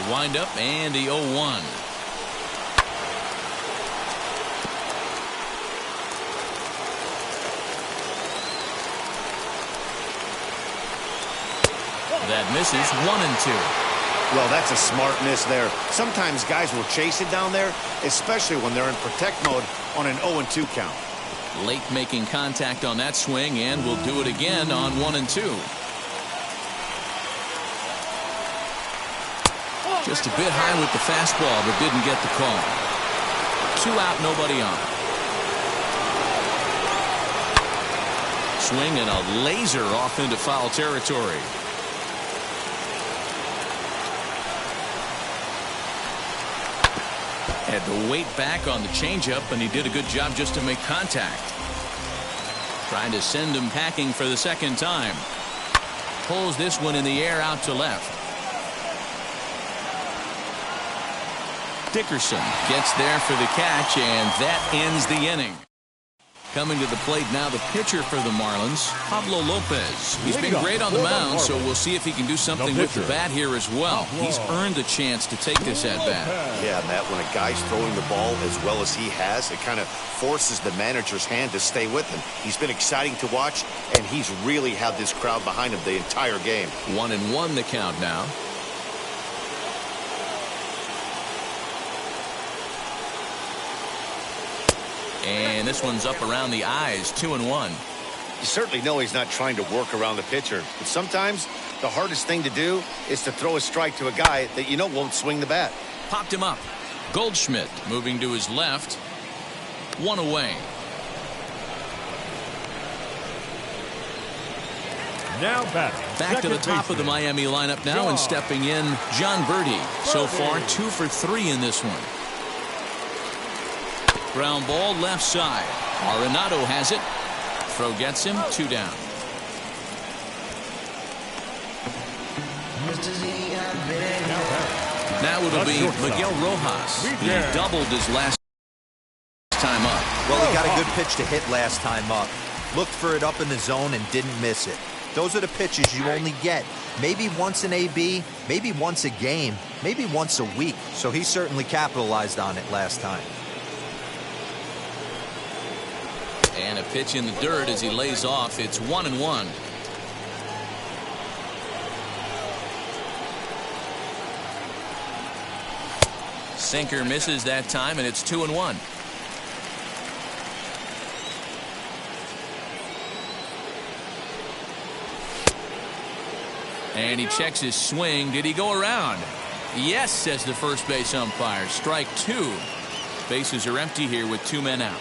wind up and the 0-1. That misses, 1-2. Well, that's a smart miss there. Sometimes guys will chase it down there, especially when they're in protect mode on an 0-2 count. Late making contact on that swing, and will do it again on 1-2. Just a bit high with the fastball, but didn't get the call. 2 out, nobody on. Swing and a laser off into foul territory. Had to wait back on the changeup, and he did a good job just to make contact. Trying to send him packing for the second time. Pulls this one in the air out to left. Dickerson gets there for the catch, and that ends the inning. Coming to the plate now, the pitcher for the Marlins, Pablo Lopez. He's been great on the mound, so we'll see if he can do something with the bat here as well. He's earned the chance to take this at bat. Yeah, Matt, when a guy's throwing the ball as well as he has, it kind of forces the manager's hand to stay with him. He's been exciting to watch, and he's really had this crowd behind him the entire game. 1-1 the count now. And this one's up around the eyes, 2-1. You certainly know he's not trying to work around the pitcher, but sometimes the hardest thing to do is to throw a strike to a guy that you know won't swing the bat. Popped him up. Goldschmidt moving to his left. 1 away. Now back to the top of the Miami lineup now, and stepping in, John Birdie. So far, 2 for 3 in this one. Ground ball left side. Arenado has it. Throw gets him, 2 down. Now it'll be Miguel Rojas. He doubled his last time up. Well, he got a good pitch to hit last time up. Looked for it up in the zone and didn't miss it. Those are the pitches you only get maybe once in AB, maybe once a game, maybe once a week. So he certainly capitalized on it last time. And a pitch in the dirt as he lays off. It's 1-1. Sinker misses that time, and it's 2-1. And he checks his swing. Did he go around? Yes, says the first base umpire. Strike 2. Bases are empty here with 2 men out.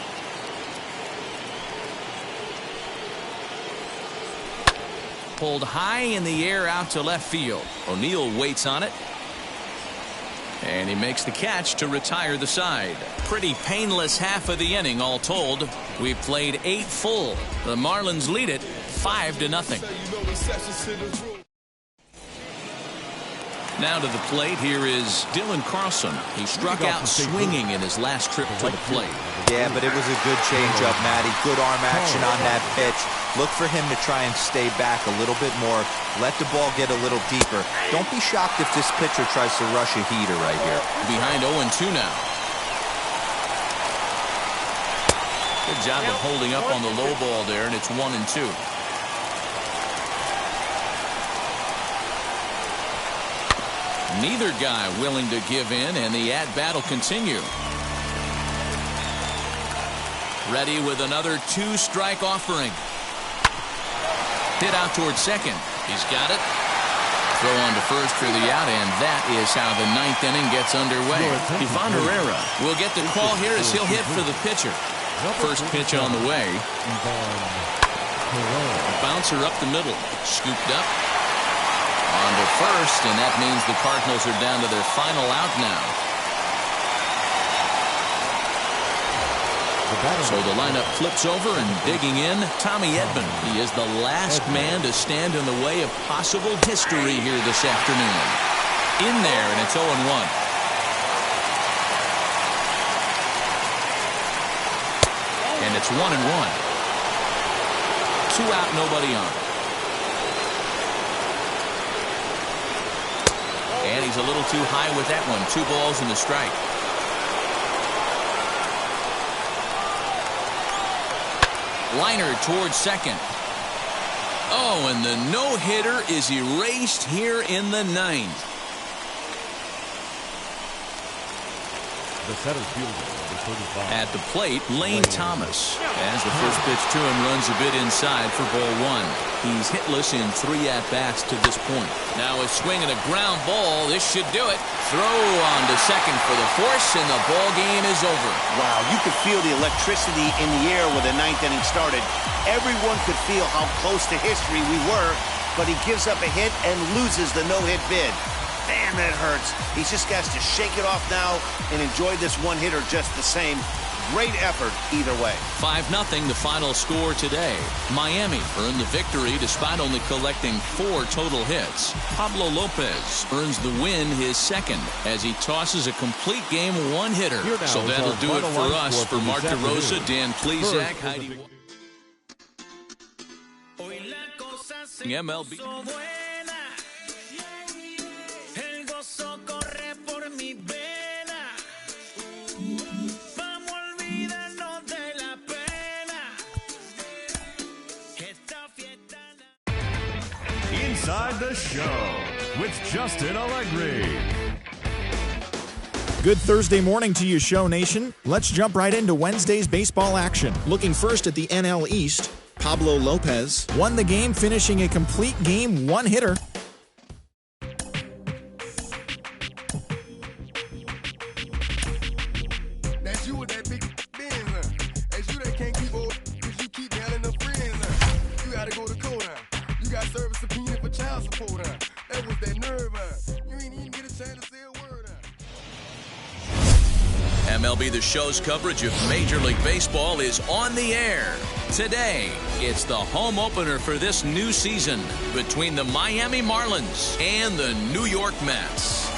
Pulled high in the air out to left field. O'Neill waits on it. And he makes the catch to retire the side. Pretty painless half of the inning all told. We've played 8 full. The Marlins lead it 5-0. Now to the plate, here is Dylan Carlson. He struck out swinging in his last trip to the plate. Yeah, but it was a good changeup, Matty. Good arm action on that pitch. Look for him to try and stay back a little bit more. Let the ball get a little deeper. Don't be shocked if this pitcher tries to rush a heater right here. Behind 0-2 now. Good job of holding up on the low ball there, and it's 1-2. Neither guy willing to give in, and the at-bat will continue. Ready with another 2-strike offering. Hit out towards second. He's got it. Throw on to first for the out, and that is how the 9th inning gets underway. Ivan Herrera will get the call here as he'll hit for the pitcher. First pitch on the way. A bouncer up the middle. Scooped up. On to first, and that means the Cardinals are down to their final out now. So the lineup flips over, and digging in, Tommy Edman. He is the last man to stand in the way of possible history here this afternoon. In there, and it's 0-1. And it's 1-1. 2 out, nobody on. And he's a little too high with that one. 2 balls and a strike. Liner towards second. Oh, and the no-hitter is erased here in the 9th. The center fielder, at the plate, Lane Thomas. As the first pitch to him runs a bit inside for ball 1. He's hitless in 3 at-bats to this point. Now a swing and a ground ball. This should do it. Throw on to second for the force, and the ball game is over. Wow, you could feel the electricity in the air when the 9th inning started. Everyone could feel how close to history we were, but he gives up a hit and loses the no-hit bid. Man, that hurts. He just has to shake it off now and enjoy this one-hitter just the same. Great effort either way. 5-0 the final score today. Miami earned the victory despite only collecting 4 total hits. Pablo Lopez earns the win, his second, as he tosses a complete game 1-hitter. So that'll do it for us. For Mark DeRosa, Dan Plesac, Heidi MLB. Inside the Show with Justin Allegri. Good Thursday morning to you, Show Nation. Let's jump right into Wednesday's baseball action. Looking first at the NL East, Pablo Lopez won the game, finishing a complete game 1-hitter. That's you with that big Benz, That's you that can't keep old because you keep handling the friends, You gotta go to court, You got service subpoena for child support, That was that nerve, You ain't even get a chance to say a word, MLB The Show's coverage of Major League Baseball is on the air. Today, it's the home opener for this new season between the Miami Marlins and the New York Mets.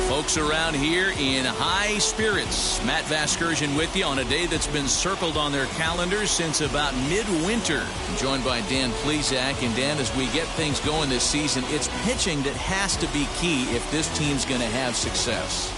Folks around here in high spirits. Matt Vasgersian with you on a day that's been circled on their calendars since about midwinter. Joined by Dan Plesac. And Dan, as we get things going this season, it's pitching that has to be key if this team's going to have success.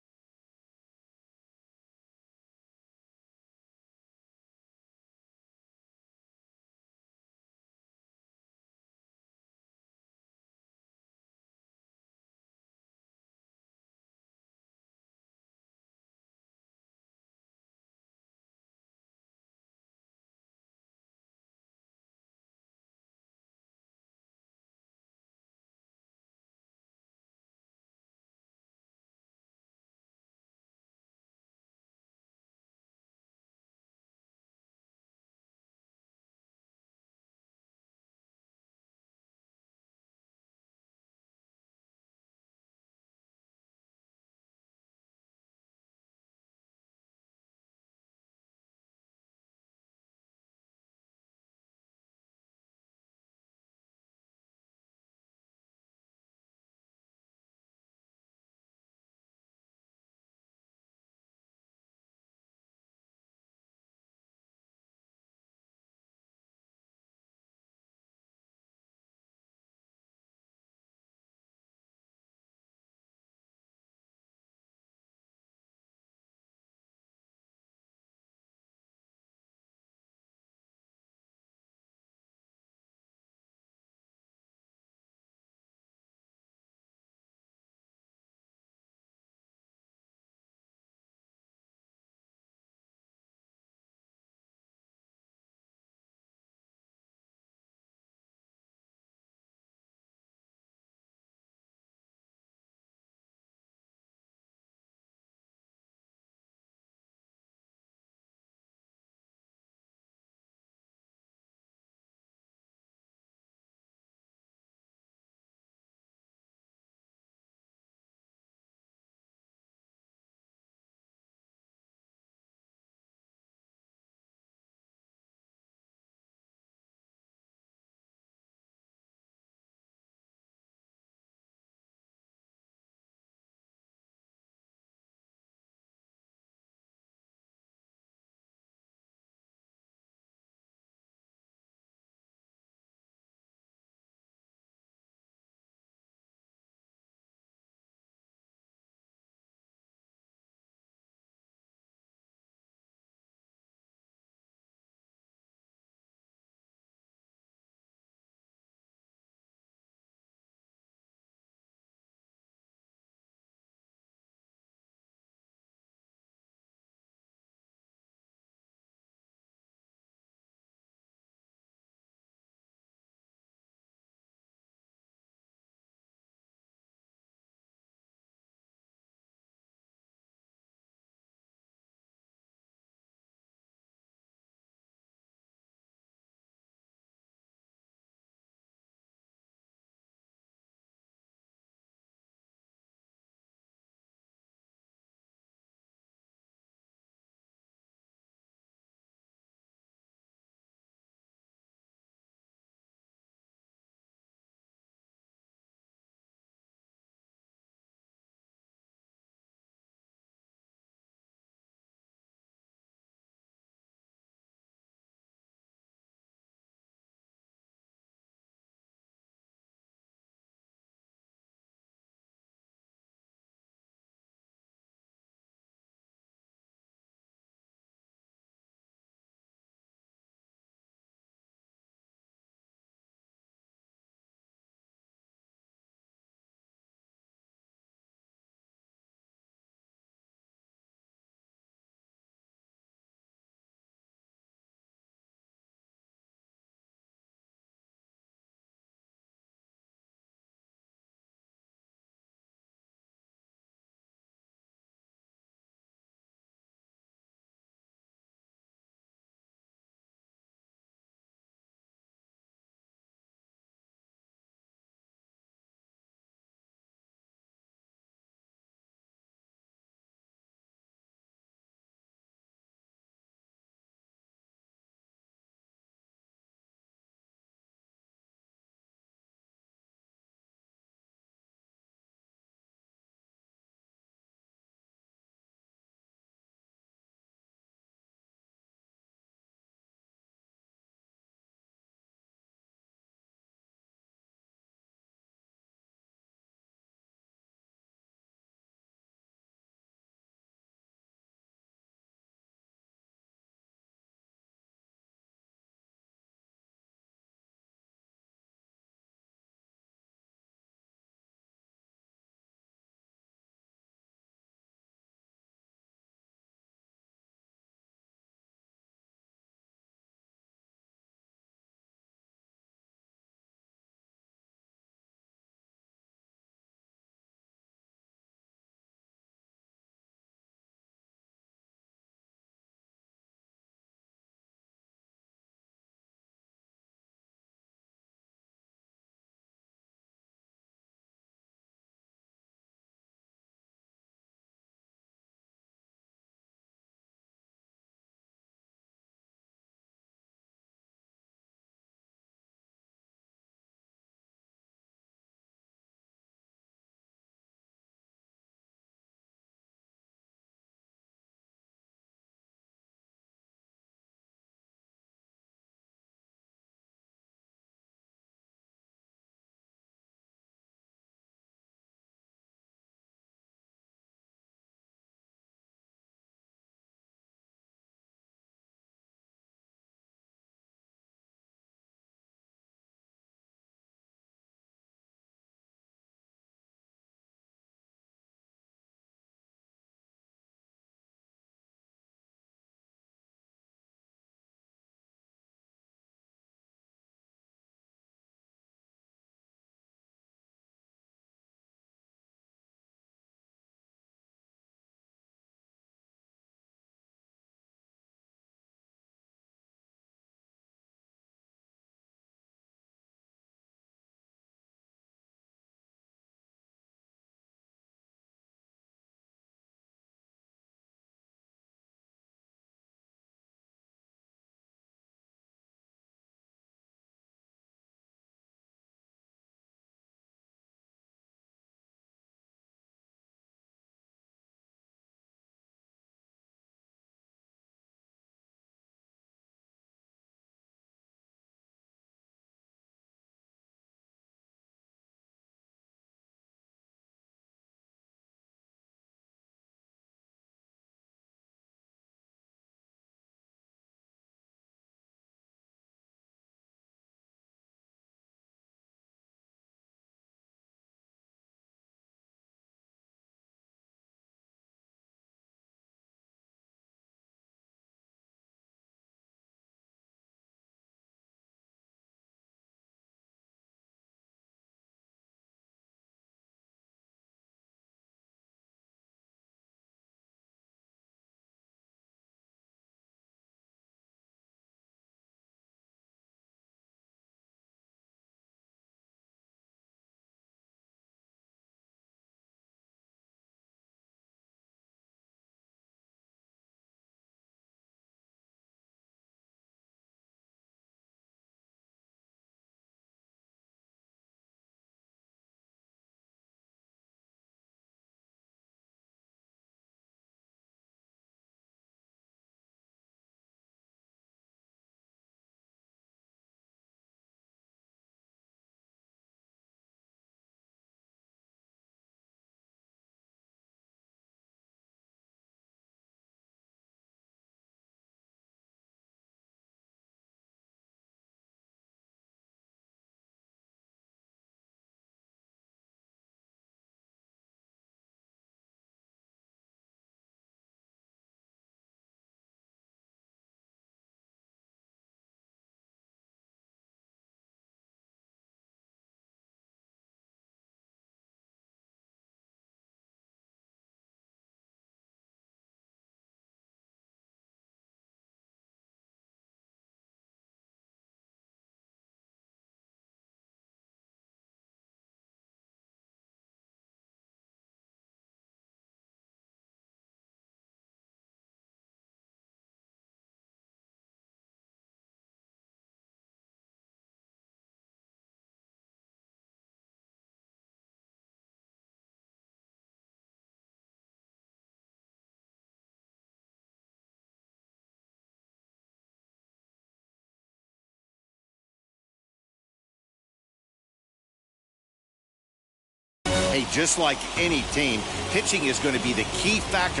Hey, just like any team, pitching is going to be the key factor.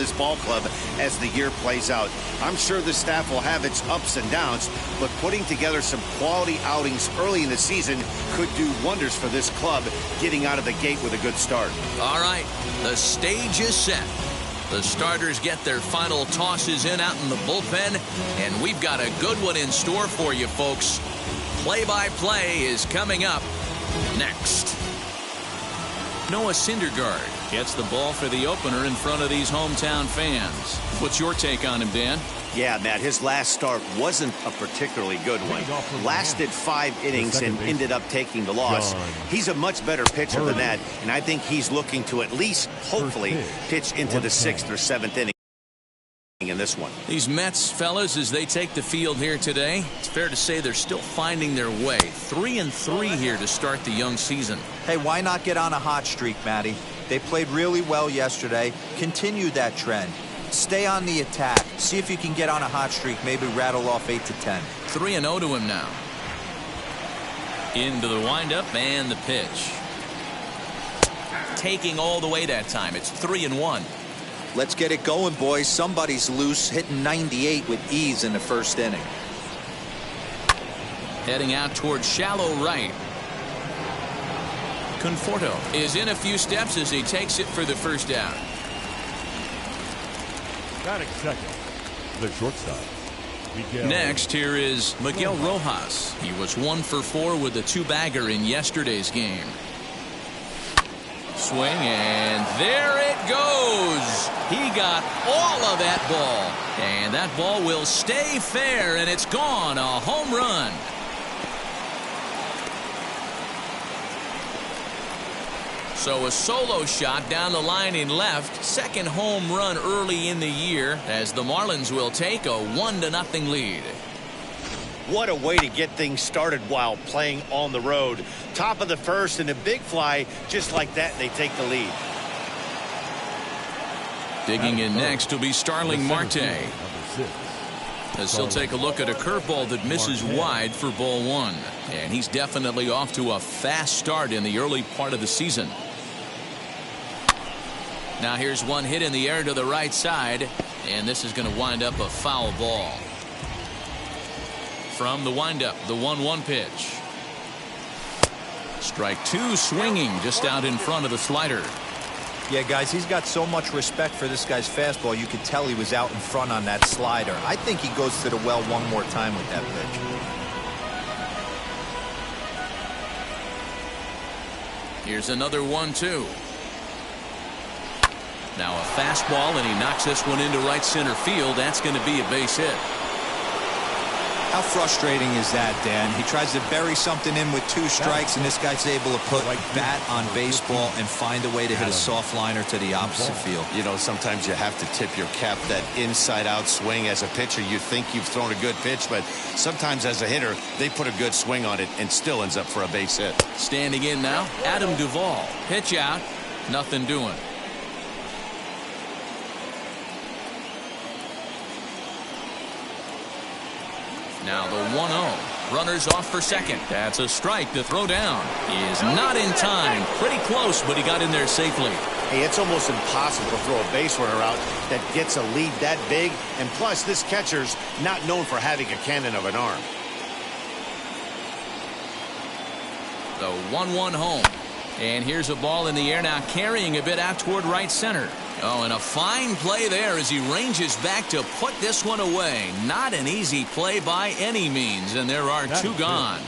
this ball club as the year plays out. I'm sure the staff will have its ups and downs, but putting together some quality outings early in the season could do wonders for this club getting out of the gate with a good start. All right, the stage is set. The starters get their final tosses in out in the bullpen, and we've got a good one in store for you, folks. Play-by-play is coming up next. Noah Syndergaard gets the ball for the opener in front of these hometown fans. What's your take on him, Dan? Yeah, Matt, his last start wasn't a particularly good one. Lasted 5 innings and ended up taking the loss. He's a much better pitcher than that, and I think he's looking to at least, hopefully, pitch into the 6th or 7th inning in this one. These Mets, fellas, as they take the field here today, it's fair to say they're still finding their way. 3-3 here to start the young season. Hey, why not get on a hot streak, Matty? They played really well yesterday. Continue that trend. Stay on the attack. See if you can get on a hot streak. Maybe rattle off 8 to 10. 3-0 to him now. Into the windup and the pitch. Taking all the way that time. It's 3-1. Let's get it going, boys. Somebody's loose, hitting 98 with ease in the first inning. Heading out towards shallow right. Conforto is in a few steps as he takes it for the first down. Batting second, the shortstop. Next, here is Miguel Rojas. He was 1 for 4 with a 2-bagger in yesterday's game. Swing, and there it goes. He got all of that ball. And that ball will stay fair, and it's gone. A home run. So a solo shot down the line in left. Second home run early in the year as the Marlins will take a 1-0 lead. What a way to get things started while playing on the road. Top of the first and a big fly just like that, they take the lead. Digging in next will be Starling Marte, as he'll take a look at a curveball that misses wide for ball 1. And he's definitely off to a fast start in the early part of the season. Now here's one hit in the air to the right side, and this is going to wind up a foul ball. From the windup, the 1-1 pitch. Strike 2 swinging just out in front of the slider. Yeah, guys, he's got so much respect for this guy's fastball. You could tell he was out in front on that slider. I think he goes to the well one more time with that pitch. Here's another 1-2. Now a fastball, and he knocks this one into right center field. That's going to be a base hit. How frustrating is that, Dan? He tries to bury something in with 2 strikes, and this guy's able to put bat on baseball and find a way to hit a soft liner to the opposite field. You know, sometimes you have to tip your cap. That inside-out swing as a pitcher, you think you've thrown a good pitch, but sometimes as a hitter, they put a good swing on it and still ends up for a base hit. Standing in now, Adam Duvall. Pitch out, nothing doing. Now the 1-0. Runners off for second. That's a strike to throw down. He is not in time. Pretty close, but he got in there safely. Hey, it's almost impossible to throw a base runner out that gets a lead that big. And plus, this catcher's not known for having a cannon of an arm. The 1-1 home. And here's a ball in the air now, carrying a bit out toward right center. Oh, and a fine play there as he ranges back to put this one away. Not an easy play by any means, and there are 2 gone.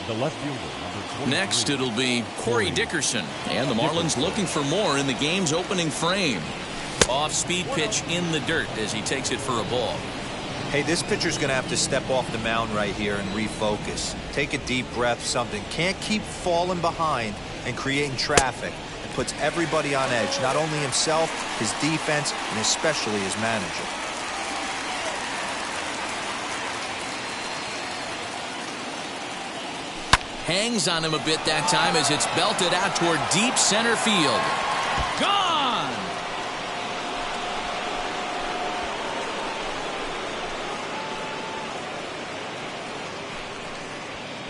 The left fielder. Next, it'll be Corey Dickerson, and the Marlins looking for more in the game's opening frame. Off-speed pitch in the dirt as he takes it for a ball. Hey, this pitcher's going to have to step off the mound right here and refocus. Take a deep breath, something. Can't keep falling behind and creating traffic. It puts everybody on edge, not only himself, his defense, and especially his manager. Hangs on him a bit that time as it's belted out toward deep center field. Gone!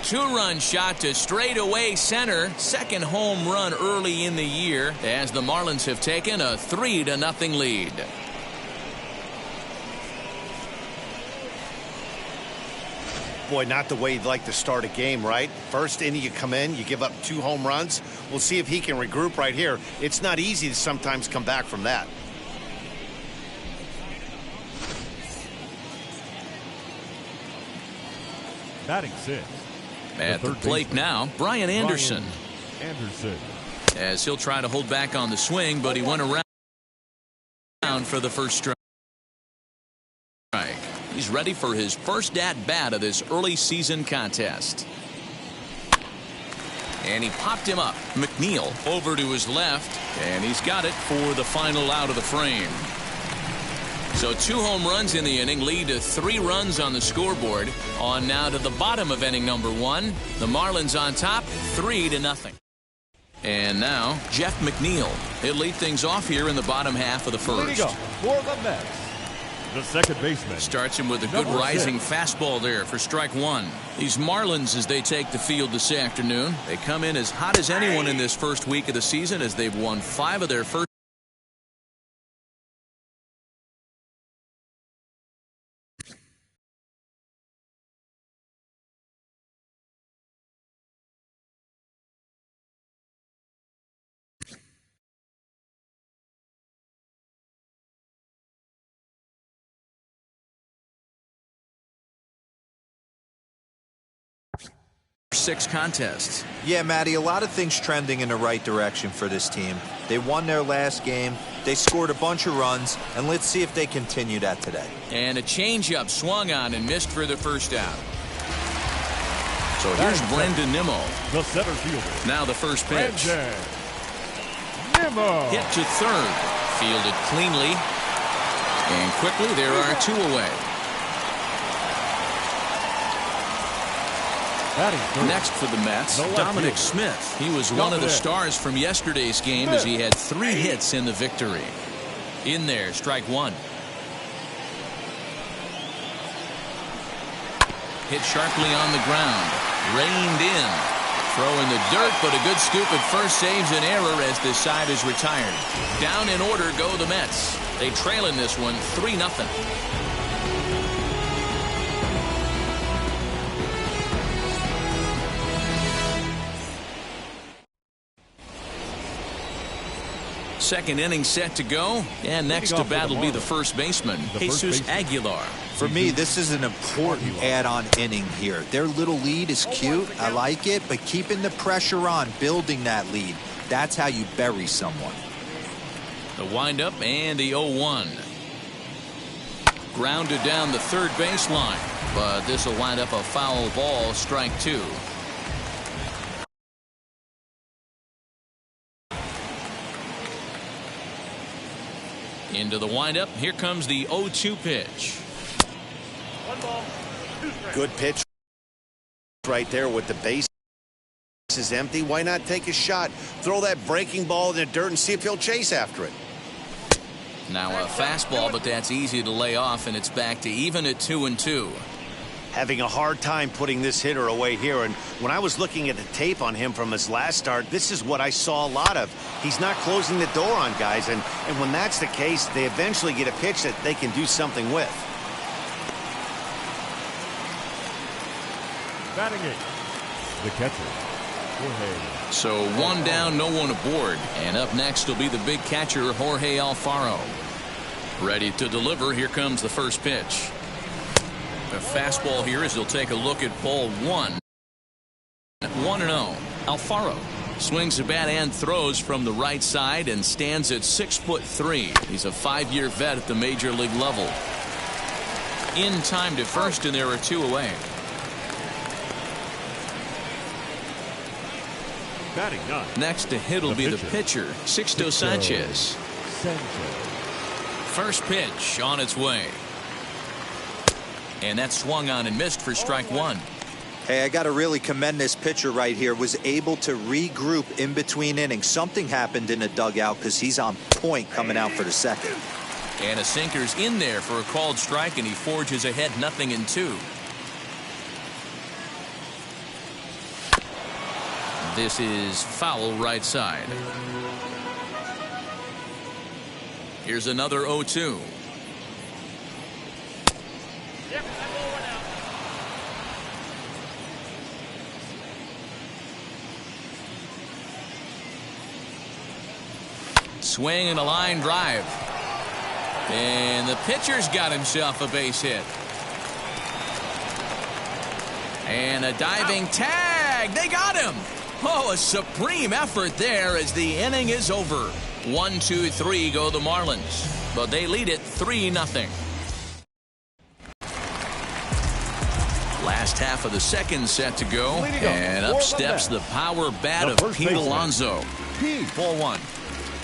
Two-run shot to straightaway center. Second home run early in the year as the Marlins have taken a 3-0 lead. Boy, not the way you'd like to start a game, right? First inning, you come in, you give up 2 home runs. We'll see if he can regroup right here. It's not easy to sometimes come back from that. Batting 6. At the plate now, Brian Anderson. Anderson. As he'll try to hold back on the swing, but he went around for the first strike. He's ready for his first at-bat of this early season contest. And he popped him up. McNeil over to his left, and he's got it for the final out of the frame. So 2 home runs in the inning lead to 3 runs on the scoreboard. On now to the bottom of inning number 1. The Marlins on top, 3-0. And now Jeff McNeil. He'll lead things off here in the bottom half of the first. Leading up for the Mets, the second baseman. Starts him with a good rising fastball there for strike 1. These Marlins, as they take the field this afternoon, they come in as hot as anyone in this first week of the season as they've won 5 of their first. Six contests. Yeah, Matty, a lot of things trending in the right direction for this team. They won their last game, they scored a bunch of runs, and let's see if they continue that today. And a changeup swung on and missed for the first out. So here's Brendan Nimmo. The center fielder. Now the first pitch. Nimmo. Hit to third. Fielded cleanly. And quickly there are 2 away. Next for the Mets, Dominic Smith. He was one of the stars from yesterday's game as he had 3 hits in the victory. In there, strike 1. Hit sharply on the ground. Reined in. Throw in the dirt, but a good scoop at first saves an error as this side is retired. Down in order go the Mets. They trail in this one 3-0. Second inning set to go, and next to bat will be the first baseman, Jesus Aguilar. For me, this is an important add-on inning here. Their little lead is cute, I like it, but keeping the pressure on, building that lead, that's how you bury someone. The windup and the 0-1. Grounded down the third baseline, but this will wind up a foul ball, strike 2. Into the windup. Here comes the 0-2 pitch. Good pitch right there with the base is empty. Why not take a shot? Throw that breaking ball in the dirt and see if he'll chase after it. Now a fastball, but that's easy to lay off, and it's back to even at 2-2. Having a hard time putting this hitter away here, and when I was looking at the tape on him from his last start, this is what I saw a lot of. He's not closing the door on guys, and when that's the case, they eventually get a pitch that they can do something with. Batting 8, the catcher, Jorge. So 1 down, no one aboard, and up next will be the big catcher, Jorge Alfaro. Ready to deliver. Here comes the first pitch. A fastball here as he'll take a look at ball 1. 1-0. Alfaro swings the bat and throws from the right side and stands at 6'3". He's a 5-year vet at the major league level. In time to first, and there are 2 away. Batting 9. Next to hit will be the pitcher, Sixto Sanchez. First pitch on its way. And that swung on and missed for strike 1. Hey, I got to really commend this pitcher right here. Was able to regroup in between innings. Something happened in the dugout because he's on point coming out for the second. And a sinker's in there for a called strike, and he forges ahead 0-2. This is foul right side. Here's another 0-2. swing and a line drive. And the pitcher's got himself a base hit. And a diving tag. They got him. Oh, a supreme effort there as the inning is over. 1-2-3 go the Marlins, but they lead it 3-0. Last half of the second set to go, and up steps the power bat of Pete Alonso. Ball one.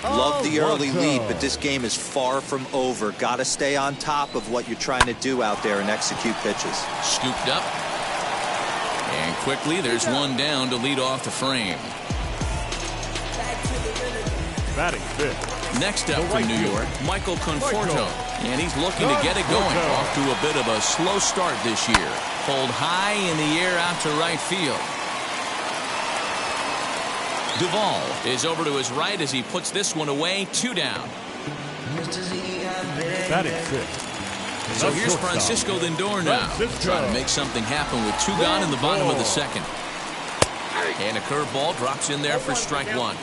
Love the early lead, but this game is far from over. Got to stay on top of what you're trying to do out there and execute pitches. Scooped up. And quickly, there's one down to lead off the frame. Batting fifth. Next up from New York, Michael Conforto. And he's looking to get it going. Off to a bit of a slow start this year. Pulled high in the air out to right field. Duvall is over to his right as he puts this one away. 2 down. Batting fifth. So here's Francisco Lindor now, trying to make something happen with 2 gone in the bottom of the second. And a curveball drops in there for strike 1.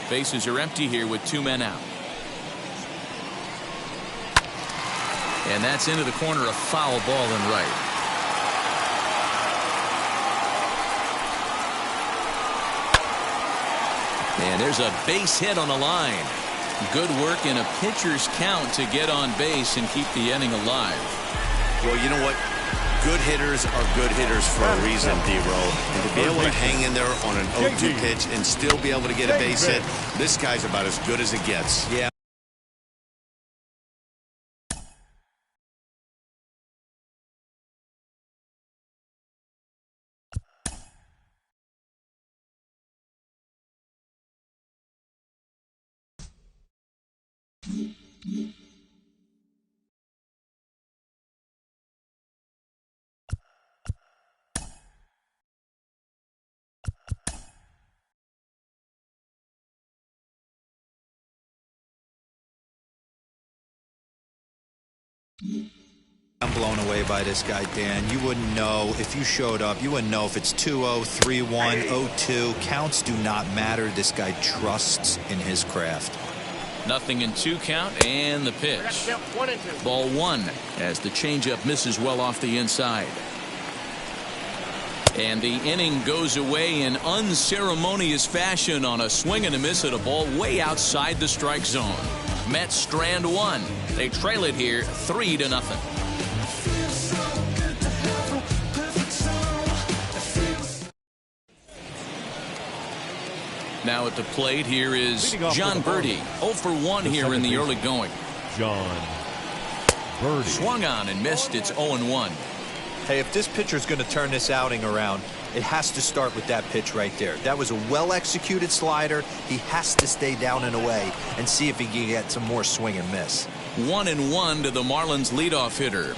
Bases are empty here with 2 men out. And that's into the corner, a foul ball and right. And there's a base hit on the line. Good work in a pitcher's count to get on base and keep the inning alive. Well, you know what? Good hitters are good hitters for a reason, D-Roll. And to be able to hang in there on an 0-2 pitch and still be able to get a base hit, this guy's about as good as it gets. Yeah. I'm blown away by this guy, Dan. You wouldn't know if you showed up. You wouldn't know if it's 2-0, 3-1, 0-2. Counts do not matter. This guy trusts in his craft. 0-2 count and the pitch. Ball 1 as the changeup misses well off the inside. And the inning goes away in unceremonious fashion on a swing and a miss at a ball way outside the strike zone. Mets strand 1. They trail it here 3-0. Now at the plate here is John Birdie. 0 for 1 here in the early going. John Birdie. Swung on and missed. It's 0-1. Hey, if this pitcher's going to turn this outing around, it has to start with that pitch right there. That was a well-executed slider. He has to stay down and away and see if he can get some more swing and miss. 1-1 to the Marlins leadoff hitter.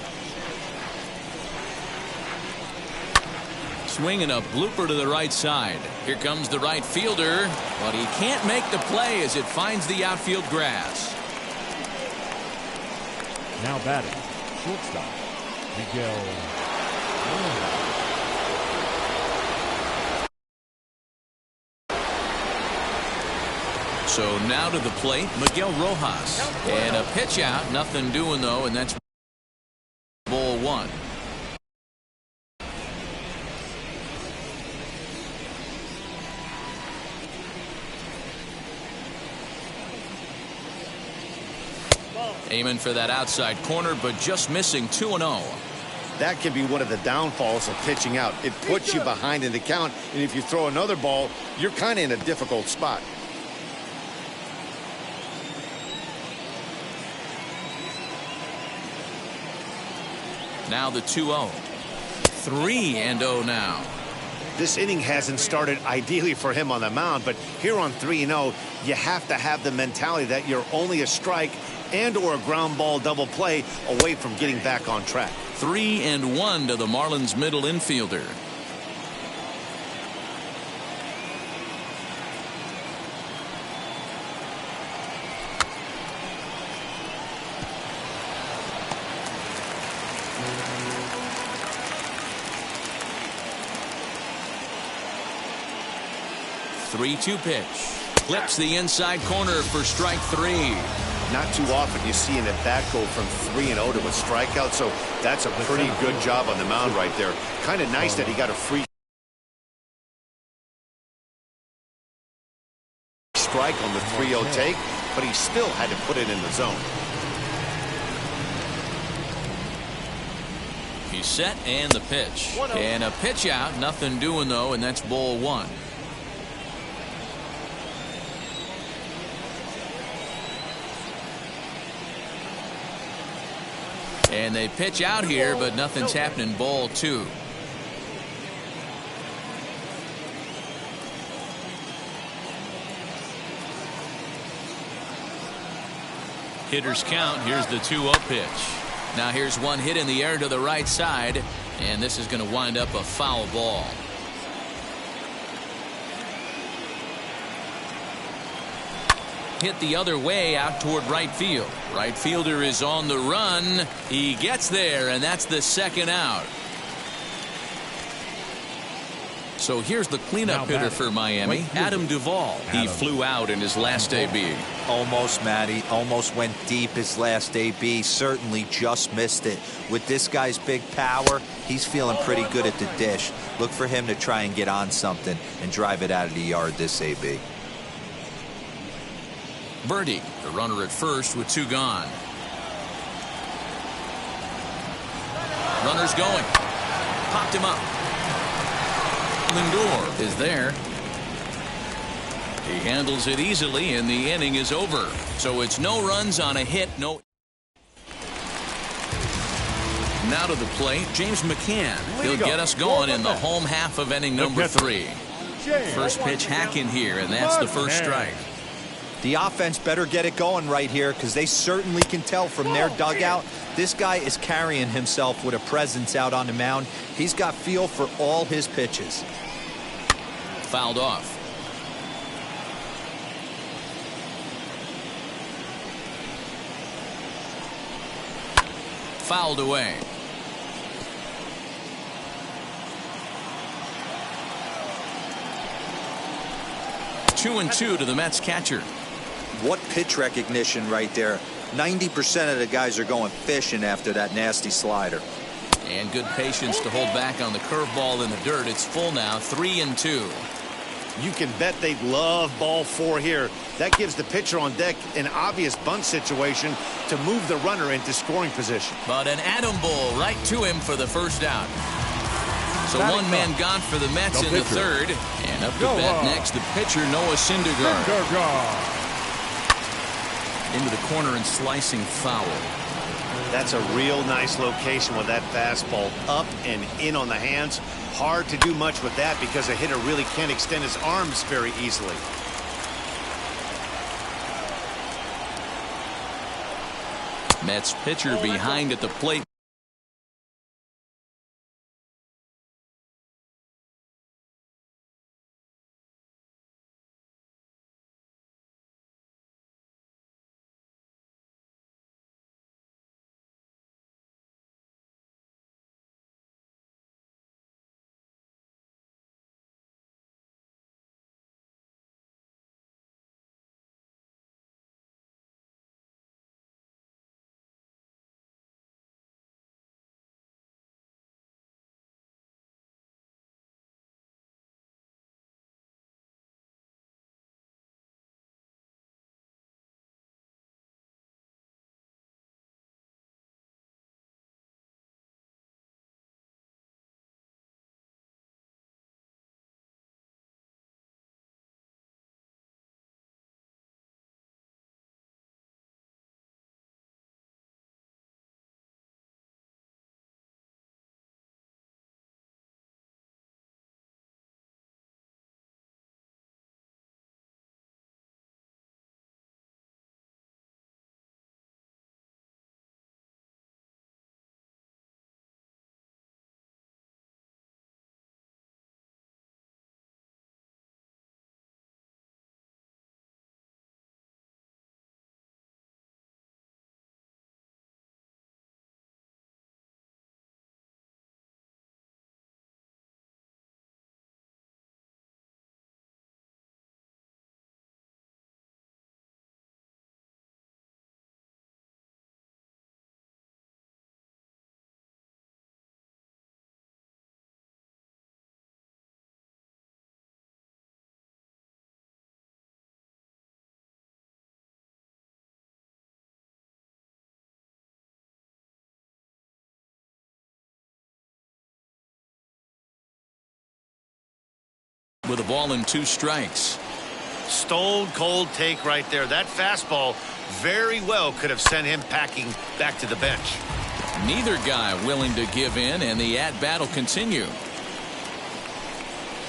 Swinging a blooper to the right side. Here comes the right fielder, but he can't make the play as it finds the outfield grass. Now batting, shortstop, Miguel. So now to the plate, Miguel Rojas. And a pitch out, nothing doing though, and that's ball 1. Aiming for that outside corner, but just missing. 2-0. That can be one of the downfalls of pitching out. It puts you behind in the count, and if you throw another ball, you're kind of in a difficult spot. Now the 2-0. 3-0 now. This inning hasn't started ideally for him on the mound, but here on 3-0, you have to have the mentality that you're only a strike and or a ground ball double play away from getting back on track. 3-1 to the Marlins middle infielder. Three-two pitch. Clips the inside corner for strike 3. Not too often you see an at-bat go from 3-0 to a strikeout, so that's a pretty good job on the mound right there. Kind of nice that he got a free strike on the 3-0 take, but he still had to put it in the zone. He's set and the pitch. And a pitch out. Nothing doing, though, and that's ball 1. And they pitch out here, but nothing's happening. Ball 2. Hitters count. Here's the 2-0 pitch. Now here's one hit in the air to the right side, and this is going to wind up a foul ball. Hit the other way out toward right field. Right fielder is on the run. He gets there, and that's the second out. So here's the cleanup hitter for Miami, Adam Duvall. He flew out in his last AB. Almost, Matty. Almost went deep his last AB. Certainly just missed it. With this guy's big power, he's feeling pretty good at the dish. Look for him to try and get on something and drive it out of the yard this AB. Birdie, the runner at first with 2 gone. Runner's going. Popped him up. Lindor is there. He handles it easily, and the inning is over. So it's no runs on a hit. No. Now to the plate, James McCann. He'll get us going in the home half of inning number 3. First pitch hacking here, and that's the first strike. The offense better get it going right here, because they certainly can tell from their dugout this guy is carrying himself with a presence out on the mound. He's got feel for all his pitches. Fouled off. Fouled away. Two and two to the Mets catcher. What pitch recognition right there. 90% of the guys are going fishing after that nasty slider. And good patience to hold back on the curveball in the dirt. It's full now, 3-2. You can bet they love ball 4 here. That gives the pitcher on deck an obvious bunt situation to move the runner into scoring position. But an atom ball right to him for the first out. So one man gone for the Mets in the third. And up to bat next, the pitcher, Noah Syndergaard. Into the corner and slicing foul. That's a real nice location with that fastball up and in on the hands. Hard to do much with that because a hitter really can't extend his arms very easily. Mets pitcher behind at the plate. with a ball and 2 strikes. Stone cold take right there. That fastball very well could have sent him packing back to the bench. Neither guy willing to give in, and the at-bat will continue.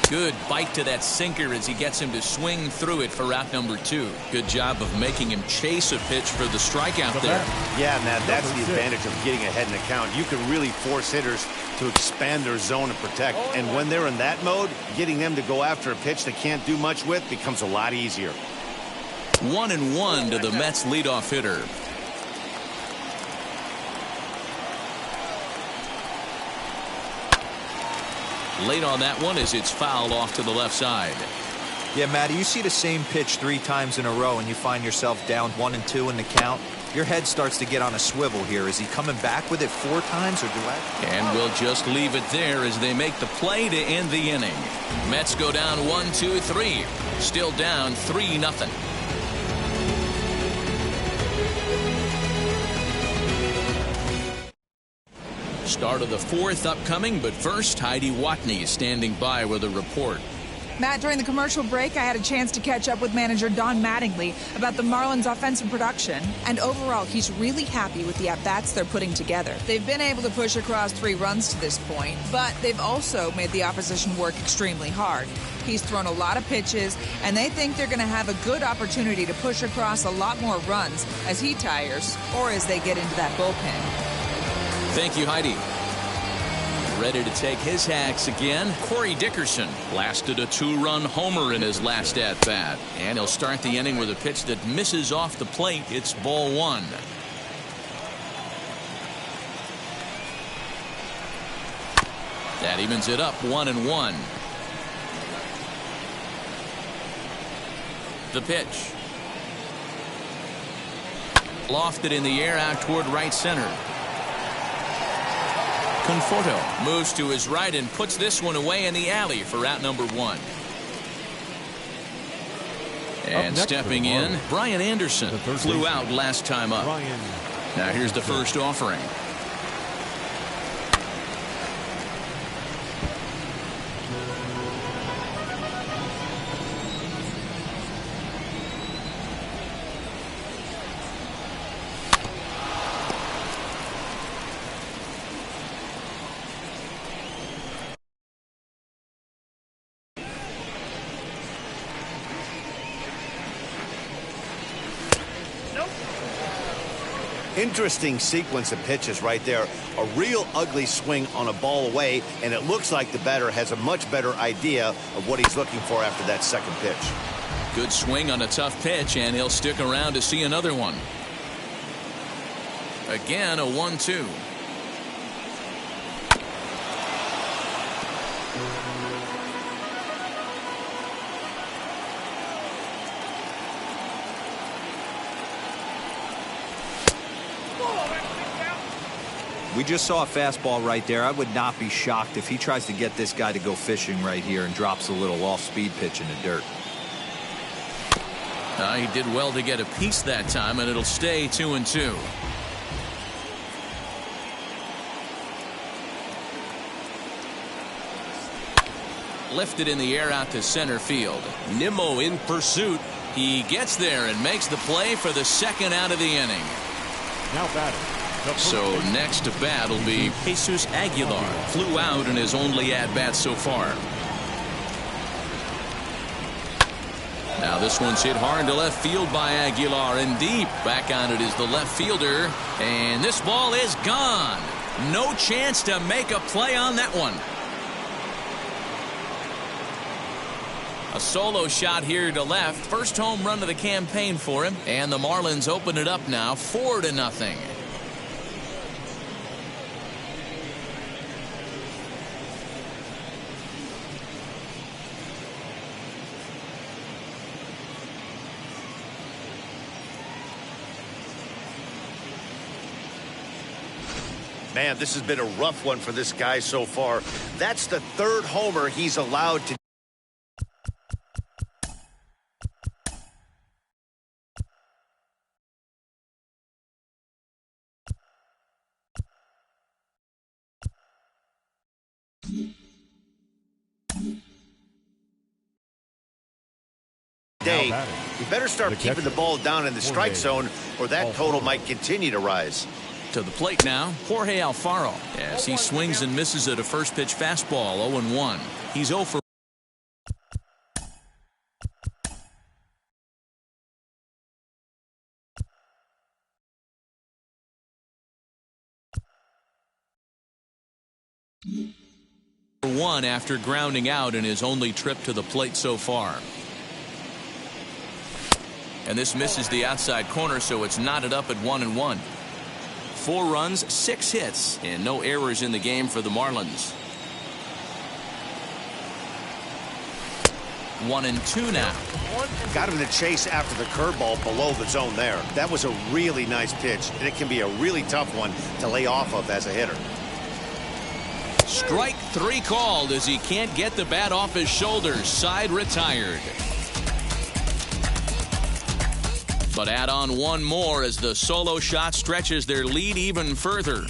Good bite to that sinker as he gets him to swing through it for out number 2. Good job of making him chase a pitch for the strikeout there. Yeah, Matt, that's the advantage of getting ahead in the count. You can really force hitters to expand their zone and protect. And when they're in that mode, getting them to go after a pitch they can't do much with becomes a lot easier. 1-1 to the Mets leadoff hitter. Late on that one as it's fouled off to the left side. Yeah, Matty, you see the same pitch 3 times in a row and you find yourself down 1-2 in the count. Your head starts to get on a swivel here. Is he coming back with it 4 times or do I? And we'll just leave it there as they make the play to end the inning. Mets go down 1-2-3. Still down 3-0. Start of the 4th upcoming, but first, Heidi Watney is standing by with a report. Matt, during the commercial break, I had a chance to catch up with manager Don Mattingly about the Marlins' offensive production. And overall, he's really happy with the at-bats they're putting together. They've been able to push across 3 runs to this point, but they've also made the opposition work extremely hard. He's thrown a lot of pitches, and they think they're going to have a good opportunity to push across a lot more runs as he tires or as they get into that bullpen. Thank you, Heidi. Ready to take his hacks again. Corey Dickerson blasted a 2-run homer in his last at-bat. And he'll start the inning with a pitch that misses off the plate. It's ball 1. That evens it up 1-1. The pitch. Lofted in the air out toward right center. Conforto moves to his right and puts this one away in the alley for out number 1. And stepping in, Brian Anderson flew out last time up. Now here's the first offering. Interesting sequence of pitches right there. A real ugly swing on a ball away, and it looks like the batter has a much better idea of what he's looking for after that second pitch. Good swing on a tough pitch, and he'll stick around to see another one. Again, a 1-2. We just saw a fastball right there. I would not be shocked if he tries to get this guy to go fishing right here and drops a little off-speed pitch in the dirt. He did well to get a piece that time, and it'll stay 2-2. Lifted in the air out to center field. Nimmo in pursuit. He gets there and makes the play for the second out of the inning. Now batting. So next to bat will be Jesus Aguilar. Flew out in his only at-bat so far. Now this one's hit hard to left field by Aguilar, and deep. Back on it is the left fielder, and this ball is gone. No chance to make a play on that one. A solo shot here to left. First home run of the campaign for him, and the Marlins open it up now 4-0. Man, this has been a rough one for this guy so far. That's the 3rd homer he's allowed to. day, you better start keeping the ball down in the strike zone, or that total might continue to rise. To the plate now, Jorge Alfaro. As he swings and misses at a first pitch fastball, 0-1. He's 0 for. One after grounding out in his only trip to the plate so far. And this misses the outside corner, so it's knotted up at 1-1. 4 runs, 6 hits, and no errors in the game for the Marlins. 1-2 now. Got him to chase after the curveball below the zone there. That was a really nice pitch, and it can be a really tough one to lay off of as a hitter. Strike 3 called as he can't get the bat off his shoulders. Side retired. But add on one more as the solo shot stretches their lead even further.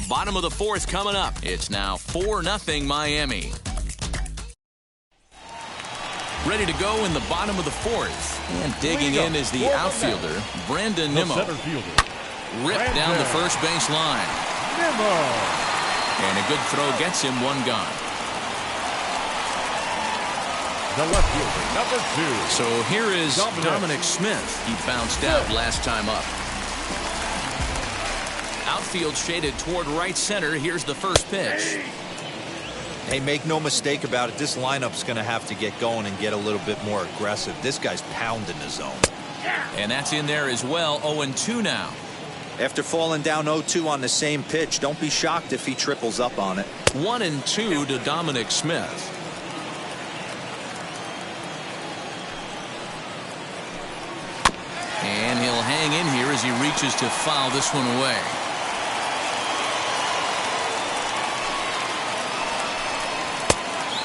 Bottom of the 4th coming up. It's now 4-0 Miami. Ready to go in the bottom of the 4th. And digging in is the outfielder, Brandon Nimmo. Ripped down the first base line. And a good throw gets him 1 gone. The left fielder, number 2. So here is Dominic Smith. He bounced out last time up. Outfield shaded toward right center. Here's the first pitch. Hey, make no mistake about it. This lineup's going to have to get going and get a little bit more aggressive. This guy's pounding the zone. And that's in there as well. 0-2 now. After falling down 0-2 on the same pitch, don't be shocked if he triples up on it. 1-2 to Dominic Smith. And he'll hang in here as he reaches to foul this one away.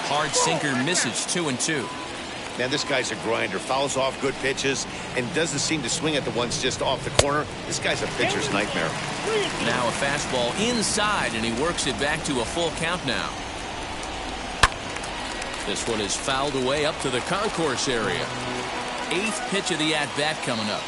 Hard sinker misses. 2-2. Man, this guy's a grinder. Fouls off good pitches and doesn't seem to swing at the ones just off the corner. This guy's a pitcher's nightmare. Now a fastball inside, and he works it back to a full count now. This one is fouled away up to the concourse area. 8th pitch of the at-bat coming up.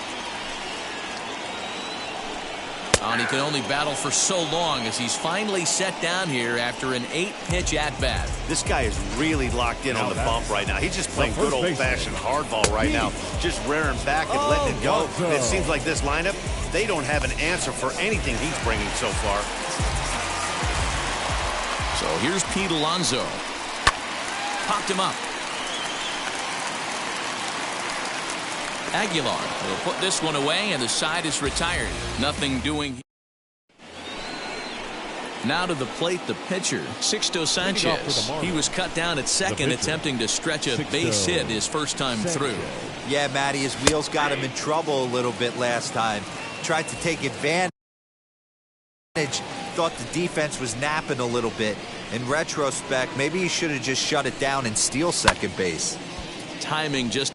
And he can only battle for so long as he's finally set down here after an 8-pitch at-bat. This guy is really locked in on the bump right now. He's just playing good old-fashioned hardball right now. Just rearing back and letting it go. And it seems like this lineup, they don't have an answer for anything he's bringing so far. So here's Pete Alonso. Popped him up. Aguilar will put this one away, and the side is retired. Nothing doing. Now to the plate, the pitcher, Sixto Sanchez. He was cut down at second, attempting to stretch a base hit his first time through. Yeah, Matty, his wheels got him in trouble a little bit last time. Tried to take advantage. Thought the defense was napping a little bit. In retrospect, maybe he should have just shut it down and steal second base. Timing just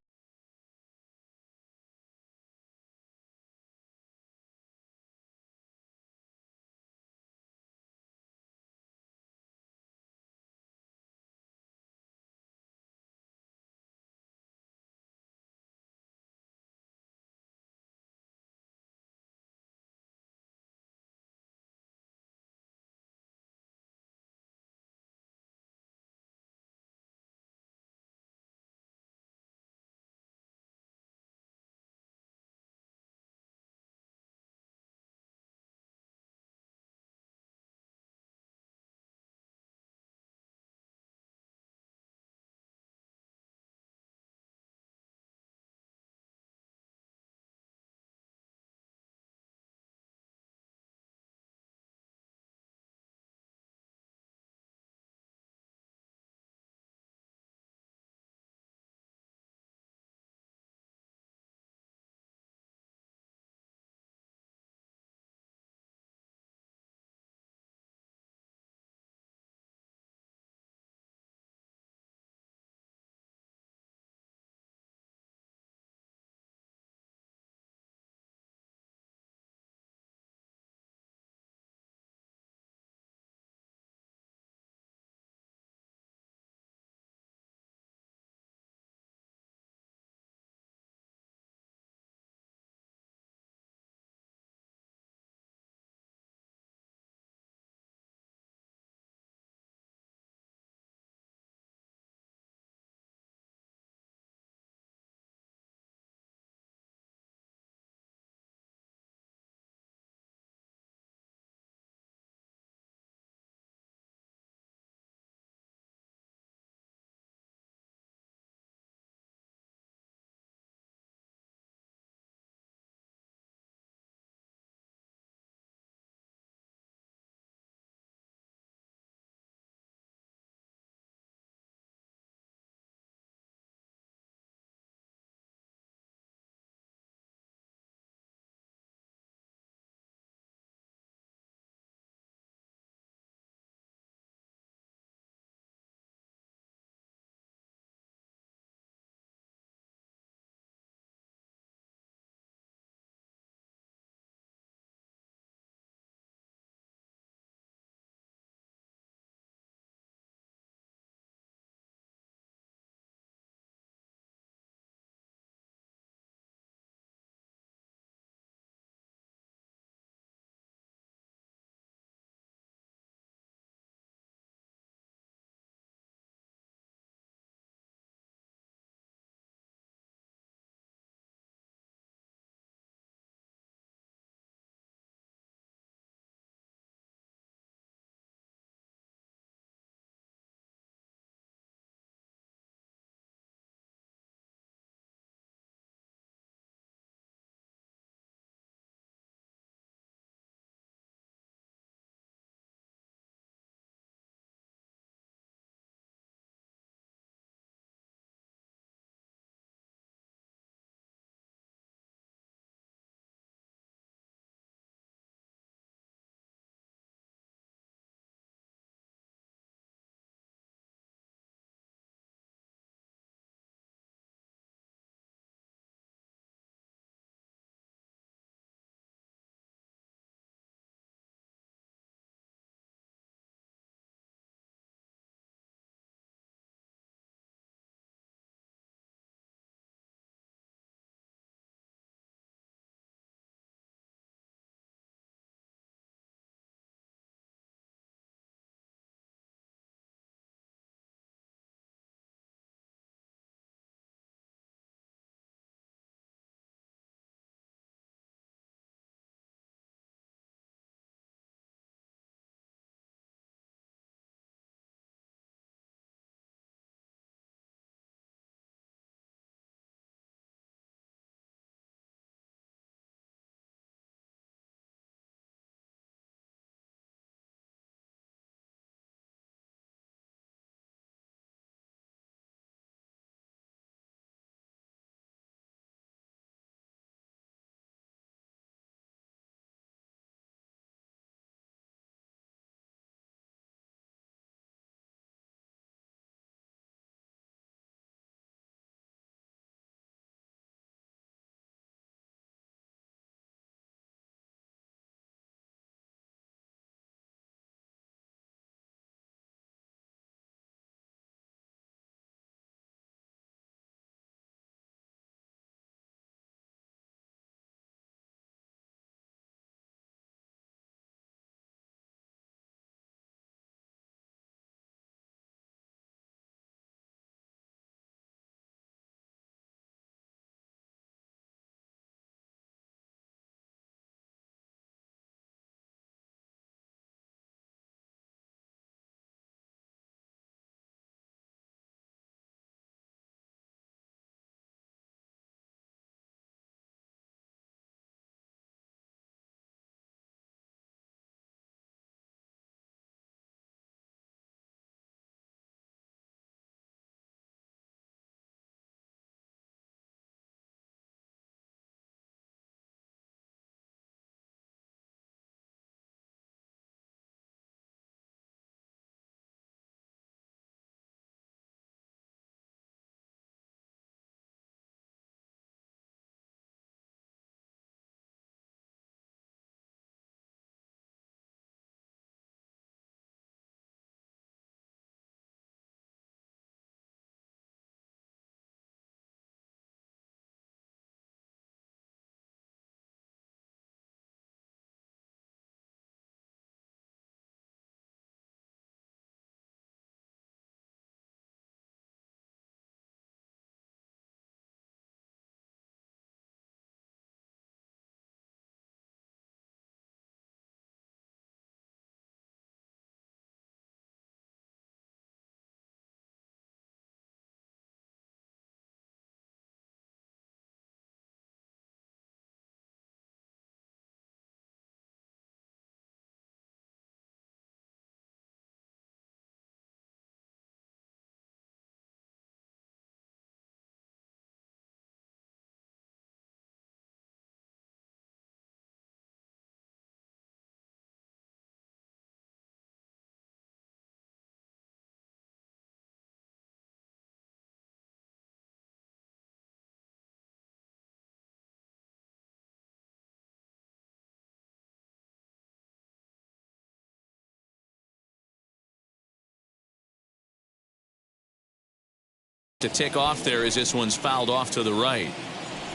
To tick off there as this one's fouled off to the right.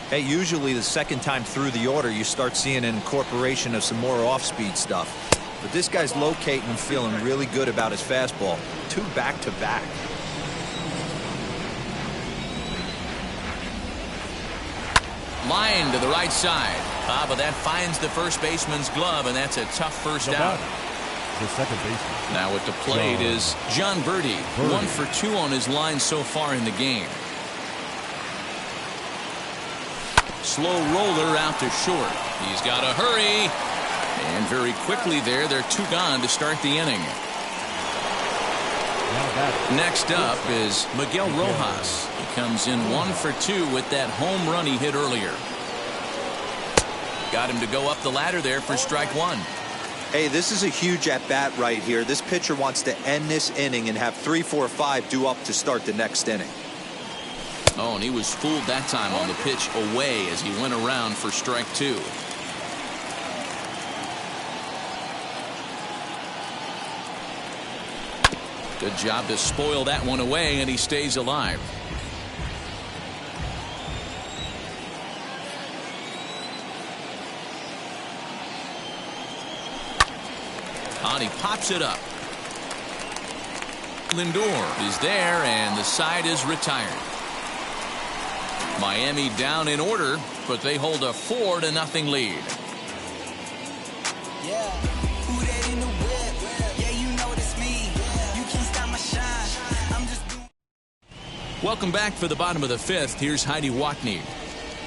Hey, usually the second time through the order, you start seeing an incorporation of some more off-speed stuff. But this guy's locating and feeling really good about his fastball. 2 back-to-back. Line to the right side. But that finds the first baseman's glove, and that's a tough first out. The second baseman. Now at the plate is John Birdie. 1 for 2 on his line so far in the game. Slow roller out to short. He's got to hurry. And very quickly there, they're 2 gone to start the inning. Next up is Miguel Rojas. He comes in 1 for 2 with that home run he hit earlier. Got him to go up the ladder there for strike 1. Hey, this is a huge at-bat right here. This pitcher wants to end this inning and have 3, 4, 5 due up to start the next inning. Oh, and he was fooled that time on the pitch away as he went around for strike 2. Good job to spoil that one away, and he stays alive. And he pops it up. Lindor is there, and the side is retired. Miami down in order, but they hold a 4-0 lead. Yeah, who that in the whip? Yeah, you know it's me. You can't stop my shine. I'm just doing. Welcome back for the bottom of the 5th. Here's Heidi Watney.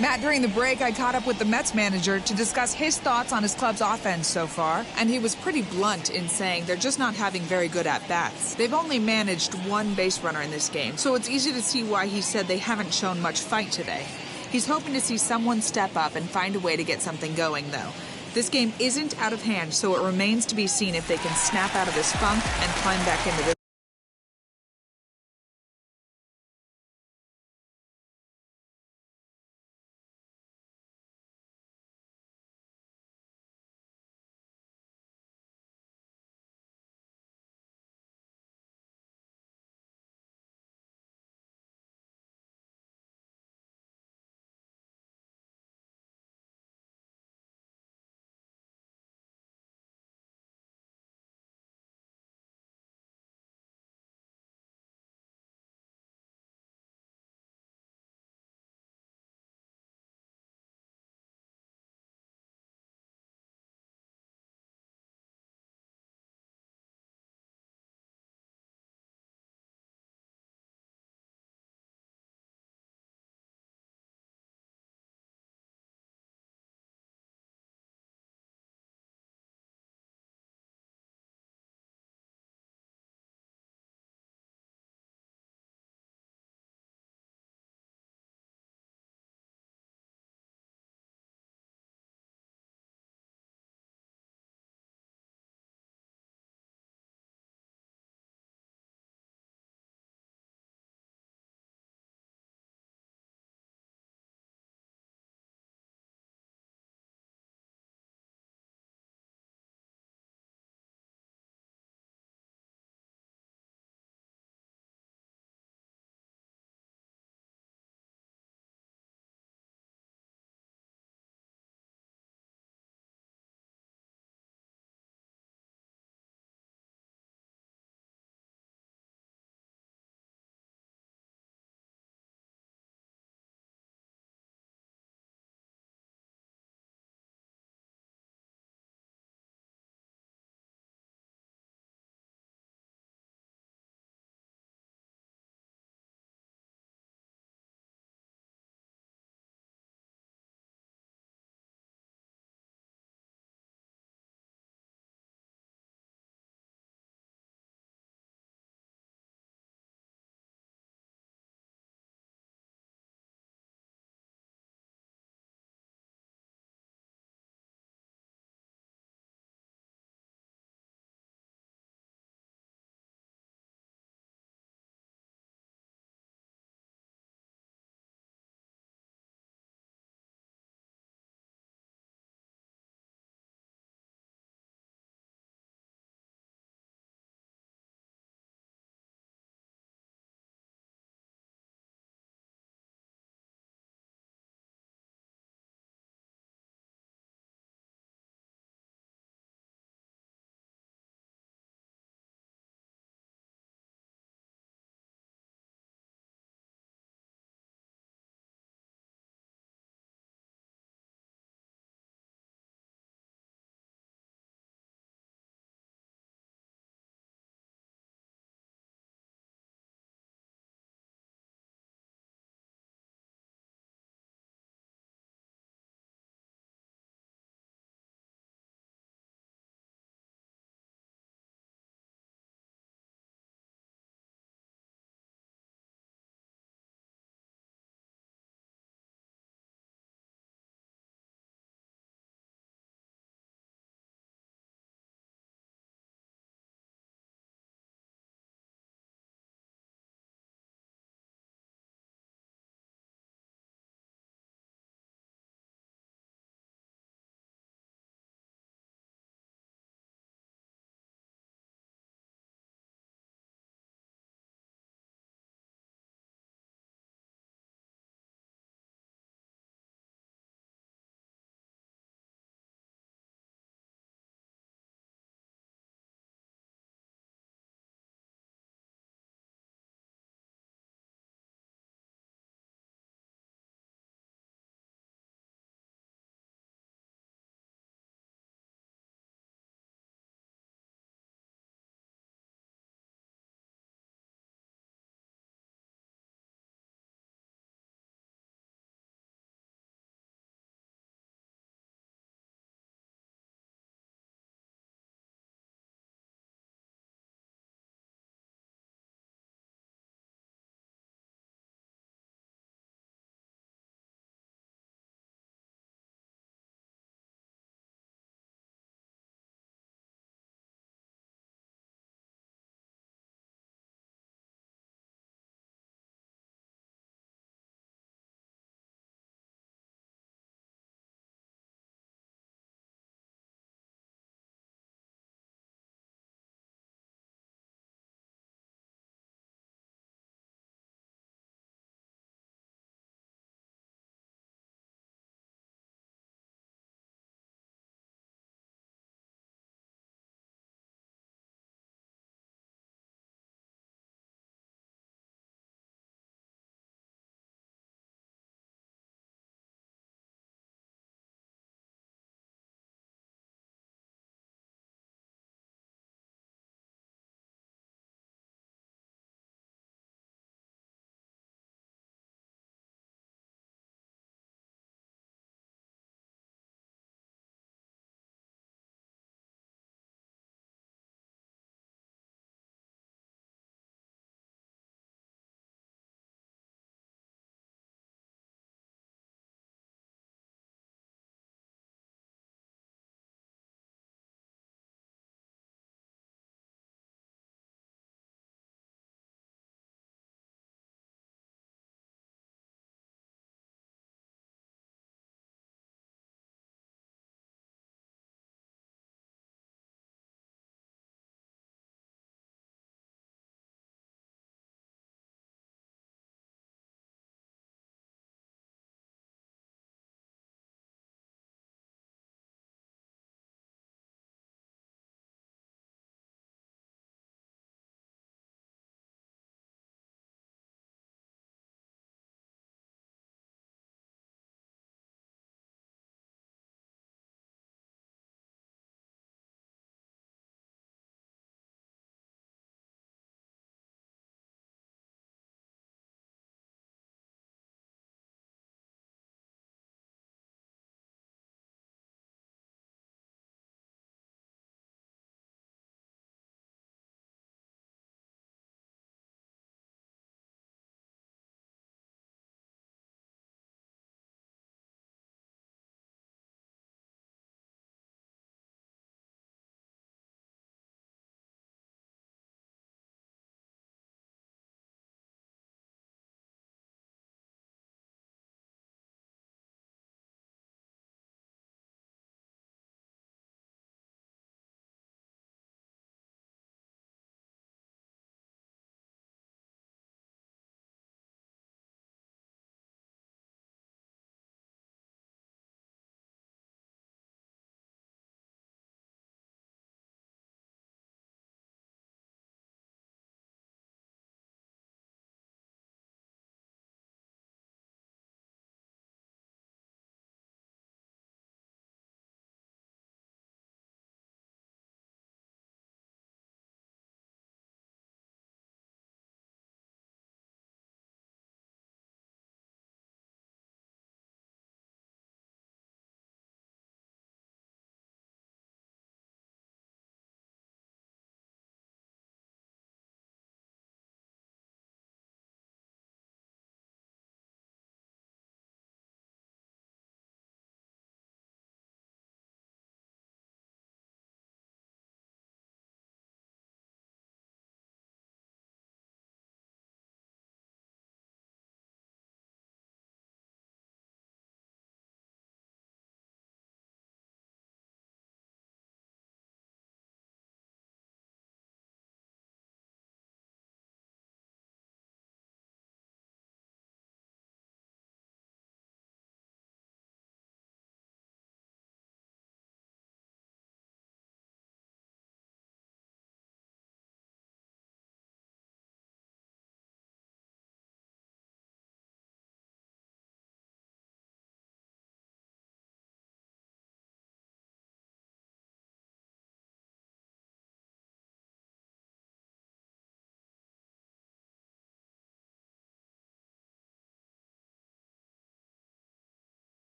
Matt, during the break, I caught up with the Mets manager to discuss his thoughts on his club's offense so far, and he was pretty blunt in saying they're just not having very good at-bats. They've only managed 1 base runner in this game, so it's easy to see why he said they haven't shown much fight today. He's hoping to see someone step up and find a way to get something going, though. This game isn't out of hand, so it remains to be seen if they can snap out of this funk and climb back into this.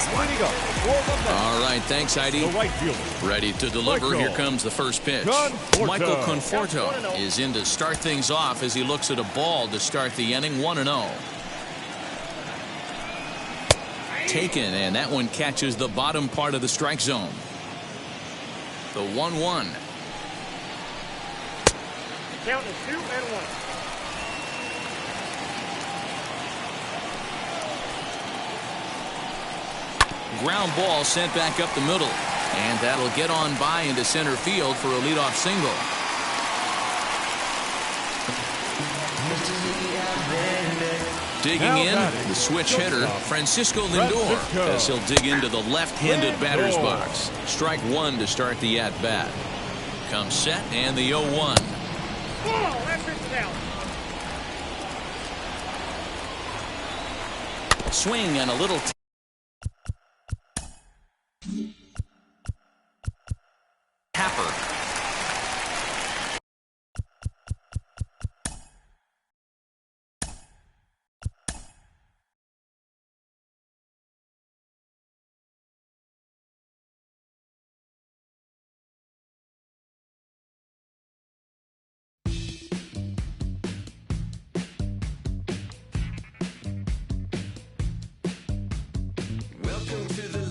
All right, thanks, Heidi. The right fielder. Ready to deliver. Michael Here comes the first pitch. Conforto. Michael Conforto is in to start things off as he looks at a ball to start the inning. 1-0. Taken, and that one catches the bottom part of the strike zone. The 1-1. Count is 2-1. Ground ball sent back up the middle, and that'll get on by into center field for a leadoff single. Digging in, the switch hitter, Francisco Lindor, as he'll dig into the left-handed batter's box. Strike one to start the at-bat. Comes set, and the 0-1. Swing and a little tapper. Welcome to the